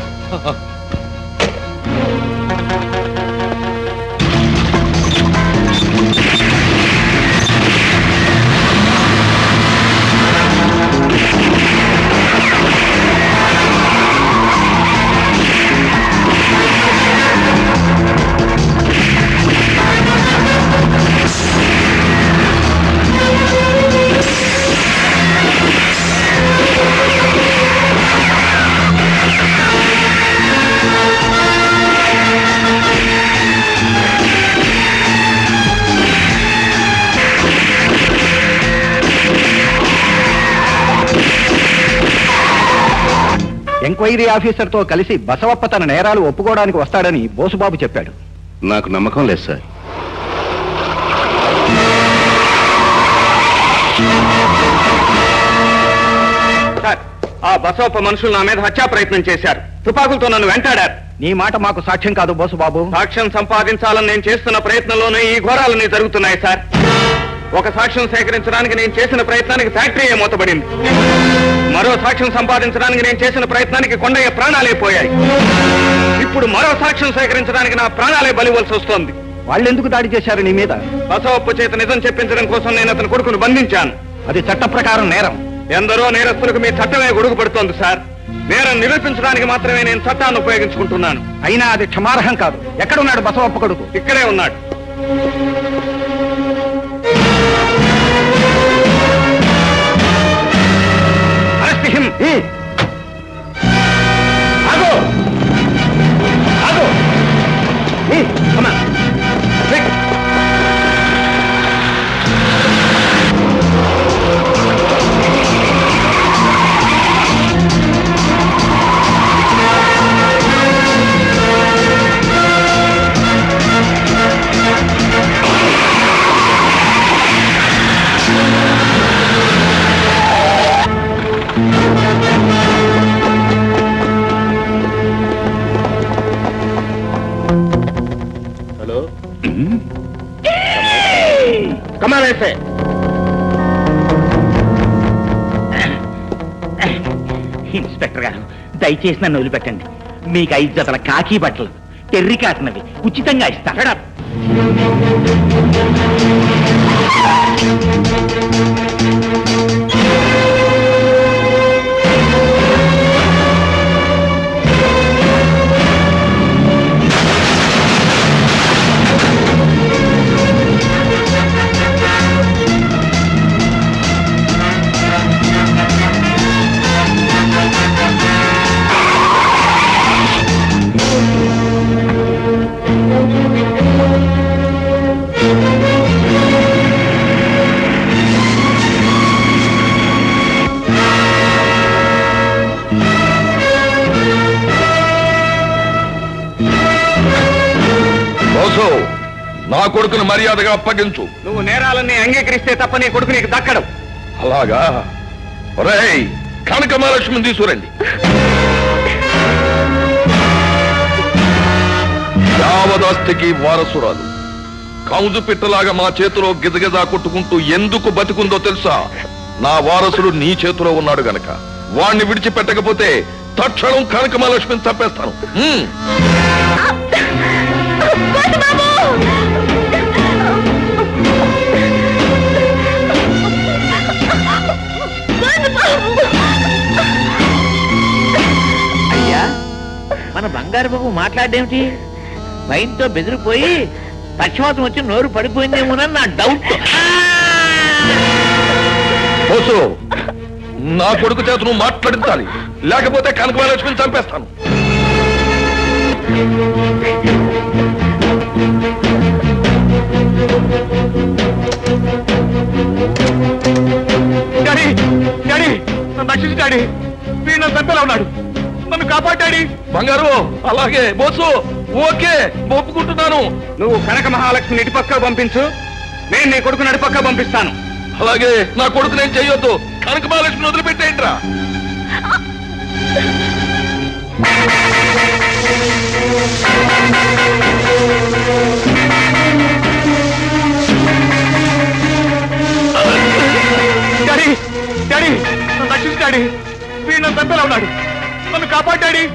ఎంక్వైరీ ఆఫీసర్ తో కలిసి బసవప్ప తన నేరాలు ఒప్పుకోవడానికి వస్తాడని బోసుబాబు చెప్పాడు. నాకు నమ్మకం లేదు సార్. సార్, ఆ బసవప్ప మనుషులు నా మీద హత్యా ప్రయత్నం చేశారు. తుపాకులతో నన్ను వెంటాడారు. నీ మాట మాకు సాక్ష్యం కాదు బోసుబాబు. సాక్ష్యం సంపాదించాలని నేను చేస్తున్న ప్రయత్నంలోనే ఈ ఘోరాలన్నీ జరుగుతున్నాయి సార్. ఒక సాక్ష్యం సేకరించడానికి నేను చేసిన ప్రయత్నానికి ఫ్యాక్టరీ మూతబడింది. మరో సాక్ష్యం సంపాదించడానికి నేను చేసిన ప్రయత్నానికి కొండయ్య ప్రాణాలే పోయాయి. ఇప్పుడు మరో సాక్ష్యం సేకరించడానికి నా ప్రాణాలే బలివలసి వస్తోంది. వాళ్ళెందుకు దాడి చేశారు నీ మీద? బసవప్ప చేత నిజం చెప్పించడం కోసం నేను అతని కొడుకును బంధించాను. అది చట్ట ప్రకారం నేరం. ఎందరో నేరస్తులకు మీ చట్టమే గొడుగు పడుతోంది సార్. నేరం నిరూపించడానికి మాత్రమే నేను చట్టాన్ని ఉపయోగించుకుంటున్నాను. అయినా అది క్షమార్హం కాదు. ఎక్కడున్నాడు బసవప్ప కొడుకు? ఇక్కడే ఉన్నాడు. ఆగో, ఆగో. Come on. Quick. కమానేసే ఇన్స్పెక్టర్ గారు, దయచేసి నన్ను వదిలిపెట్టండి. మీకు 5 జతల కాకి బట్టలు, టెర్రి కాటనవి ఉచితంగా ఇస్తాను. నా కొడుకును మర్యాదగా అప్పగించు. నువ్వు నేరాలన్నీ అంగీకరిస్తే తప్ప నీ కొడుకు నీకు దక్కడం. అలాగా? ఒరేయ్, కనకమహాలక్ష్మిని తీసుకురండి. యావదాస్తికి వారసురాలు. కౌజు పిట్టలాగా మా చేతిలో గిజగిజా కొట్టుకుంటూ ఎందుకు బతికుందో తెలుసా? నా వారసుడు నీ చేతిలో ఉన్నాడు గనక. వాణ్ణి విడిచిపెట్టకపోతే తక్షణం కనకమహాలక్ష్మిని చంపేస్తాను. అయ్యా, మన బంగారు బాబు మాట్లాడేమిటి? భయంతో బెదిరిపోయి పక్షవాతం వచ్చి నోరు పడిపోయిందేమోనని నా డౌట్. బోసు, నా కొడుకు చేత నువ్వు మాట్లాడించాలి, లేకపోతే కనకమహాలక్ష్మిని చంపేస్తాను. డాడీ డాడీ నన్ను రక్షించు డాడీ. వీడు నన్ను చంపేలా ఉన్నాడు, నన్ను కాపాడాడి. బంగారు అలాగే బోసు, ఓకే ఒప్పుకుంటున్నాను. నువ్వు కనక మహాలక్ష్మిని ఇటుపక్క పంపించు, నేను నీ కొడుకుని అటుపక్క పంపిస్తాను. అలాగే నా కొడుకు నేను చెయ్యొద్దు, కనకమహాలక్ష్మిని వదిలిపెట్టేంట్రా. డాడీ డాడీ నన్ను రక్షించు డాడీ. వీడు నన్ను చంపేలా ఉన్నాడు, నన్ను కాపాడాడి.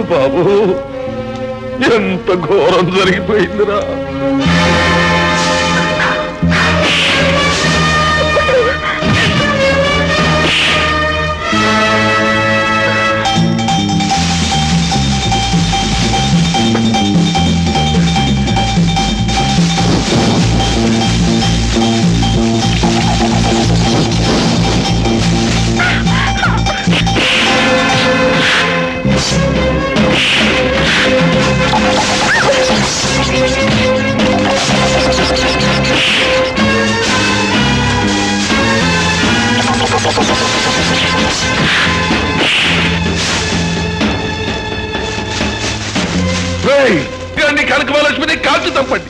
బాబు, ఎంత ఘోరం జరిగిపోయిందిరా. కనకమహాలక్ష్మిని కాల్చి చంపండి.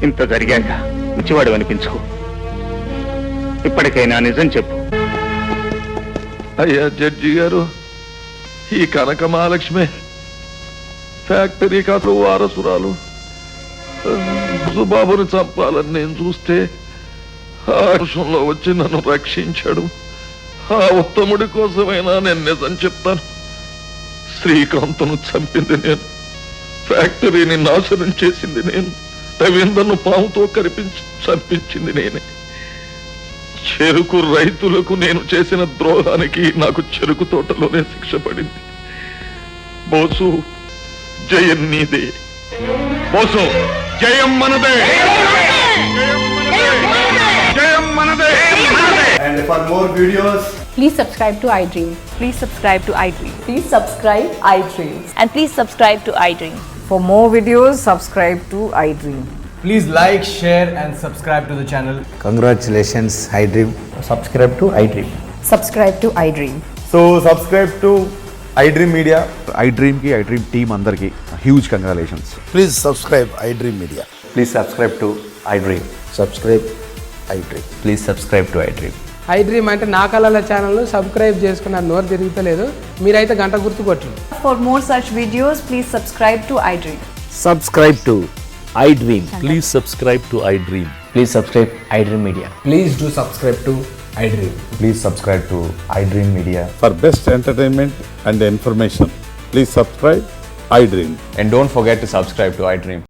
ఇంత జరిగాక మంచివాడు అనిపించుకో. ఇప్పటికైనా నిజం చెప్పు. అయ్యా జడ్జి గారు, ఈ కనక మహాలక్ష్మి ఫ్యాక్టరీ కాదు వారసురాలు. సుబాబుని చంపాలని నేను చూస్తే ఆ వర్షంలో వచ్చి నన్ను రక్షించాడు. ఆ ఉత్తముడి కోసమైనా నేను నిజం చెప్తాను. శ్రీకాంత్ను చంపింది నేను, ఫ్యాక్టరీని నాశనం చేసింది నేను, రవీంద్రను పాముతో కరిపించి చంపించింది నేనే. చెరుకు రైతులకు నేను చేసిన ద్రోహానికి నాకు చెరుకు తోటలోనే శిక్ష పడింది. బోసు, జయం నీదే. బోసు, జయం మనదే, జయం మనదే. And for more videos, please subscribe to iDream. Please subscribe to iDream. Please subscribe iDream. And please subscribe to iDream. For more videos, subscribe to iDream. please like, share and subscribe to the channel. Congratulations iDream. Subscribe to iDream. Subscribe to iDream. So subscribe to iDream Media. iDream కి iDream టీమ్ అందరికి huge congratulations. Please subscribe iDream media. Please subscribe to iDream. Subscribe iDream. Please subscribe to iDream. iDream అంటే నా కళల ఛానల్ సబ్స్క్రైబ్ చేసుకున్న నోరు తిరుగుతలేదు. మీరైతే గంట గుర్తు కొట్టండి. For more such videos, please subscribe to iDream. Subscribe to iDream. Please subscribe to iDream. Please subscribe iDream Media. Please do subscribe to iDream. Please subscribe to iDream media. For best entertainment and information please subscribe iDream. And don't forget to subscribe to iDream.